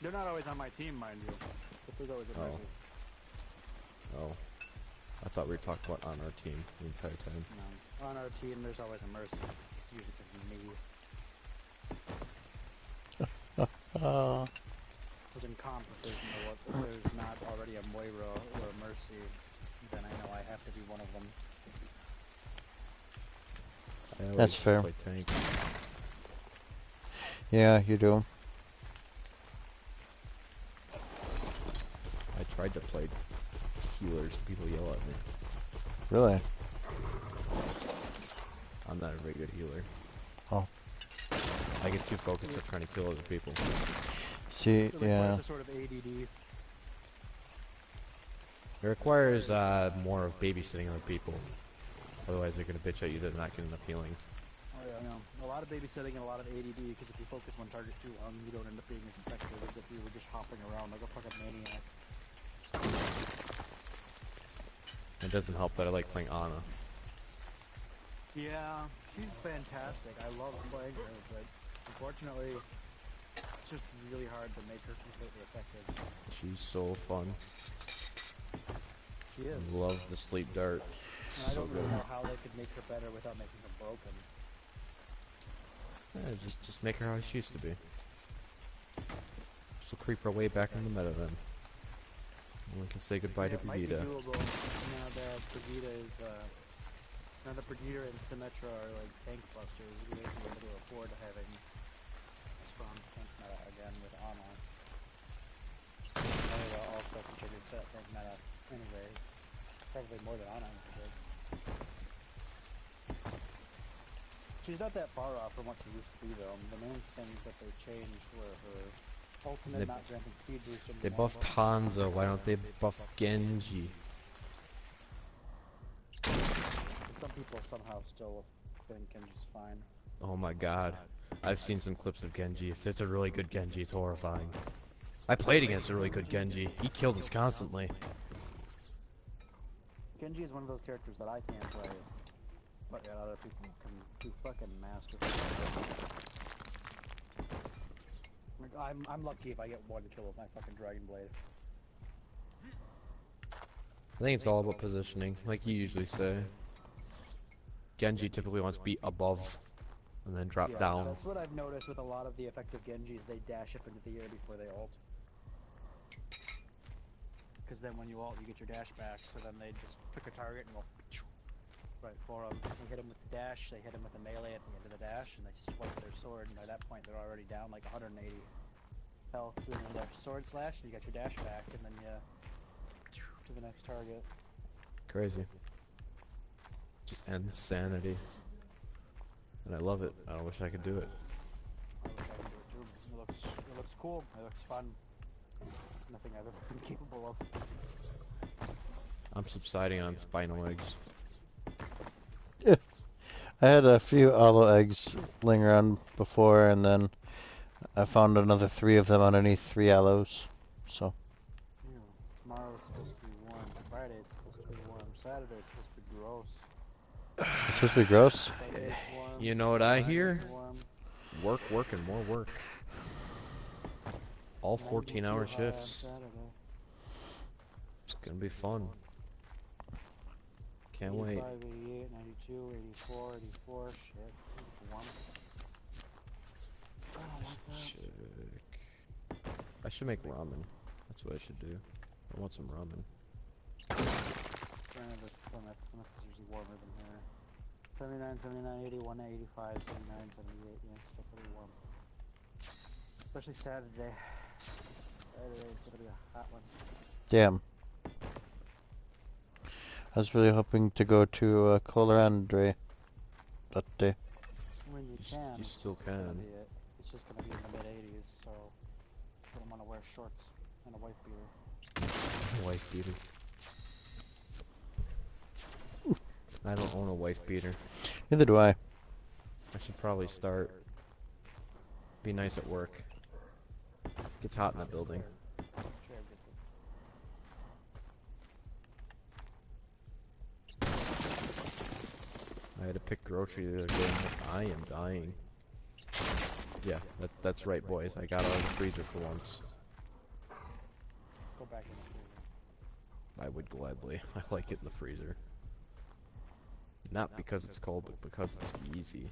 They're not always on my team, mind you. But there's always a Oh. Mercy. Oh. I thought we were talking about on our team the entire time. No. On our team, there's always a Mercy. It's usually just me. Because in comp, if there's not already a Moira or a Mercy, then I know I have to be one of them. I always That's just fair. play tank. Yeah, you do. I tried to play healers, people yell at me. Really? I'm not a very good healer. Oh. I get too focused on trying to kill other people. See, It yeah. requires a sort of ADD. It requires more of babysitting other people. Otherwise they're gonna bitch at you that they're not getting enough healing. Oh yeah, I know. A lot of babysitting and a lot of ADD, because if you focus one target too long, you don't end up being as effective as if you were just hopping around like a fucking maniac. It doesn't help that I like playing Ana. Yeah, she's fantastic. I love playing her, but unfortunately, it's just really hard to make her completely effective. She's so fun. She is. I love the sleep dart. It's And I so don't good. really know how they could make her better without making her broken. Yeah, just make her how she used to be. She'll creep her way back in the meta then. We can say goodbye to It might be Vegeta. doable now that Vegeta is, now that Vegeta and Symmetra are like tank busters. We may be able to afford having a strong tank meta again with Ana. Maria also contributes to that tank meta anyway. Probably more than Ana did. She's not that far off from what she used to be though. The main things that they changed were her ultimate not granting speed boost They anymore. buffed Hanzo, why don't they buff Genji? Some people somehow still think Genji's fine. Oh my god. I've seen some clips of Genji. If it's a really good Genji, it's horrifying. I played against a really good Genji. He killed us constantly. Genji is one of those characters that I can't play, but yet other people can do fucking masterful. Like, I'm lucky if I get one kill with my fucking Dragon Blade. I think it's all about positioning, like you usually say. Genji typically wants to be above and then drop down. That's what I've noticed with a lot of the effective Genjis. They dash up into the air before they ult. Because then when you ult, you get your dash back, so then they just pick a target and go right for them. They hit him with the dash, they hit him with the melee at the end of the dash, and they swipe their sword, and by that point they're already down like 180 health to their sword slash, and you got your dash back, and then you to the next target. Crazy. Just insanity. And I love it. I wish I could do it. I wish I could do it too. It looks cool. It looks fun. Nothing I've ever been capable of. I'm subsiding on spinal eggs. I had a few aloe eggs laying around before, and then I found another 3 of them underneath 3 aloes. So. Yeah. Tomorrow's supposed to be warm. Friday's supposed to be warm. Saturday's supposed to be gross. It's supposed to be gross? Sunday's warm. You know what I hear? Friday's warm. Work, work, and more work. All 14-hour 92 high on shifts. Saturday. It's gonna be fun. Can't wait. 85, 88, 92, 84, 84, shit. Warm. I don't want that. Check. I should make ramen. That's what I should do. I want some ramen. Plymouth is usually warmer than here. 79, 79, 81, 85, 79, 78, yeah, still pretty warm. Especially Saturday. Saturday's gonna be a hot one. Damn. I was really hoping to go to Colorado that day. I mean, you can. You it's still just gonna can. be it's just gonna be in the mid-80s, so you don't want to wear shorts and a wife beater. Wife beater. I don't own a wife beater. Neither do I. I should probably start. Be nice at work. Gets hot in that building. Sure, I get I had to pick grocery the other day and I am dying. Yeah, that's right, boys. I got out of the freezer for once. Go back in the freezer. I would gladly. I like it in the freezer. Not because it's cold, but because it's easy.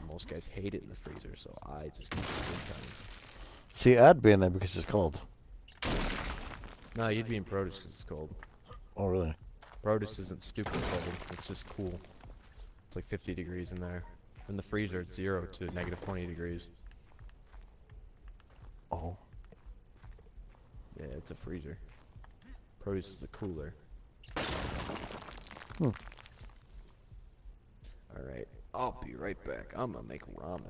Most guys hate it in the freezer, so I just keep it good time. See, I'd be in there because it's cold. No, you'd be in produce because it's cold. Oh, really? Produce isn't stupid cold, it's just cool. It's like 50 degrees in there. In the freezer, it's 0 to negative 20 degrees. Oh. Yeah, it's a freezer. Produce is a cooler. Hmm. Alright, I'll be right back. I'm gonna make ramen.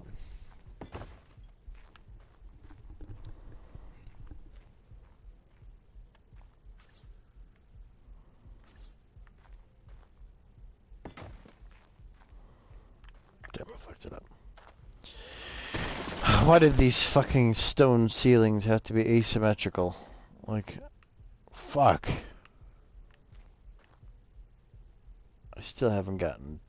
Damn, I fucked it up. Why did these fucking stone ceilings have to be asymmetrical? Like, fuck. I still haven't gotten...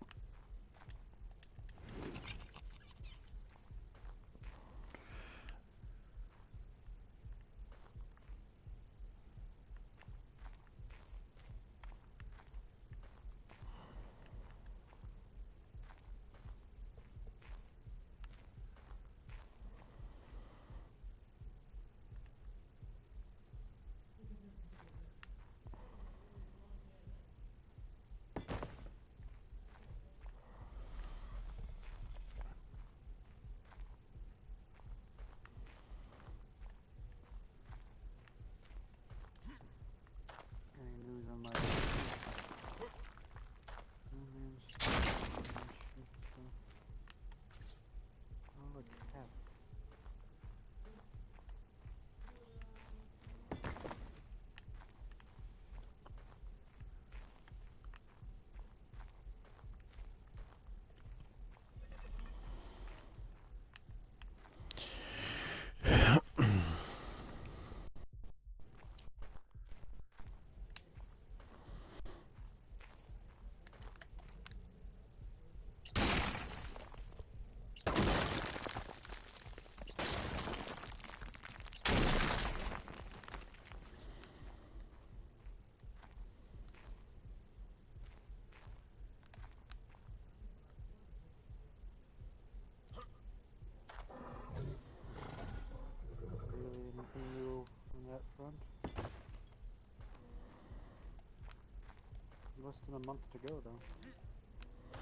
Less than a month to go, though.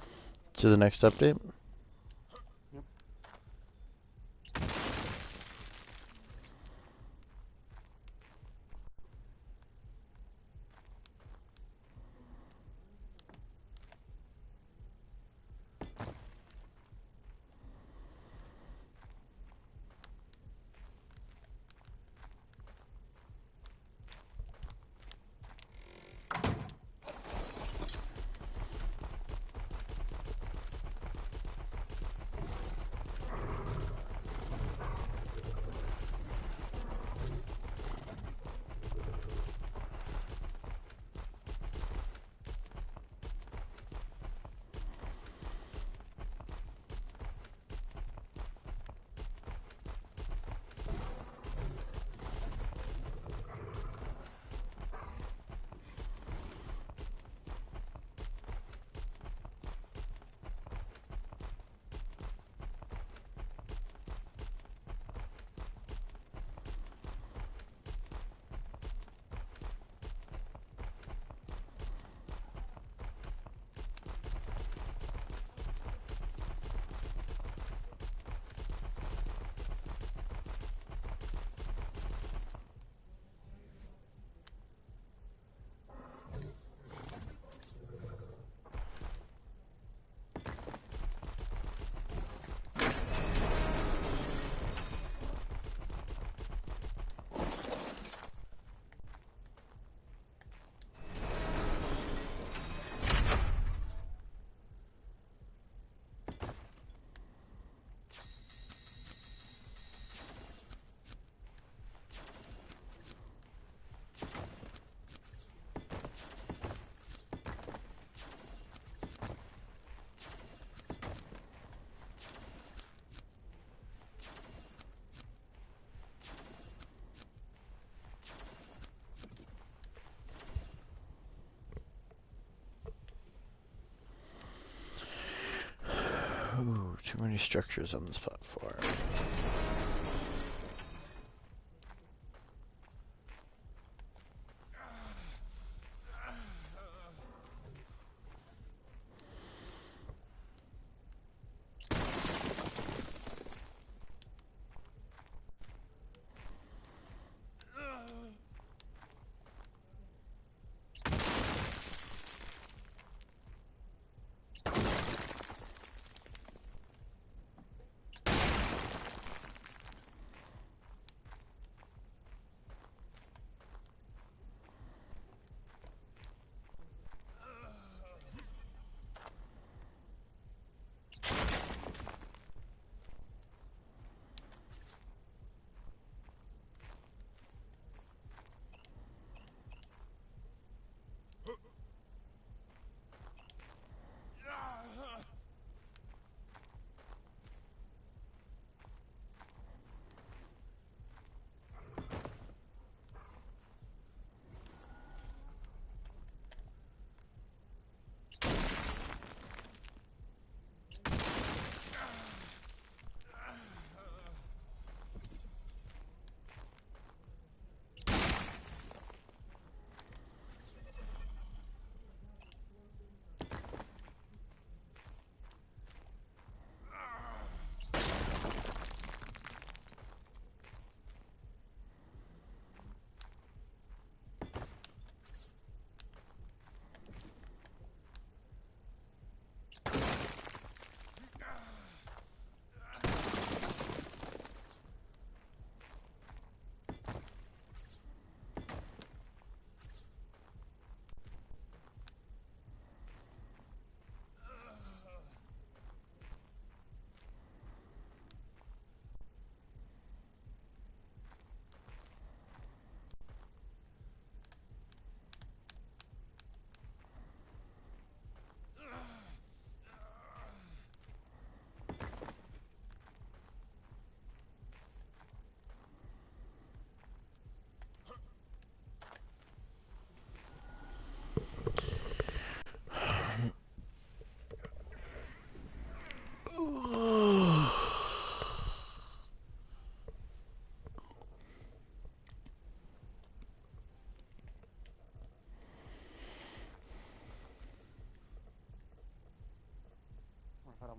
To the next update. Yep. Ooh, too many structures on this platform.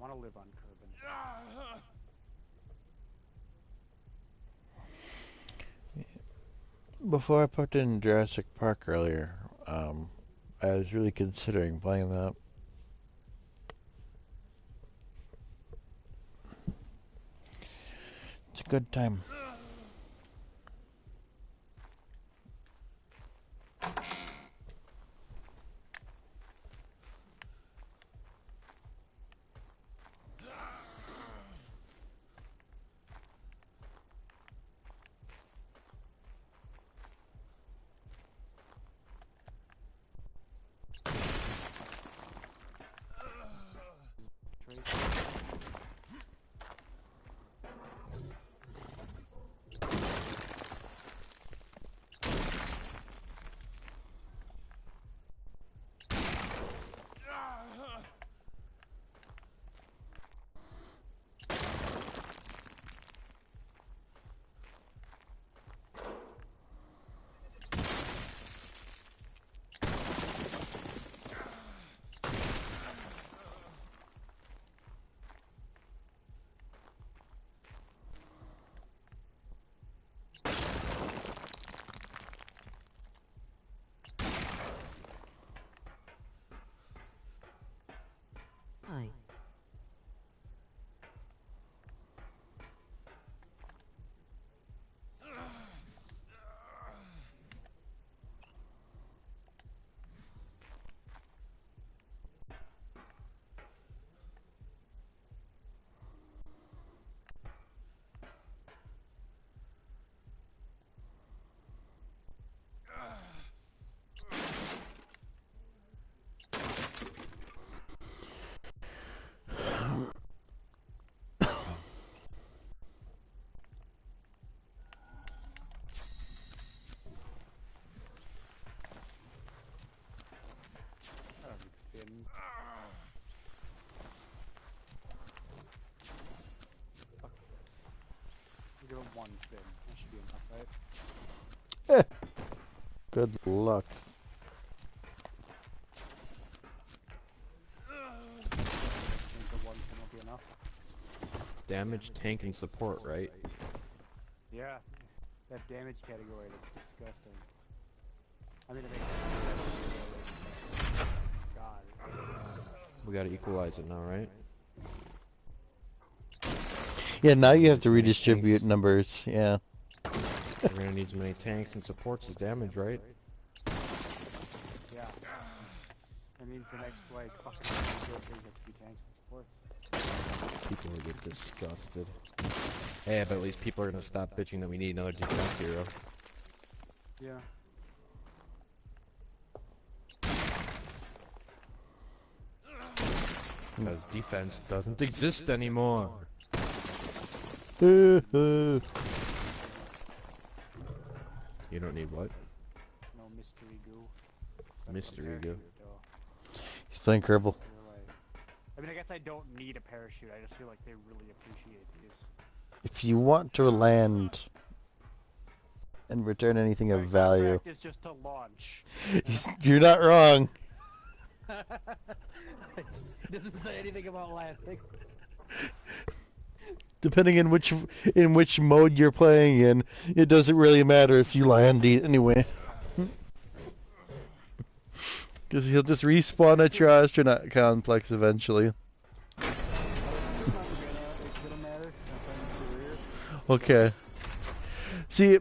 want to live on Kerbin. Before I put in Jurassic Park earlier, I was really considering playing that. It's a good time. Hi. Fins. Fuck this. Give him one fin. That should be enough, right? Good luck. I think the one fin will be enough. Damage, tank, and support, right? Yeah. That damage category looks disgusting. I mean, God. We gotta equalize it now, right? Yeah, now you have As to many redistribute tanks. numbers. Yeah. We're gonna need as many tanks and supports as damage, right? Yeah. That means the next, like, fucking things have to be tanks and supports. People will get disgusted. Hey, but at least people are gonna stop bitching that we need another defense hero. Yeah. Because defense doesn't exist anymore. He's You don't need what? No mystery goo. Mystery goo. playing Kerbal. I mean, I guess I don't need a parachute. I just feel like they really appreciate these. If you want to land and return anything of My value, contract is just to launch. you're not wrong. It doesn't say anything about landing. Depending in which mode you're playing in, it doesn't really matter if you land anyway. Because he'll just respawn at your astronaut complex eventually. It's gonna matter 'cause I'm playing career. Okay. See,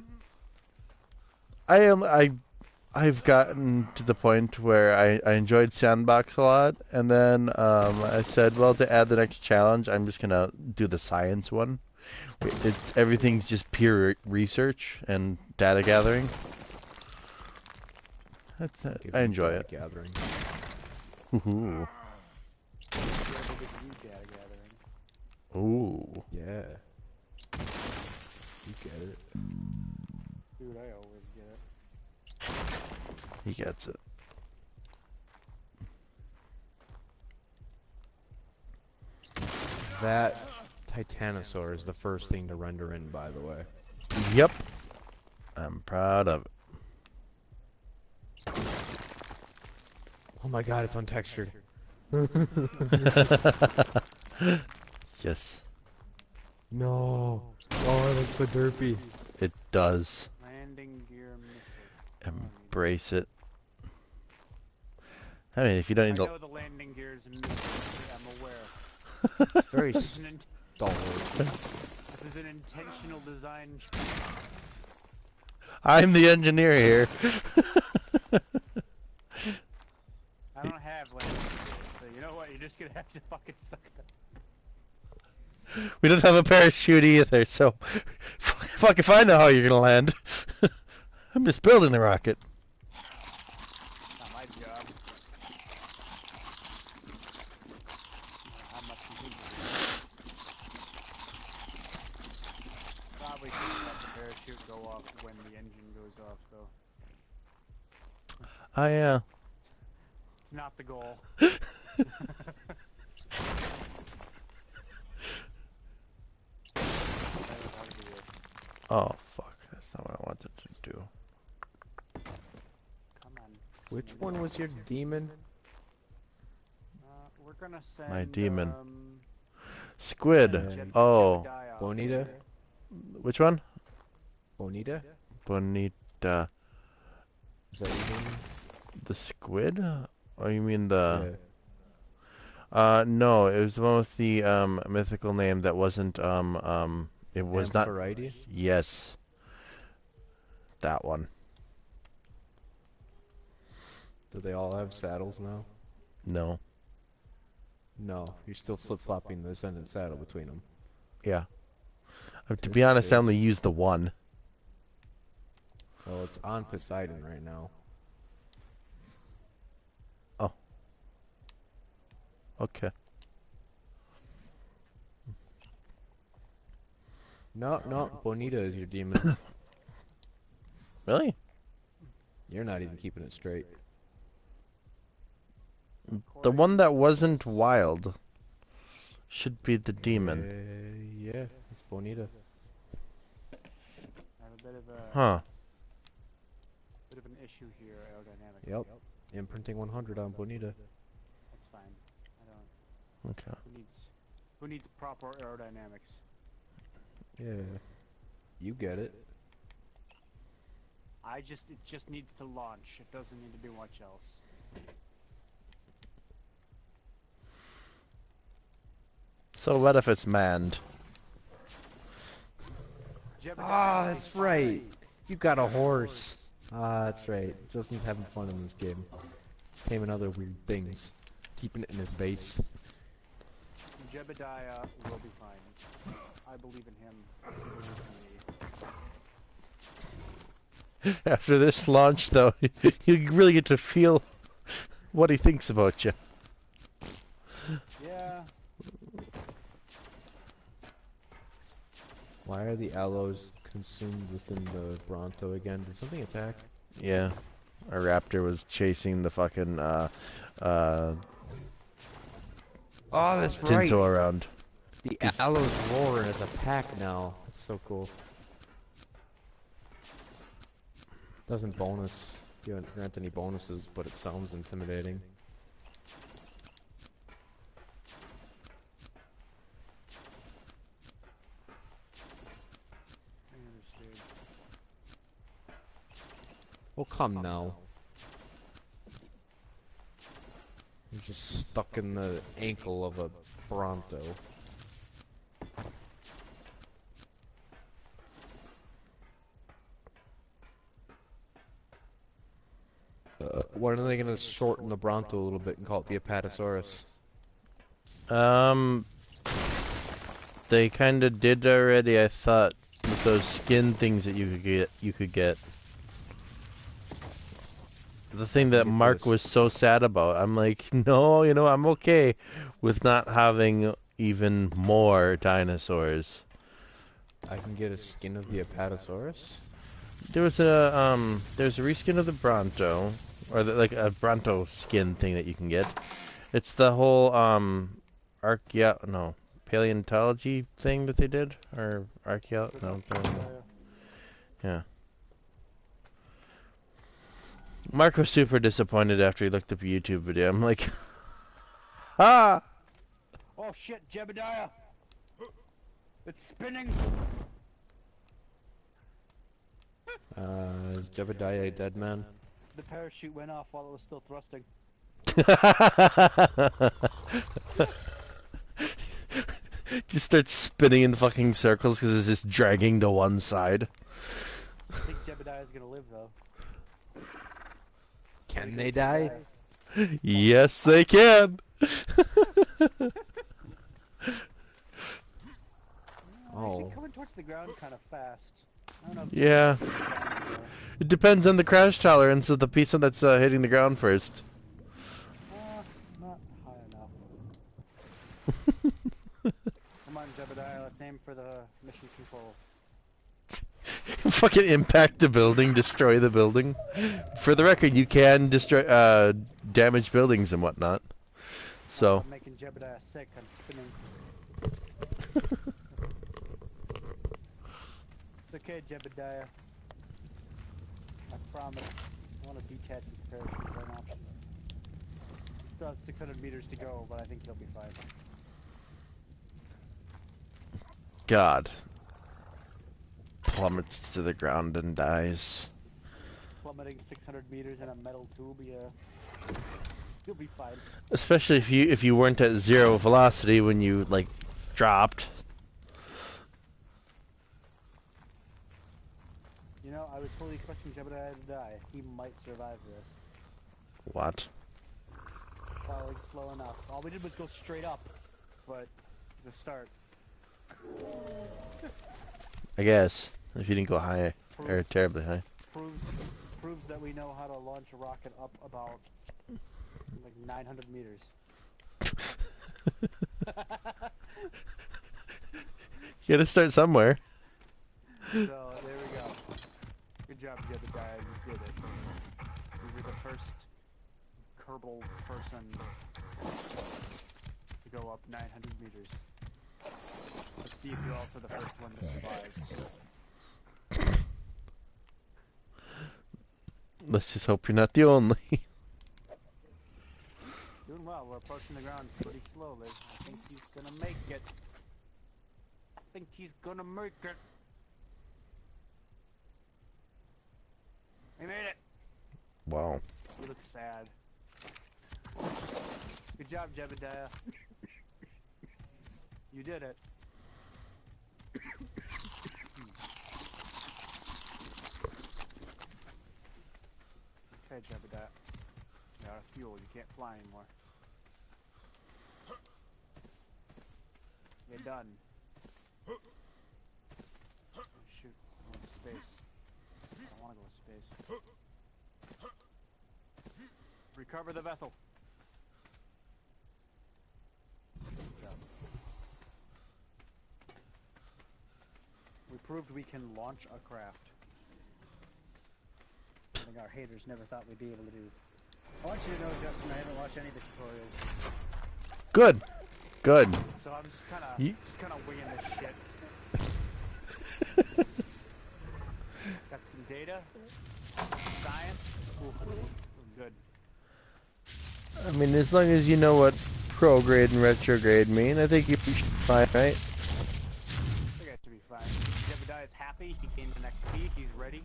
I've gotten to the point where I enjoyed Sandbox a lot, and then I said, well, to add the next challenge, I'm just gonna do the science one. Everything's just pure research and data gathering. That's Give I me enjoy data it. Gathering. Ooh. Yeah, they give you data gathering. Ooh. Yeah. You get it. Dude, I always get it. He gets it. That Titanosaur is the first thing to render in, by the way. Yep. I'm proud of it. Oh my god, it's untextured. Yes, No. Oh, it looks so derpy. it does. Landing gear missile. Embrace it. I mean, if you don't I need to... know the landing gears and missiles. I'm aware. It's very This is an, stalwart. this is an intentional design. I'm the engineer here. I don't have landing gears, so you know what? You're just gonna have to fucking suck it. We don't have a parachute either, so... Fuck if I know how you're gonna land. I'm just building the rocket. Not my job. How much you think? Probably should let the parachute go off when the engine goes off, though. It's not the goal. Oh, fuck. That's not what I wanted to do. Come on. Which one was your demon? We're gonna send My demon. um, Squid. Jeb- Oh. Jebediah. Bonita? Which one? Bonita? Bonita. Is that your demon? The squid? Oh, you mean the... Yeah. No, it was the one with the, mythical name that wasn't, it was not... Amphitrite? Yes. That one. Do they all have saddles now? No. No, you're still flip-flopping the ascendant saddle between them. Yeah. To be honest, I only is. used the one. Well, it's on Poseidon right now. Oh. Okay. No, Bonita is your demon. Really? You're not even keeping it straight. The one that wasn't wild should be the demon. Yeah, it's Bonita. I have a bit of a Huh. bit of an issue here, aerodynamics. Yep. Imprinting 100 on Bonita. That's fine. I don't. Okay. Who needs proper aerodynamics? Yeah. You get it. It just needs to launch. It doesn't need to do much else. So what if it's manned? Ah, that's right. You got a horse. Ah, that's right. Justin's having fun in this game. Taming other weird things. Keeping it in his base. Jebediah will be fine. I believe in him. He believes in me. After this launch, though, you really get to feel what he thinks about you. Yeah. Why are the aloes consumed within the Bronto again? Did something attack? Yeah. A raptor was chasing the fucking, Oh, that's right. Tinto around. The aloes roar as a pack now. That's so cool. Doesn't grant any bonuses, but it sounds intimidating. I understood. Well, come now. You're just stuck in the ankle of a Bronto. When are they gonna shorten the Bronto a little bit and call it the Apatosaurus? They kind of did already, I thought, with those skin things that you could get. The thing that Get Mark this. was so sad about. I'm like, no, I'm okay with not having even more dinosaurs. I can get a skin of the Apatosaurus? There's a reskin of the Bronto, or like a Bronto skin thing that you can get. It's the whole paleontology thing that they did, or yeah. Mark was super disappointed after he looked up a YouTube video. I'm like, ah. Oh, Oh shit, Jebediah! It's spinning! Is Jebediah a dead man? The parachute went off while it was still thrusting. Just starts spinning in fucking circles because it's just dragging to one side. I think Jebediah's gonna live though. Can they die? Yes, they can. Actually Oh. coming towards the ground kind of fast. I don't know if Yeah. It depends on the crash tolerance of the piece that's hitting the ground first. not high enough. Come on, Jebediah, let's aim for the mission control. Fucking impact the building, destroy the building. For the record, you can destroy, damage buildings and whatnot. So. I'm making Jebediah sick, I'm spinning. It's okay, Jebediah. I promise. I want to detach his parachute as an option. Still have 600 meters to go, but I think he'll be fine. God. Plummets to the ground and dies. Plummeting 600 meters in a metal tube, yeah. He'll be fine. Especially if you weren't at 0 velocity when you like dropped. You know, I was fully expecting Jebediah to die. He might survive this. What? Following slow enough. All we did was go straight up, but the start. I guess if you didn't go high or Proves- terribly high. Proves that we know how to launch a rocket up about like 900 meters. You gotta start somewhere. So there we go. Good job, Jebediah. You did it. You were the first Kerbal person to go up 900 meters. Let's see if you're also the first one to survive. Let's just hope you're not the only. Doing well. We're approaching the ground pretty slowly. I think he's gonna make it. I think he's gonna make it. We made it. Wow. You look sad. Good job, Jebediah. You did it. Okay, Jebediah. You're out of fuel. You can't fly anymore. You're done. Oh, shoot. I want space. I don't want to go to space. Recover the vessel. Good job. We proved we can launch a craft. Something our haters never thought we'd be able to do. I want you to know, Justin, I haven't watched any of the tutorials. Good. Good. So I'm just Ye- kind of winging this shit. Got some data, science. Ooh, good. I mean, as long as you know what prograde and retrograde mean, I think you'll be fine, right? I think I should be fine. Jebediah is happy. He gained an XP. He's ready.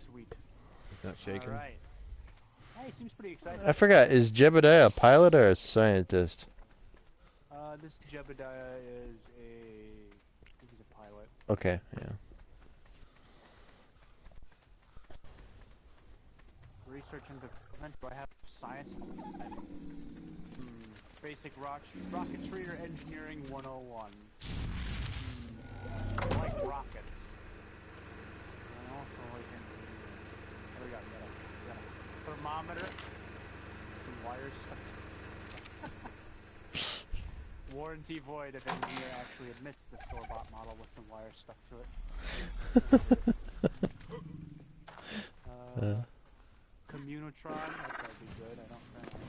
Sweet. He's not shaking. All right. Hey, he seems pretty excited. I forgot, is Jebediah a pilot or a scientist? This Jebediah is I think he's a pilot. Okay, yeah. Research into do I have science? Basic rocketry or engineering 101. I like rockets. And also like what do we got? We got a thermometer, some wires stuff. Warranty void if engineer actually admits the store-bought model with some wires stuck to it. Communotron, that would be good. I don't currently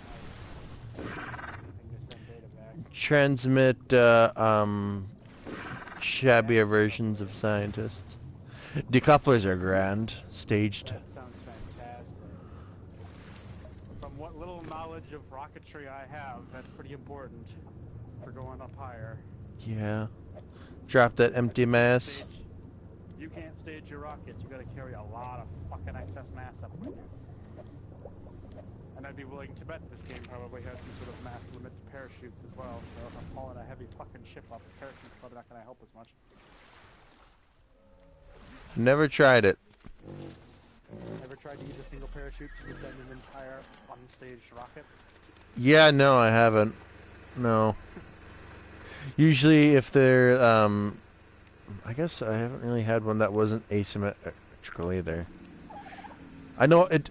have anything to send data back. Transmit, shabbier versions of scientists. Decouplers are grand. Staged. That sounds fantastic. From what little knowledge of rocketry I have, that's pretty important for going up higher. Yeah. Drop that empty mass. Stage, you can't stage your rockets. You gotta carry a lot of fucking excess mass up with you. And I'd be willing to bet this game probably has some sort of mass limit to parachutes as well. So if I'm hauling a heavy fucking ship up, the parachute's probably not gonna help as much. Never tried it. Ever tried to use a single parachute to descend an entire unstaged rocket? Yeah, no, I haven't. No. Usually, if they're, I guess I haven't really had one that wasn't asymmetrical either. I know it.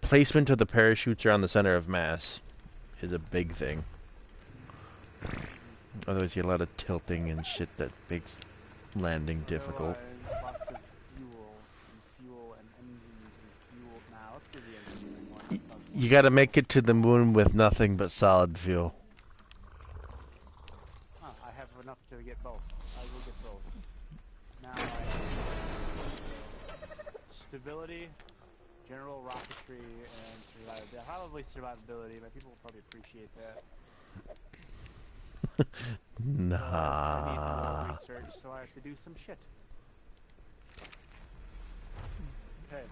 Placement of the parachutes around the center of mass is a big thing. Otherwise, you get a lot of tilting and shit that makes landing difficult. Otherwise, lots of fuel and engines and fuel. Now, let's do the engineering one. You gotta make it to the moon with nothing but solid fuel. Huh, I have enough to get both. I will get both. Now, stability, general rocketry, and survivability. Probably survivability, but people will probably appreciate that. Nah. I need more research, so I have to do some shit. Okay.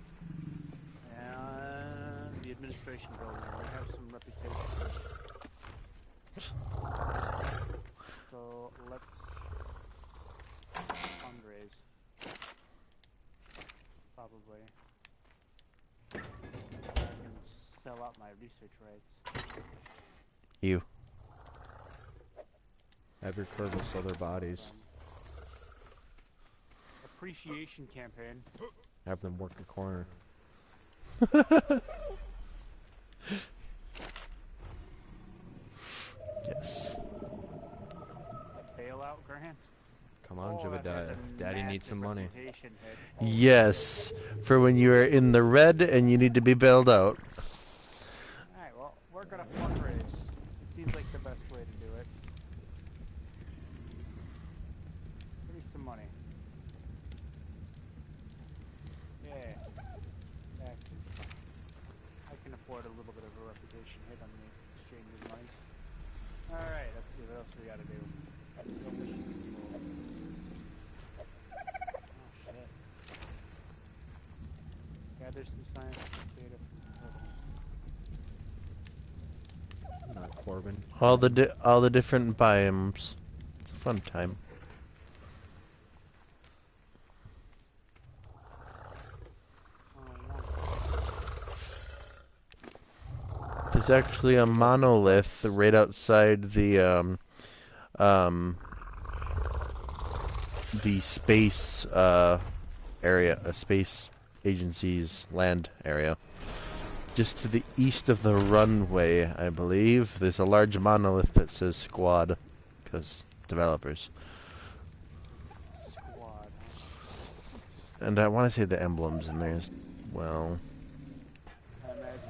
And the administration building. We have some reputation. So let's fundraise. Probably. I can sell out my research rights. You. Have your Kerbal sell their bodies. Appreciation campaign. Have them work a corner. Yes. Bailout grant. Come on, Oh, that has Jebediah. a Daddy needs some massive money. reputation hit. Yes. For when you are in the red and you need to be bailed out. Alright, well, we're gonna fundraise. It seems like the best way to do it. Give me some money. Yeah. Exactly. I can afford a little bit of a reputation hit on the exchange of money. Alright, let's see what else we gotta do. Go mission control. Oh shit. Gather some scientific data from Not Corbin. All the different biomes. It's a fun time. There's actually a monolith right outside the space area, space agency's land area. Just to the east of the runway, I believe, there's a large monolith that says Squad, because developers. Squad. And I want to say the emblems in there as well. I imagine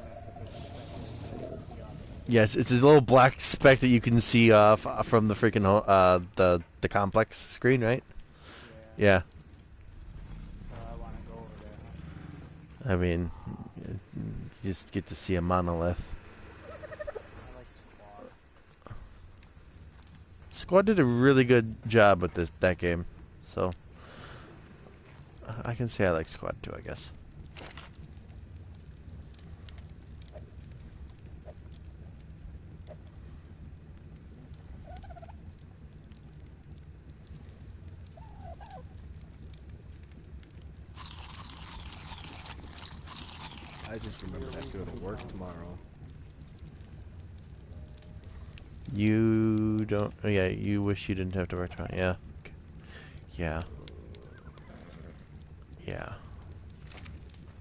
that's a bit of Yes, it's a little black speck that you can see from the freaking the complex screen, right? Yeah. Yeah. So I want to go over there. Huh? I mean, you just get to see a monolith. I like Squad. Squad did a really good job with that game, so I can say I like Squad too, I guess. I just remembered I have to go to work tomorrow. You don't. Oh yeah, you wish you didn't have to work tomorrow. Yeah. Okay. Yeah. Yeah.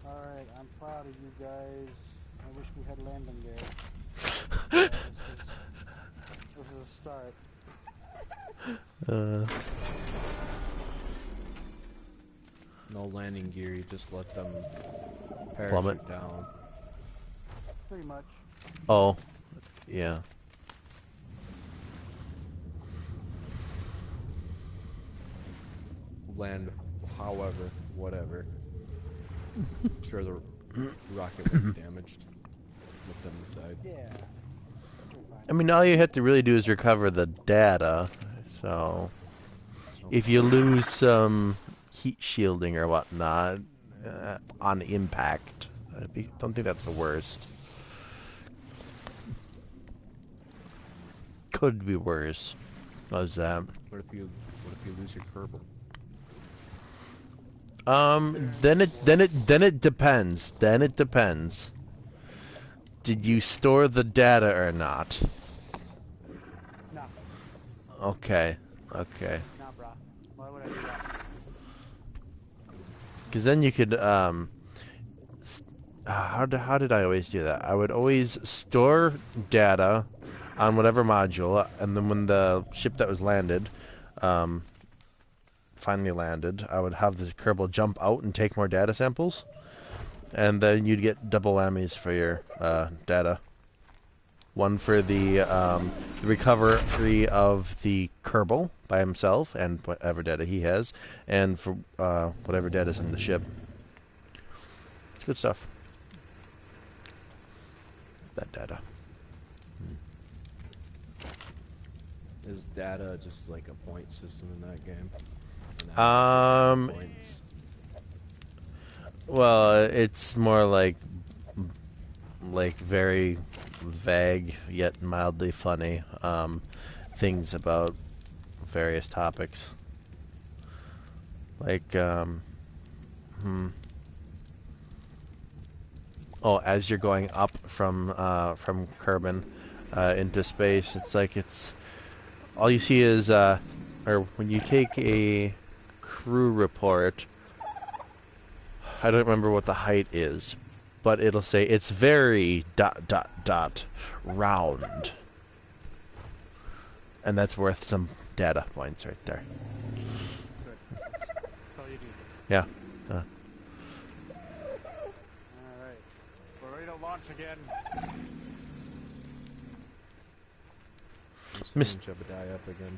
Alright, I'm proud of you guys. I wish we had landing gear. This is a start. No landing gear, you just let them Plummet. parachute down. Pretty much. Oh. Yeah. Land, however, whatever. Sure, rocket won't be damaged with them inside. Yeah. I mean, all you have to really do is recover the data. So, if you lose some heat shielding or whatnot on impact, don't think that's the worst. Could be worse. How's that? What if you lose your Kerbal? Then it depends. Then it depends. Did you store the data or not? No. Okay. Okay. Nah, brah. Why would I do that? Because then you could how did I always do that? I would always store data on whatever module, and then when the ship that was landed finally landed, I would have the Kerbal jump out and take more data samples, and then you'd get double whammies for your data. One for the recovery of the Kerbal by himself and whatever data he has, and for whatever data's in the ship. It's good stuff. That data. Is data just like a point system in that game? Points. Well, it's more like very vague yet mildly funny things about various topics. Like oh, as you're going up from Kerbin into space, it's all you see is or when you take a crew report, I don't remember what the height is, but it'll say it's very ... round. And that's worth some data points right there. Good. That's all you need. Yeah. Alright. We're ready to launch again. I'm sending Jebediah up again.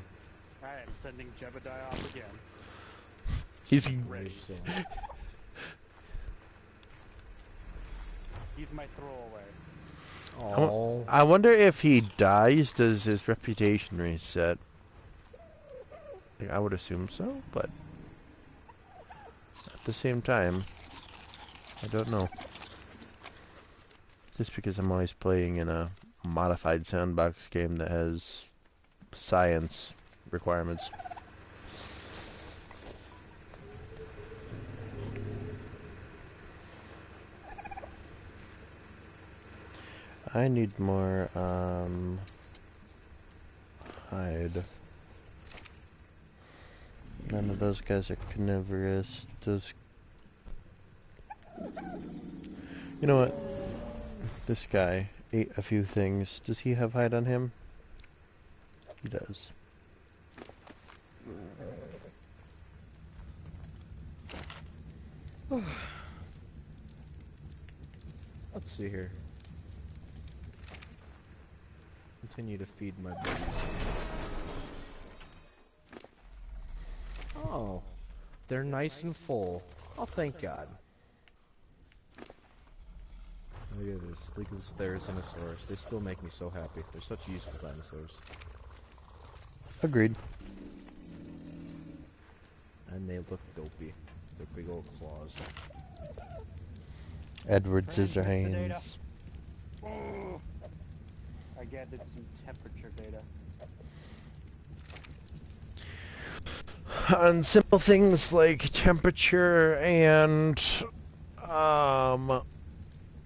I am sending Jebediah off again. He's Ready. So, He's my throwaway. oh, I wonder if he dies, does his reputation reset? Like, I would assume so, but at the same time, I don't know. Just because I'm always playing in a modified sandbox game that has science requirements. I need more hide. None of those guys are carnivorous. Those, you know what? This guy ate a few things. Does he have hide on him? He does. let's see here. Continue to feed my buddies. Oh, they're nice and full. Oh, thank God. Look at this. Look at this Therizinosaurus. They still make me so happy. They're such useful dinosaurs. Agreed. And they look dopey. Their big old claws. Edward Trying to get the data. Scissorhands. Oh, I gathered some temperature data. On simple things like temperature and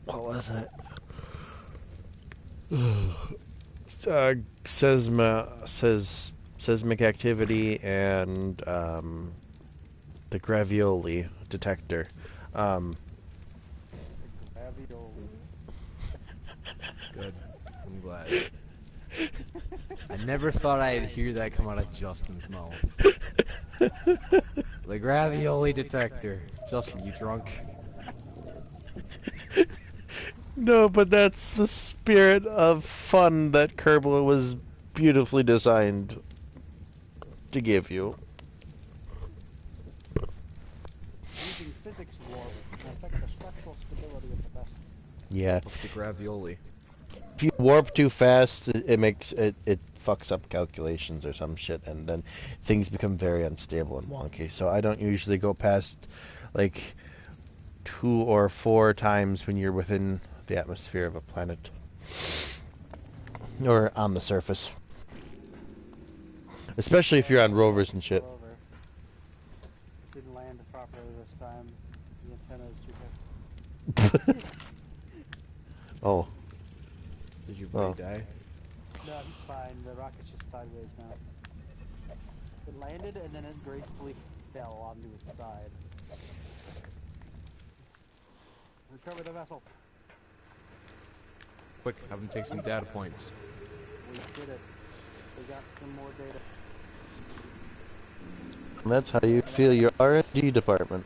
what was it? Seismic activity and the gravioli detector. Ravioli. Good. I'm glad. I never thought I'd hear that come out of Justin's mouth. The ravioli detector. Justin, you drunk? No, but that's the spirit of fun that Kerbal was beautifully designed to give you. Using physics warp can affect the structural stability of the Yeah. Look at the gravioli. If you warp too fast, it makes it fucks up calculations or some shit, and then things become very unstable and wonky. So I don't usually go past like 2 or 4 times when you're within the atmosphere of a planet or on the surface, especially if you're on rovers and shit. Rover. Didn't land properly this time. The antenna is too big. Oh, Did you Oh. die? No, he's fine. The rocket's just sideways now. It landed and then it gracefully fell onto its side. Recover the vessel. Quick, have him take some data points. We did it. We got some more data. and that's how you feel your R&D department.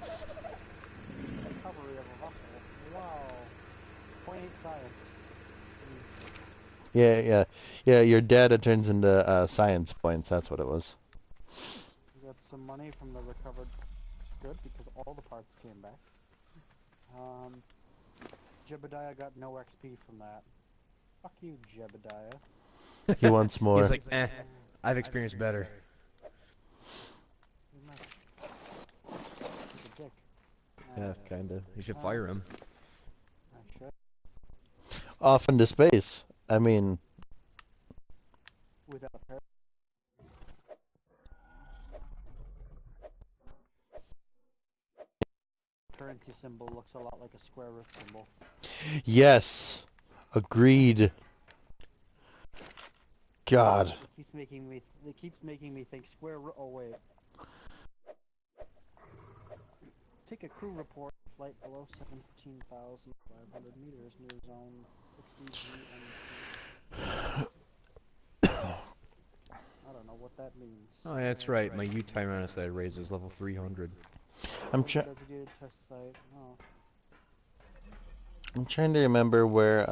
Recovery of a vessel. Wow. 0.8 science. Yeah. Your data turns into science points. That's what it was. We got some money from the recovered. Good, because all the parts came back. Jebediah got no XP from that. Fuck you, Jebediah. He wants more. He's like, I've experienced better. He's a dick. Yeah, kinda. You should fire him. I should. Off into space. I mean, Without her. Currency symbol looks a lot like a square root symbol. yes. Agreed. God. It keeps making me think square root. Oh wait. Take a crew report. Flight below 17,500 meters near zone 60 GMT. I don't know what that means. Oh, yeah, that's right. My U-Tyrannosaurus raises level 300. I'm trying. Designated test site. Oh. I'm trying to remember where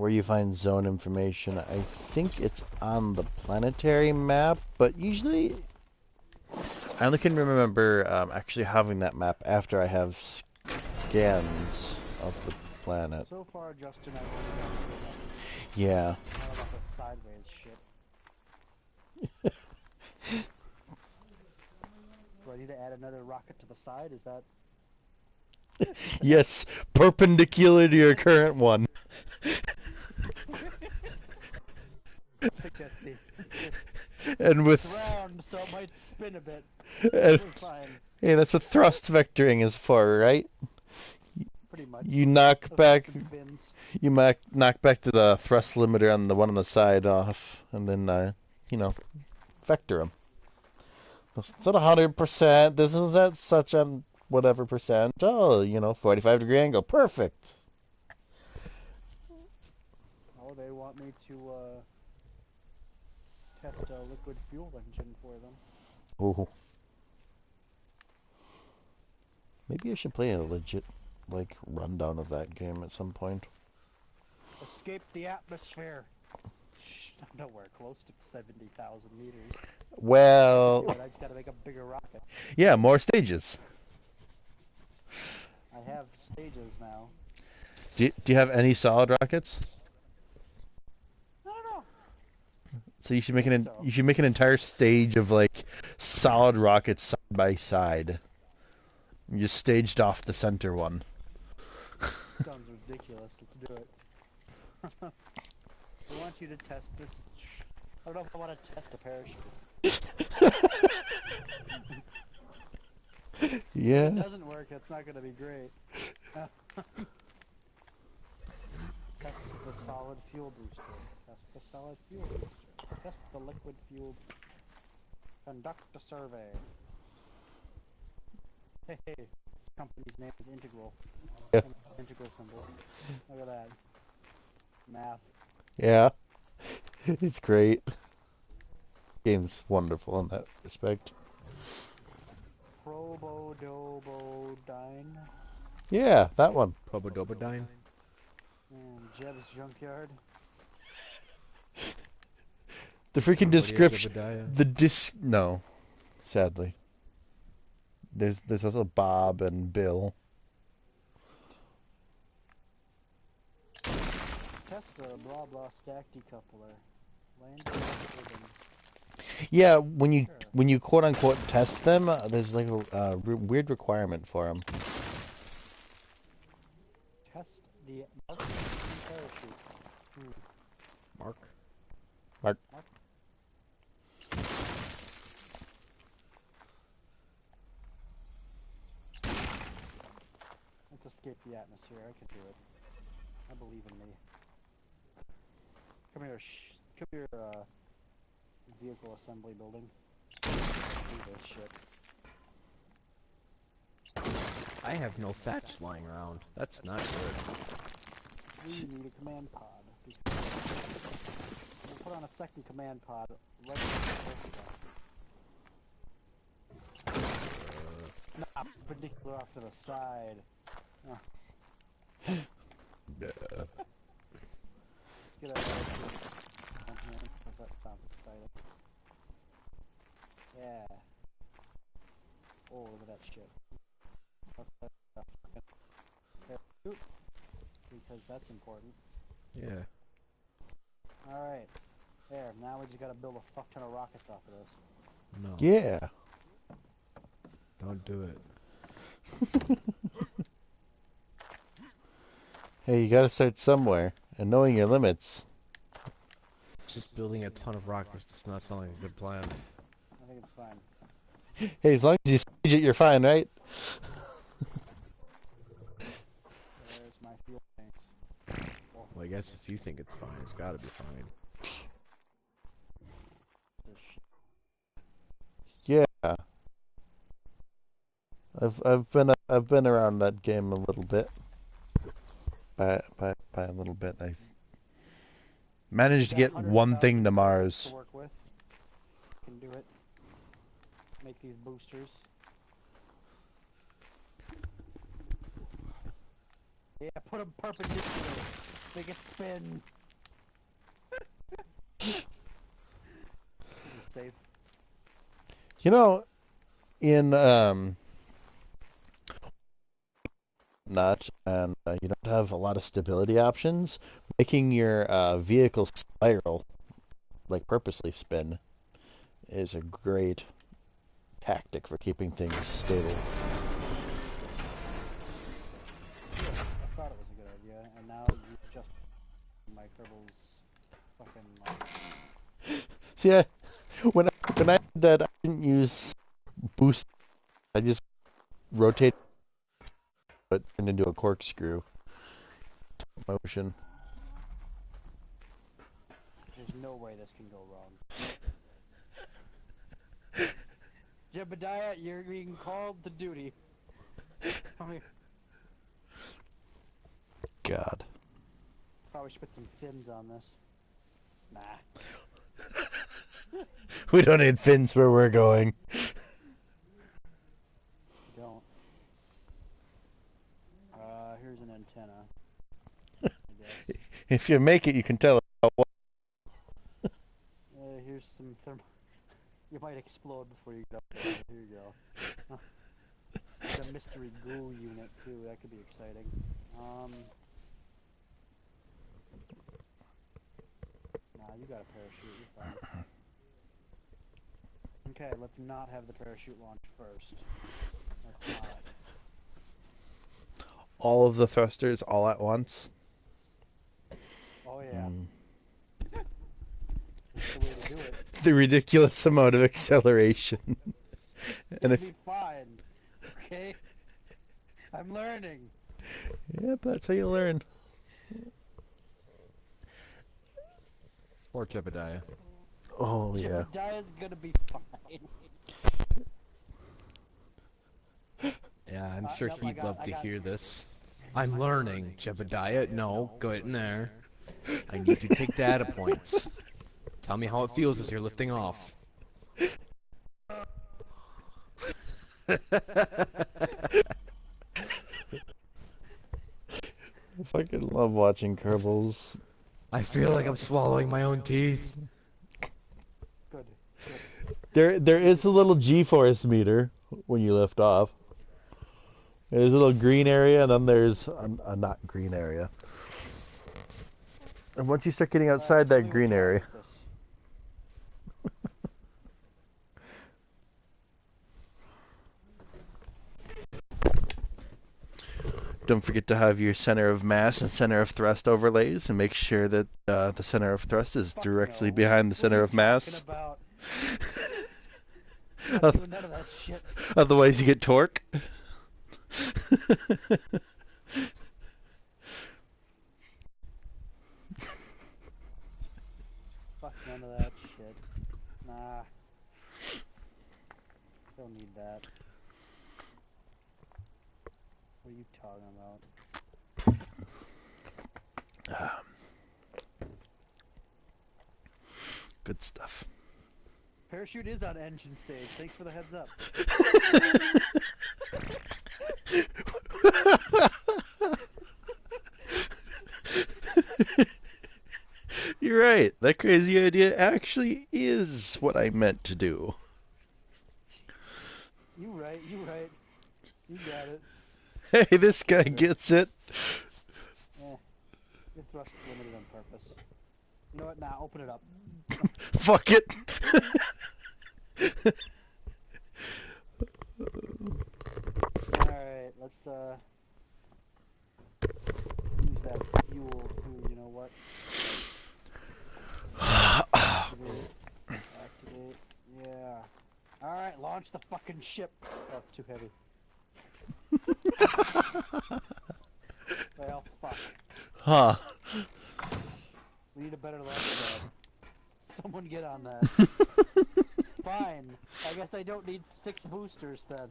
you find zone information. I think it's on the planetary map, but usually I only can remember actually having that map after I have scans of the planet. So far, Justin, I've only got Yeah. not about the sideways shit. Do I need to add another rocket to the side? Is that... Yes, perpendicular to your current one. I think that's the... And with It's round, so it might spin a bit. and, We're fine. hey, that's what thrust vectoring is for, right? Pretty much. You knock Those back fucking fins. you knock back to the thrust limiter on the one on the side off, and then vector them. It's at 100%. This is at such a whatever percent. Oh, 45-degree angle. Perfect. Oh, they want me to test a liquid fuel engine for them. Ooh. Maybe I should play a legit rundown of that game at some point. Escape the atmosphere. Shh, I'm nowhere close to 70,000 meters. Well, I just gotta make a bigger rocket. yeah, more stages. I have stages now. Do you have any solid rockets? I don't know. So you should make So. you should make an entire stage of solid rockets side by side. You just staged off the center one. Sounds ridiculous. Let's do it. I want you to test this. I don't know if I want to test a parachute. Yeah. If it doesn't work, that's not going to be great. Test the solid fuel booster. Test the solid fuel booster. Test the liquid fuel. Conduct a survey. Hey, this company's name is Integral. Yeah. Integral symbol. Look at that. Math. Yeah. It's great. Game's wonderful in that respect. Probodobodyne. Yeah, that one. Probodobodine. And Jeb's Junkyard. The freaking description. Jebediah. No, sadly. There's also Bob and Bill. test the blah blah stack decoupler. Land building. Yeah, when you Sure. quote unquote test them, there's like a weird requirement for them. Test the parachute. Mark. Mark. Let's escape the atmosphere. I can do it. I believe in me. Come here, come here, vehicle assembly building. Do this shit. I have no thatch lying around. That's not good. We need a command pod. We'll put on a second command pod right next to the first one. Not perpendicular off to the side. Let's get a that sounds exciting. Yeah. Oh, look at that shit. Because that's important. Yeah. Alright. There, now we just gotta build a fuck ton of rockets off of this. No. Yeah. Don't do it. Hey, you gotta start somewhere, and knowing your limits. Just building a ton of rockets does not sound like a good plan. I think it's fine. Hey, as long as you stage it, you're fine, right? There's my fuel tanks. Well, I guess if you think it's fine, it's gotta be fine. This shit. Yeah. I've been around that game a little bit. By a little bit, I've managed to get one thing to Mars. To work with. Can do it. Make these boosters. Yeah, put them perpendicular. Make it spin. This is safe. You know, in notch, and you don't have a lot of stability options, making your vehicle spiral, like purposely spin, is a great tactic for keeping things stable. Yeah, I thought it was a good idea, and now you just my Kerbals fucking like. See, when I did that, I didn't use boost. I just rotated it turned into a corkscrew motion. There's no way this can go wrong. Jebediah, you're being called to duty. Come here. God. Probably should put some fins on this. Nah. We don't need fins where we're going. Don't. Here's an antenna. I guess. If you make it, you can tell it. Here's some thermal. You might explode before you get up there. Here you go. It's a mystery goo unit too. That could be exciting. Nah, you got a parachute. You're fine. Okay, let's not have the parachute launch first. Let's not. All of the thrusters all at once. Oh yeah. That's the way to do it. The ridiculous amount of acceleration. And It'll if be fine. Okay? I'm learning. yep, that's how you learn. Or Jebediah. Oh yeah. Jebediah's gonna be fine. Yeah, I'm sure Yep, I he'd got- love I to got- hear this. I'm learning, Jebediah. No, go in there. I need to take data points. Tell me how it feels as you're lifting off. I fucking love watching Kerbals. I feel like I'm swallowing my own teeth. Good. There is a little G-force meter when you lift off. There's a little green area, and then there's a not green area. And once you start getting outside that green area, don't forget to have your center of mass and center of thrust overlays, and make sure that the center of thrust is directly behind the center of mass. I'm not doing none of that shit. Otherwise, you get torque. Fuck none of that shit. Nah. Don't need that. What are you talking about? Good stuff. Parachute is on engine stage. Thanks for the heads up. You're right. That crazy idea actually is what I meant to do. You right. You got it. Hey, this guy gets it. Your thrust is limited on purpose. You know what? Nah, open it up. Fuck it. Alright, let's use that fuel too, you know what? Activate. Yeah. Alright, launch the fucking ship. Oh, it's too heavy. Well, fuck. Huh. We need a better launch pad. Someone get on that. Fine. I guess I don't need 6 boosters then.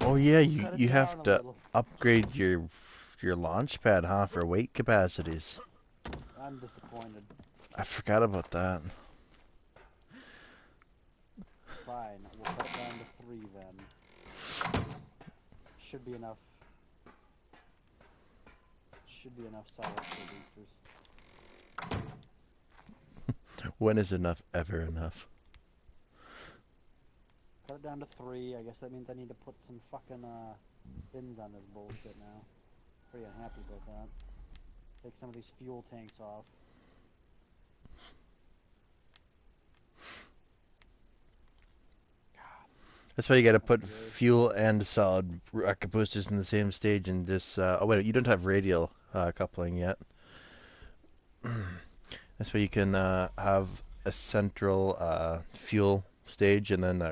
Oh yeah, Cut you it have down a to little. upgrade your launch pad, huh, for weight capacities. I'm disappointed. I forgot about that. Fine, we'll cut it down to 3 then. Should be enough. Should be enough solid fuel boosters. When is enough ever enough? Cut it down to 3. I guess that means I need to put some fucking fins on this bullshit now. Pretty unhappy about that. Take some of these fuel tanks off. That's why you gotta put fuel and solid rocket boosters in the same stage and just, oh wait, you don't have radial coupling yet. That's why you can have a central fuel stage and then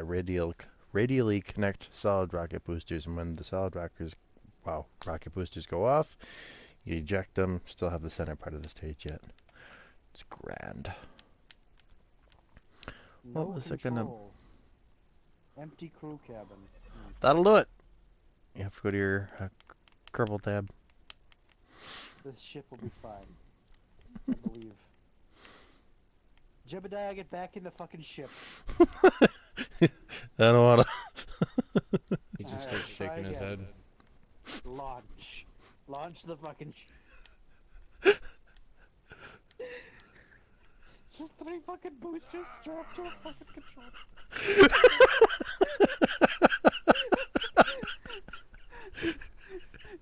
radially connect solid rocket boosters, and when the solid rocket boosters go off, you eject them, still have the center part of the stage yet. It's grand. What was it gonna... Empty crew cabin. That'll do it. You have to go to your Kerbal tab. This ship will be fine. I believe. Jebediah, get back in the fucking ship. I don't wanna... He just Alright, starts try shaking his head. again. Launch. Launch the fucking ship. Just 3 fucking boosters strapped to a fucking controller.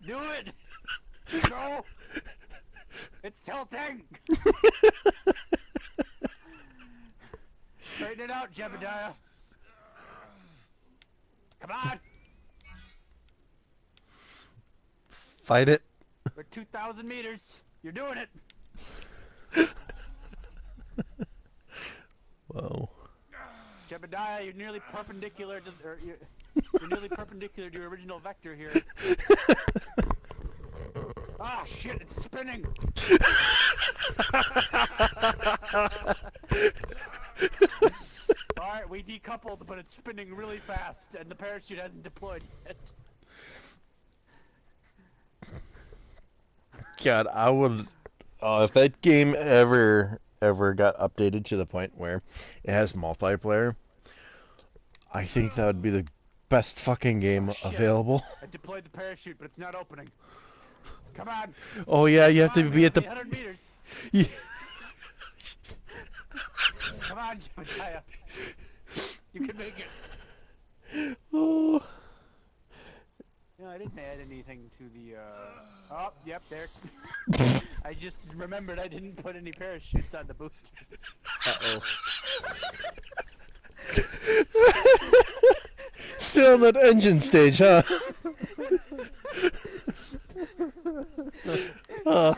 Do it! No! It's tilting! Straighten it out, Jebediah! Come on! Fight it. We're 2,000 meters. You're doing it! Whoa. Jebediah, you're nearly perpendicular to, you're nearly perpendicular to your original vector here. Ah, shit, it's spinning! Alright, we decoupled, but it's spinning really fast, and the parachute hasn't deployed yet. God, I would... Oh, if that game ever got updated to the point where it has multiplayer, I think that would be the best fucking game available. I deployed the parachute, but it's not opening. Come on! Oh yeah, you have to be at the... 100 meters! Yeah. Come on, Jebediah! You can make it! Oh. No, I didn't add anything to the, Oh, yep, there. I just remembered I didn't put any parachutes on the boosters. Uh-oh. Still in that engine stage, huh? Oh.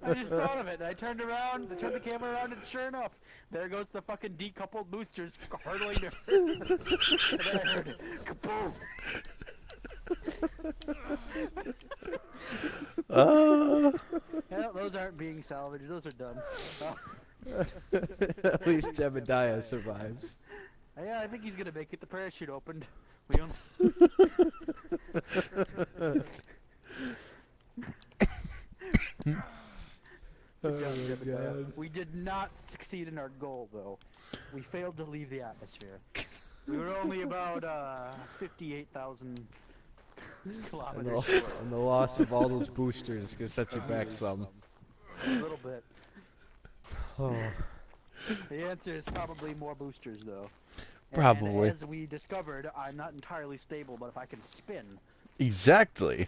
I just thought of it. I turned around, I turned the camera around, and sure enough, there goes the fucking decoupled boosters hurtling to Earth. And then I heard it. Kaboom! Yeah, those aren't being salvaged. Those are done. At least Jebediah survives. Yeah, I think he's gonna make it. The parachute opened. We don't... Good job, Jebediah. We did not succeed in our goal, though. We failed to leave the atmosphere. We were only about 58,000 kilometers away. And the loss of all those boosters is gonna set you back some. A little bit. Oh. The answer is probably more boosters, though. Probably. And as we discovered, I'm not entirely stable, but if I can spin... Exactly.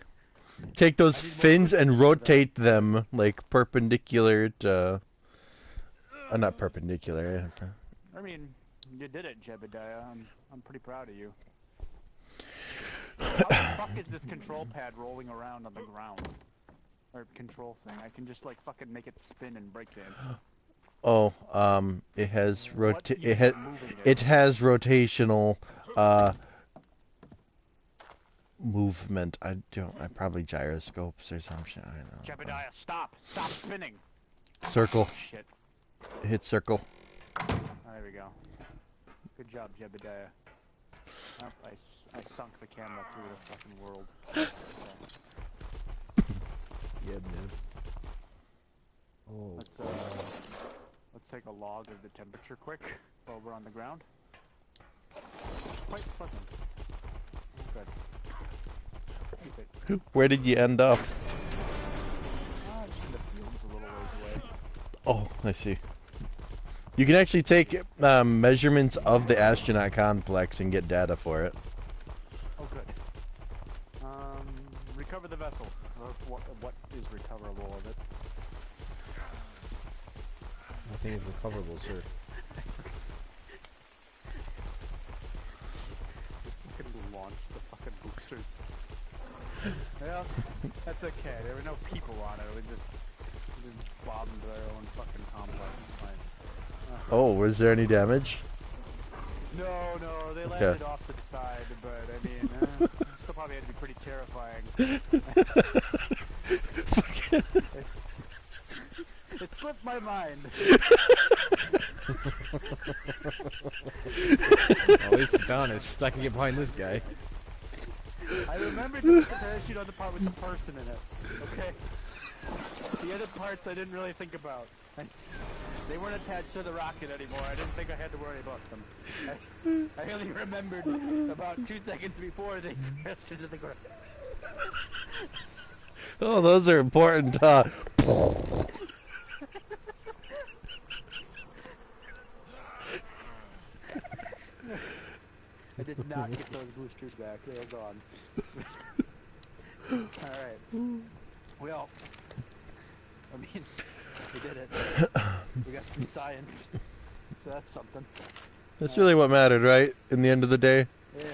Take those I need more fins and boosters for rotate them like perpendicular to... not perpendicular. I mean, you did it, Jebediah. I'm pretty proud of you. How the fuck is this control pad rolling around on the ground? Or control thing? I can just like fucking make it spin and break dance. Oh, it has What it unit has moving it has rotational movement. I probably gyroscopes or some shit. I don't know. Jebediah, stop! Stop spinning! Circle. Shit. Hit circle. Oh, there we go. Good job, Jebediah. Oh, I sunk the camera through the fucking world. Yeah, man. Oh, Let's take a log of the temperature quick while we're on the ground. Quite pleasant. Good. Good. Where did you end up? Just in the fields a little ways away. Oh, I see. You can actually take measurements of the astronaut complex and get data for it. Oh, good. Recover the vessel. What is recoverable of it? nothing is recoverable, sir. Just fucking launch the fucking boosters. Yeah, that's okay. There were no people on it. We just bombed their own fucking complex. It's fine. Oh, was there any damage? No, they Okay. landed off to the side, but I mean, still probably had to be pretty terrifying. It slipped my mind. At least it's honest. I can get behind this guy. I remembered to put the parachute on the part with the person in it. Okay. The other parts I didn't really think about. They weren't attached to the rocket anymore. I didn't think I had to worry about them. I only remembered about 2 seconds before they crashed into the ground. Oh, those are important. I did not get those boosters back. They are gone. Alright. Well, I mean, we did it. We got some science. So that's something. That's really what mattered, right? In the end of the day, Yeah.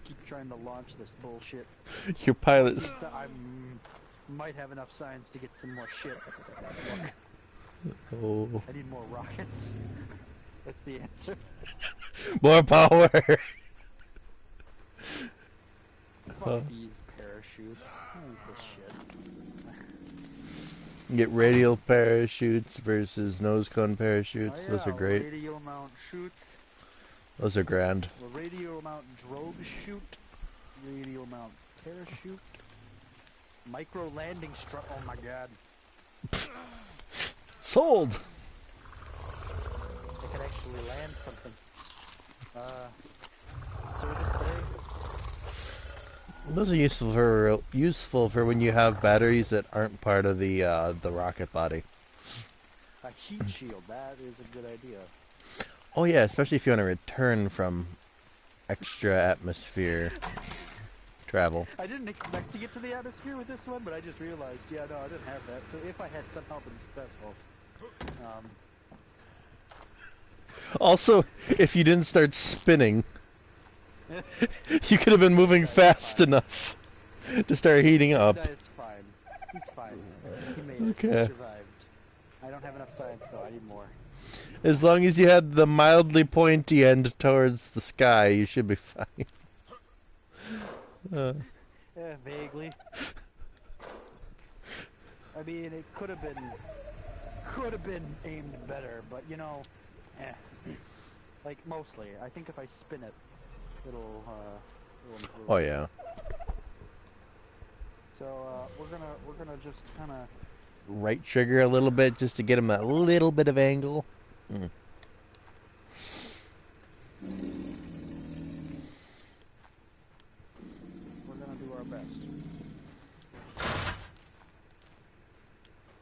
Keep trying to launch this bullshit. your pilots. So I might have enough science to get some more shit. Look, Oh, I need more rockets. That's the answer. more power. Fuck these parachutes. What is this shit? Get radial parachutes versus nose cone parachutes. Oh, Those are yeah, great. Radio mount shoots. Those are grand. The radio mount drogue shoot. Radio mount parachute. Micro landing strut. Oh my god. Sold. They could actually land something. Service bay. Those are useful for when you have batteries that aren't part of the rocket body. A heat shield. That is a good idea. Oh yeah, especially if you want to return from extra atmosphere travel. I didn't expect to get to the atmosphere with this one, but I just realized, yeah, no, I didn't have that. So if I had somehow been successful, Also, if you didn't start spinning, you could have been moving fast enough to start heating up. Jebediah is fine. He's fine. He made it. Okay. He survived. I don't have enough science though. I need more. As long as you had the mildly pointy end towards the sky, you should be fine. Yeah, vaguely. I mean, it could have been aimed better, but you know, like mostly. I think if I spin it, it'll improve. Oh yeah. So we're gonna just kind of. Right trigger a little bit just to get him that little bit of angle. Mm. We're gonna do our best.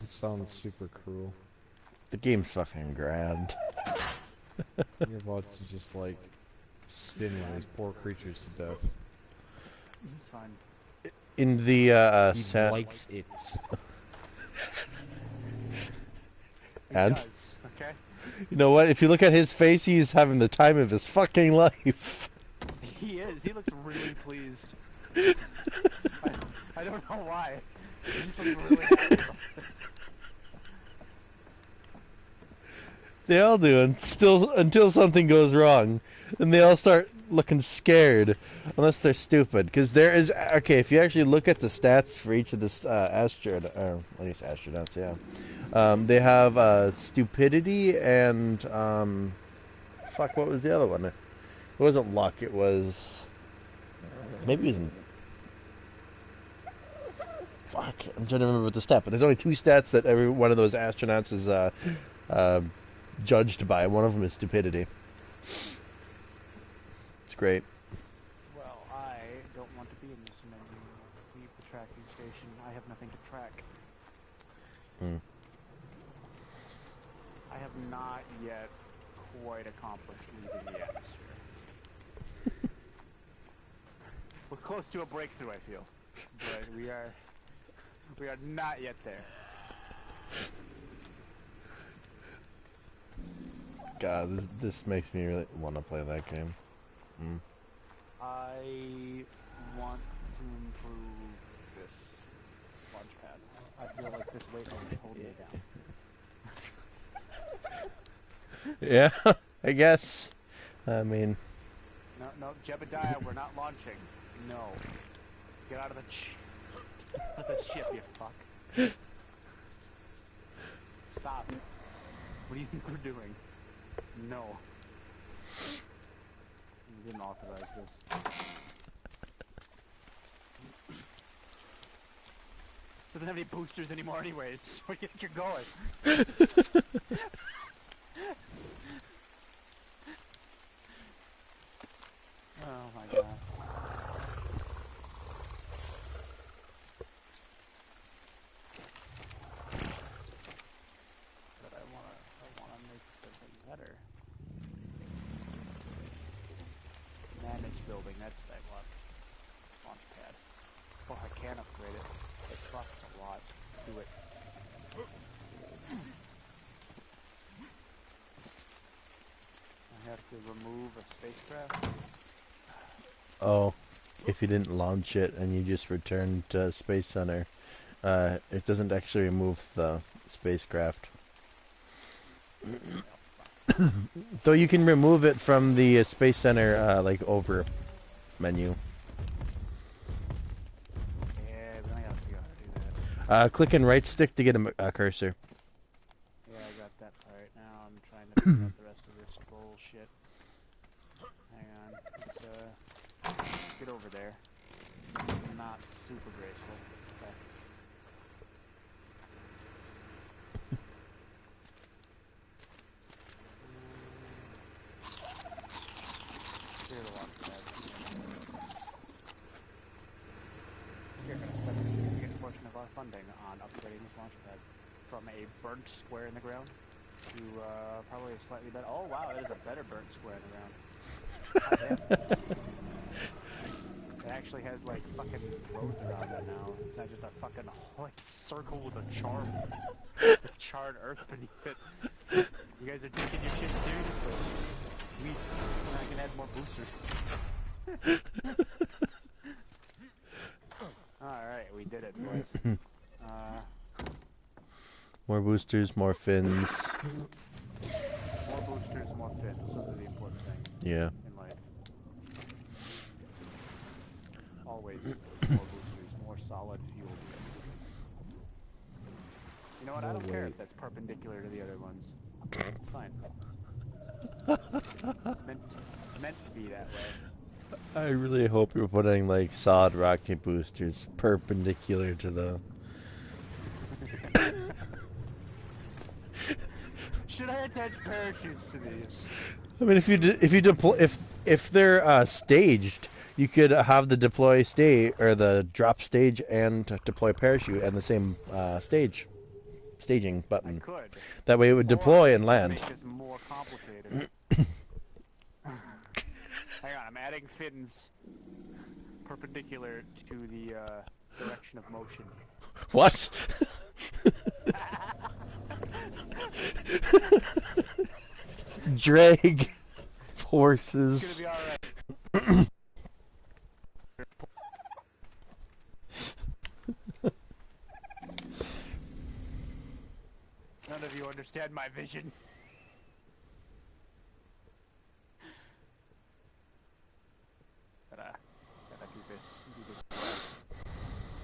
It sounds super cruel. The game's fucking grand. You're about to just like sting these poor creatures to death. He's fine. In the He likes it. He And? does, okay? You know what? If you look at his face, he's having the time of his fucking life. He is. He looks really pleased. I don't know why. He just looks really happy about this. They all do, and still until something goes wrong, and they all start looking scared, unless they're stupid. Because there is if you actually look at the stats for each of this astronaut, I guess astronauts, yeah, they have stupidity and fuck, what was the other one? It wasn't luck. It was maybe it was. Fuck, I'm trying to remember what the stat, but there's only two stats that every one of those astronauts is judged by. One of them is stupidity. It's great. Well, I don't want to be in this menu. Leave the tracking station. I have nothing to track. Mm. I have not yet quite accomplished leaving the atmosphere. We're close to a breakthrough, I feel. But we are not yet there. God, this makes me really want to play that game. Mm. I want to improve this launch pad. I feel like this weight is holding me down. Yeah, I guess. I mean, No, Jebediah, we're not launching. No. Get out of the ship, you fuck. Stop. What do you think we're doing? No. You didn't authorize this. Doesn't have any boosters anymore anyways, so where do you think you're going? Oh my god. But I wanna make something better. Manage building, that's what I want. Launchpad. Oh, I can upgrade it. It costs a lot. Do it. I have to remove a spacecraft. oh, if you didn't launch it and you just returned to Space Center, it doesn't actually remove the spacecraft. Though you can remove it from the Space Center, like, over menu. Yeah, but I gotta figure out how to do that. Click and right stick to get a cursor. Yeah, I got that part. Now I'm trying to figure out the rest of this bullshit. Hang on. Let's get over there. Not super graceful. Okay. Clear the launch pad. We're gonna spend a significant portion of our funding on upgrading this launch pad from a burnt square in the ground to probably a slightly better. Oh wow, it is a better burnt square in the ground. It actually has like fucking roads around it now. It's not just a fucking like circle with a charm, with charred earth beneath it. You guys are taking your shit seriously. Sweet. Now I can add more boosters. Alright, we did it, boys. More boosters, more fins. More boosters, more fins. Those are the important things Yeah. in life. Always more boosters, more solid fuel. You know what? I don't care if that's perpendicular to the other ones. It's fine. It's meant to be that way. I really hope you're putting like solid rocket boosters perpendicular to the. Should I attach parachutes to these? I mean, if you deploy if they're staged, you could have the deploy stage or the drop stage and deploy parachute and the same staging I button. could. That way, it would deploy and land. Make this more complicated. Hang on, I'm adding fins perpendicular to the direction of motion. What? Drag forces. It's gonna be alright. None of you understand my vision. Gotta do this.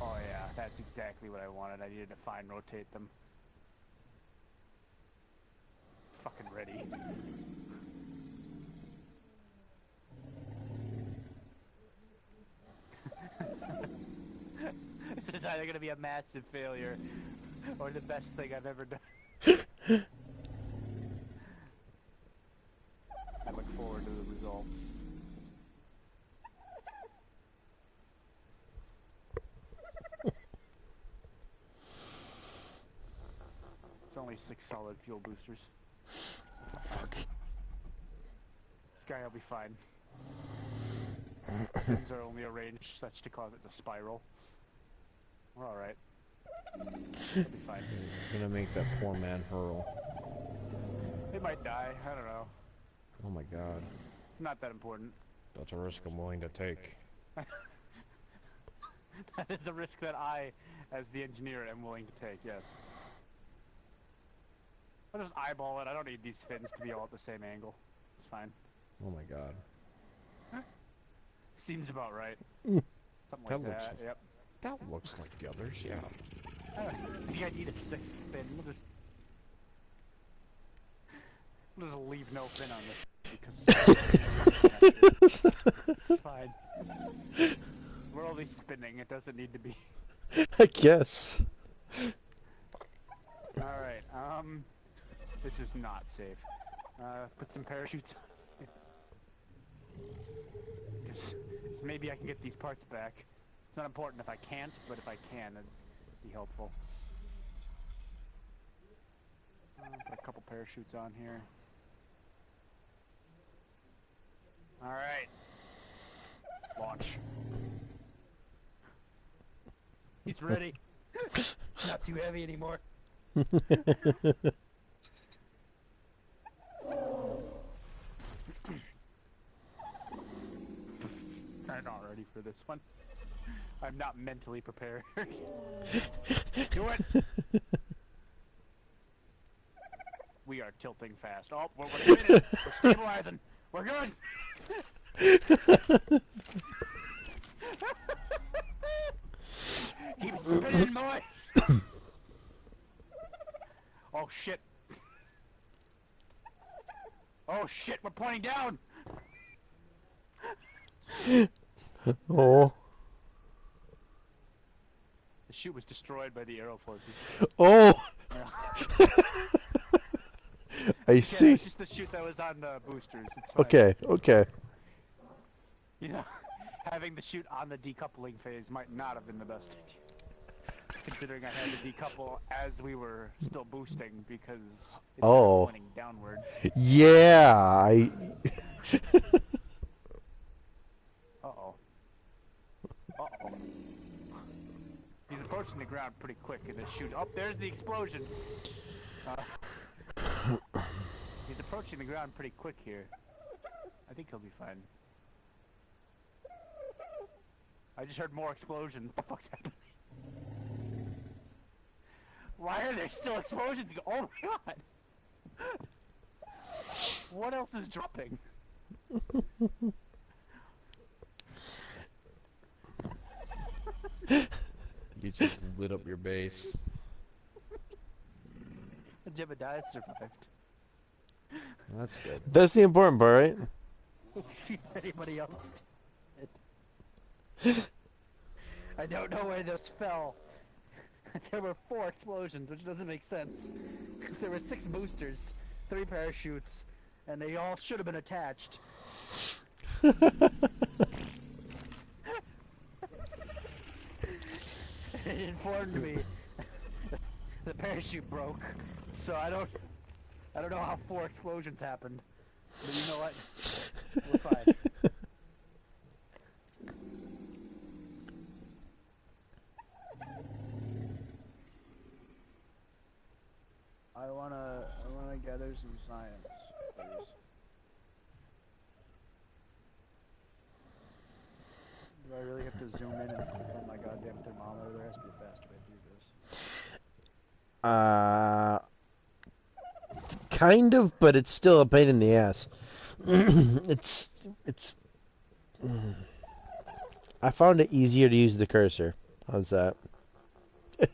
Oh yeah, that's exactly what I wanted. I needed to fine rotate them. Fucking ready. It's either gonna be a massive failure or the best thing I've ever done. I look forward to the results. It's only 6 solid fuel boosters. Fuck. This guy will be fine. Fins are only arranged such to cause it to spiral. We're alright. It'll be fine. You're gonna make that poor man hurl. It might die, I don't know. Oh my god. It's not that important. That's a risk I'm willing to take. That is a risk that I, as the engineer, am willing to take, yes. I'll just eyeball it. I don't need these fins to be all at the same angle. It's fine. Oh my god. Seems about right. Something like That looks- that, yep. That looks like the others, yeah. I think I need a 6th fin. We'll just leave no fin on this because it's fine. We're only spinning. It doesn't need to be. I guess. All right. This is not safe. Put some parachutes on. So maybe I can get these parts back. It's not important if I can't, but if I can, it'd be helpful. Put a couple parachutes on here. Alright. Launch. He's ready. Not too heavy anymore. I'm not ready for this one. I'm not mentally prepared. Do it! We are tilting fast. Oh, we're winning. We're stabilizing. We're good. Keep spinning, boys. Oh shit. Oh shit, we're pointing down. Oh. The chute was destroyed by the arrow forces. Oh. I Yeah, see. it's just the chute that was on the boosters. It's fine. Okay. Okay. You know, having the chute on the decoupling phase might not have been the best idea. Considering I had to decouple as we were still boosting because it was Oh. pointing downward. Yeah. I. Uh-oh. He's approaching the ground pretty quick in this shoot. Oh, there's the explosion. He's approaching the ground pretty quick here. I think he'll be fine. I just heard more explosions. What the fuck's happening? Why are there still explosions? Oh my god! What else is dropping? You just lit up your base. Jebediah survived. That's good. That's the important part, right? Let's see if anybody else did. I don't know where this fell. There were 4 explosions, which doesn't make sense. Because there were 6 boosters, 3 parachutes, and they all should have been attached. It informed me the parachute broke, so I don't know how 4 explosions happened. But you know what? We're fine. I wanna gather some science, please. Do I really have to zoom in and confirm my goddamn thermometer? There has to be a faster way to do this. Kind of, but it's still a pain in the ass. it's. I found it easier to use the cursor. How's that? Okay.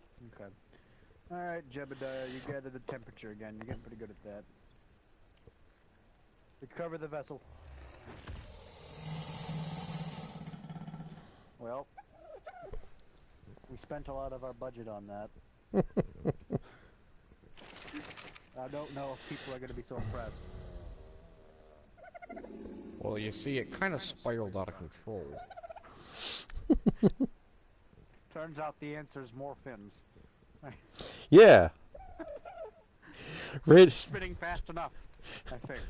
Alright, Jebediah, you gather the temperature again. You're getting pretty good at that. Recover the vessel. Well, we spent a lot of our budget on that. I don't know if people are going to be so impressed. Well, you see, it kind of spiraled out of control. Turns out the answer is more fins. Yeah. Spinning fast enough, I think.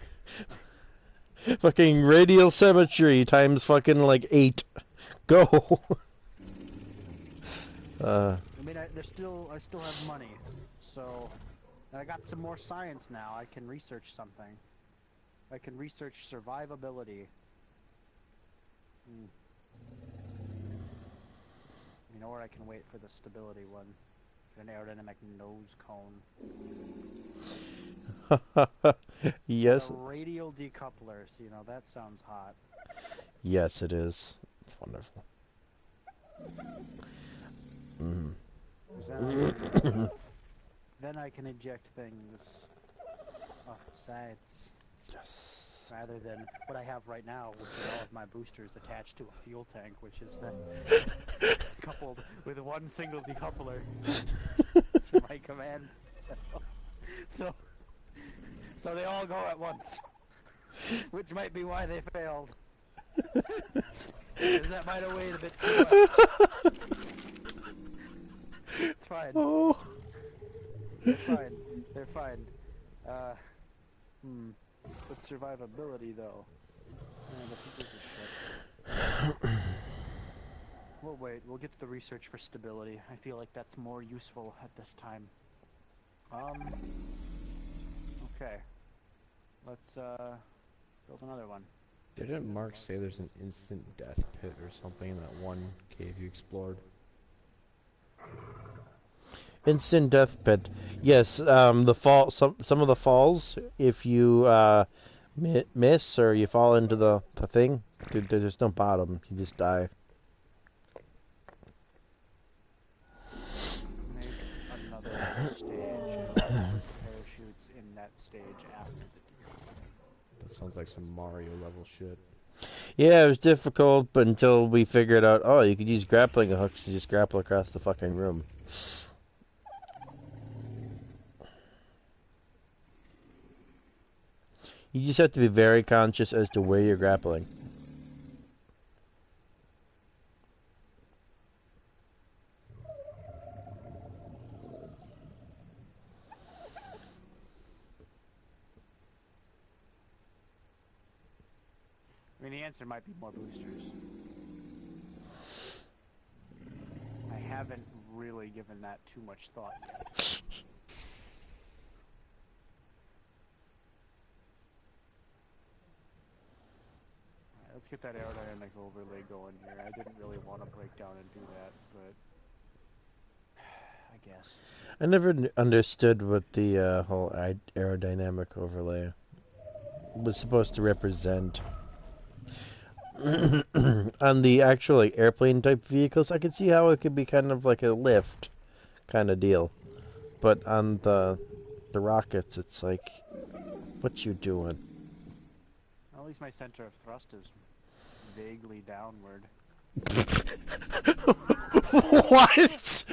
Fucking radial symmetry times fucking like 8. Go. I mean, I still have money, so and I got some more science now. I can research something. I can research survivability. You know where I can wait for the stability one? An aerodynamic nose cone. Yes. A radial decoupler. So, you know, that sounds hot. Yes, it is. It's wonderful. Then I can eject things off the sides. Yes. Rather than what I have right now, which is all of my boosters attached to a fuel tank, which is then coupled with one single decoupler to my command. So they all go at once, which might be why they failed. Because that might have weighed a bit too much. It's fine. Oh. They're fine. They're fine. But survivability, though. Man, this is shit. We'll wait. We'll get to the research for stability. I feel like that's more useful at this time. Okay. Let's, build another one. Didn't Mark say there's an instant death pit or something in that one cave you explored? Instant death pit. Yes, the fall. Some of the falls, if you miss or you fall into the thing, there's no bottom. You just die. Make another stage and parachutes in that stage after the That sounds like some Mario level shit. Yeah, it was difficult, but until we figured out, oh, you could use grappling hooks to just grapple across the fucking room. You just have to be very conscious as to where you're grappling. I mean, the answer might be more boosters. haven't really given that too much thought yet. Alright, let's get that aerodynamic overlay going here. I didn't really want to break down and do that, but I guess. I never understood what the whole aerodynamic overlay was supposed to represent. On the actual like airplane type vehicles, I could see how it could be kind of like a lift kind of deal, but on the rockets, it's like, what you doing? At least my center of thrust is vaguely downward. What?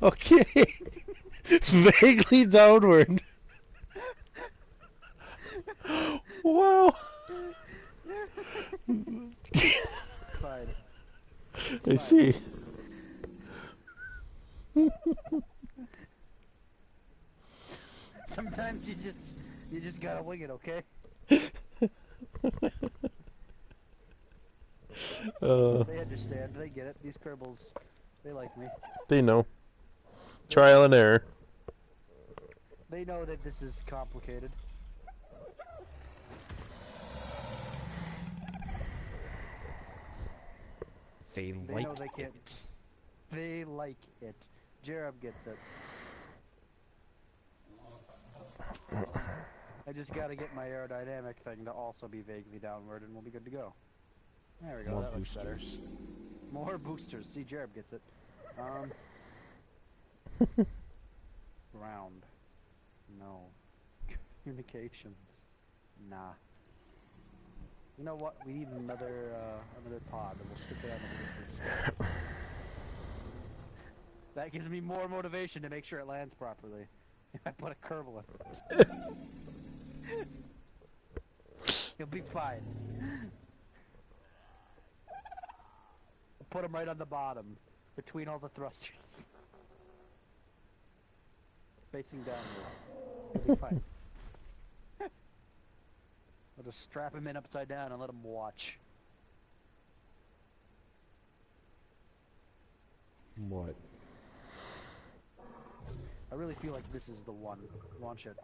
Okay. Vaguely downward. Wow. Fine. I see. Sometimes you just gotta wing it, okay? They understand. They get it. These Kerbals, they like me. They know. Trial and error. They know that this is complicated. They They like know they can't. it. They like it. Jarob gets it. I just gotta get my aerodynamic thing to also be vaguely downward and we'll be good to go. There we go, More that looks better. boosters. More boosters. See, Jarob gets it. Ground. No. Communications. Nah. You know what? We need another pod, and we'll stick it on the boosters. That gives me more motivation to make sure it lands properly. I put a Kerbal in it. He'll be fine. Put him right on the bottom, between all the thrusters. Facing downward. He'll be fine. I'll just strap him in upside down and let him watch. What? I really feel like this is the one. Launch it.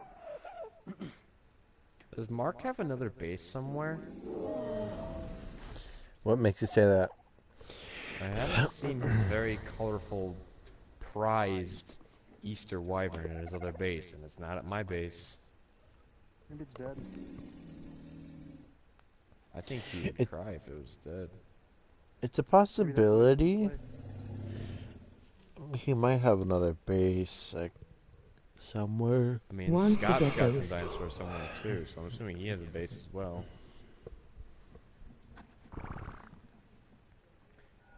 Does Mark have another base somewhere? What makes you say that? I haven't seen his very colorful, prized Easter Wyvern at his other base, and it's not at my base. Maybe it's dead. I think he would cry if it was dead. It's a possibility. He might have another base, like, somewhere. I mean, One to Scott's get got those. some dinosaurs somewhere too, so I'm assuming he has a base as well.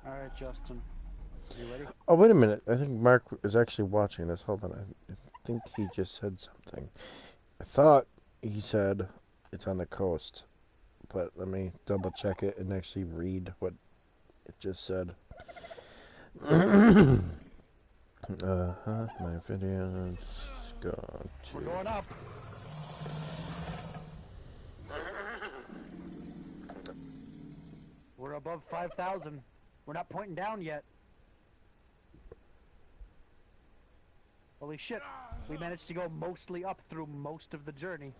Alright, Justin. You ready? Oh, wait a minute. I think Mark is actually watching this. Hold on. I think he just said something. I thought he said it's on the coast. But let me double check it and actually read what it just said. My video's gone We're to... going up! We're above 5,000. We're not pointing down yet. Holy shit. We managed to go mostly up through most of the journey.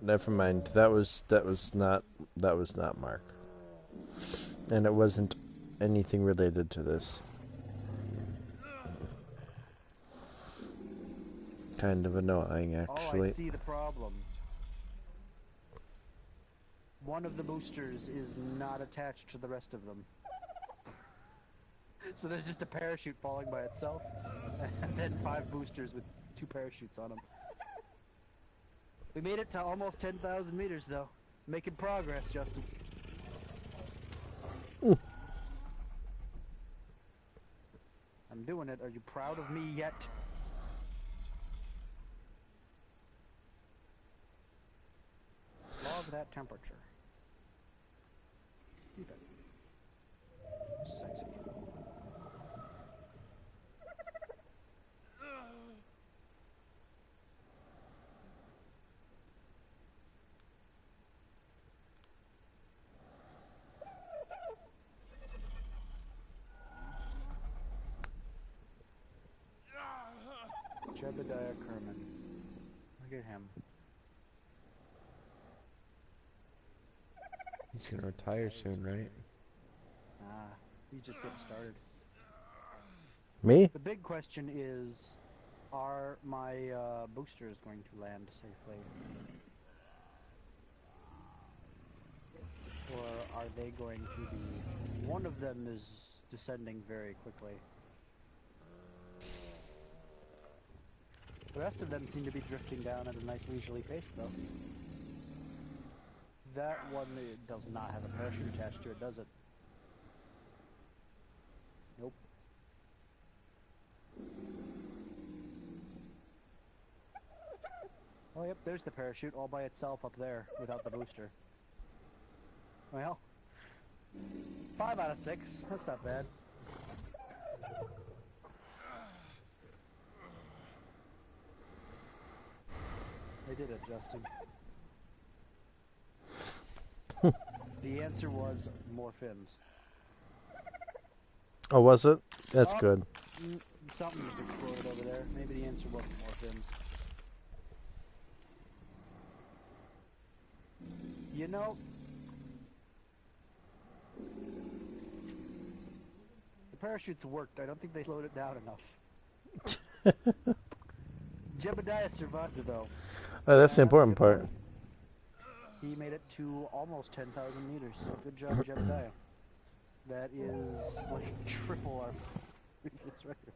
Never mind. That was not Mark. And it wasn't anything related to this. Kind of annoying, actually. Oh, I see the problem. One of the boosters is not attached to the rest of them. So there's just a parachute falling by itself, and then 5 boosters with 2 parachutes on them. We made it to almost 10,000 meters, though. Making progress, Justin. Ooh. I'm doing it. Are you proud of me yet? Log that temperature. Keep it. Sexy. Jebediah Kerman. Look at him. He's gonna retire soon, right? Ah, he's just getting started. Me? The big question is, are my boosters going to land safely? Or are they going to be... One of them is descending very quickly. The rest of them seem to be drifting down at a nice leisurely pace, though. That one does not have a parachute attached to it, does it? Nope. Oh, yep, there's the parachute all by itself up there, without the booster. Well, 5 out of 6. That's not bad. They did it, Justin. The answer was more fins. Oh, was it? That's Oh. good. Something just exploded over there. Maybe the answer wasn't more fins. You know, the parachutes worked. I don't think they slowed it down enough. Jebediah survived, though. Oh, that's the important part. He made it to almost 10,000 meters. Good job, Jebediah. That is like triple our previous record.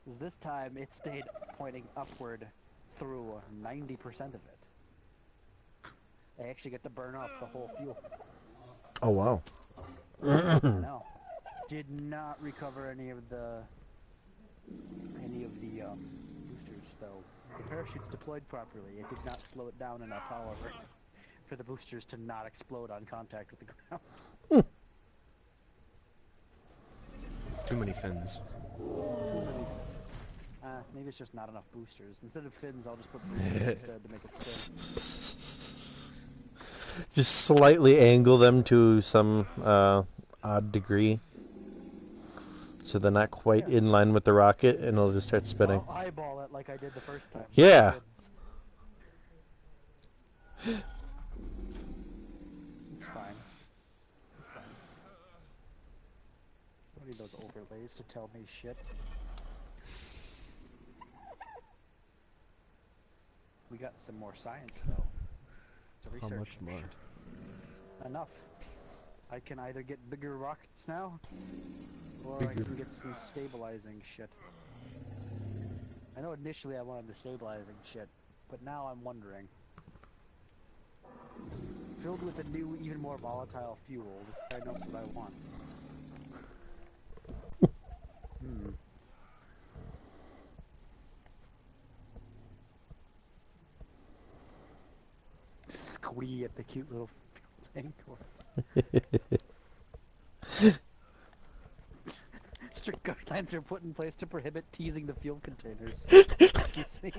Because this time it stayed pointing upward through 90% of it. I actually get to burn off the whole fuel. Oh, wow. No. Did not recover any of the boosters, though. The parachute's deployed properly. It did not slow it down enough, however, for the boosters to not explode on contact with the ground. Too many fins. Maybe it's just not enough boosters. Instead of fins, I'll just put boosters instead to make it spin. Just slightly angle them to some odd degree. So they're not quite in line with the rocket, and it'll just start spinning. I'll eyeball it like I did the first time. Yeah. It's fine. Don't need those overlays to tell me shit. We got some more science, though. To research. How much more? Enough. I can either get bigger rockets now, or I can get some stabilizing shit. I know initially I wanted the stabilizing shit, but now I'm wondering. Filled with a new, even more volatile fuel, I know what I want. Squee at the cute little fuel tank. Strict guidelines are put in place to prohibit teasing the fuel containers. Excuse me.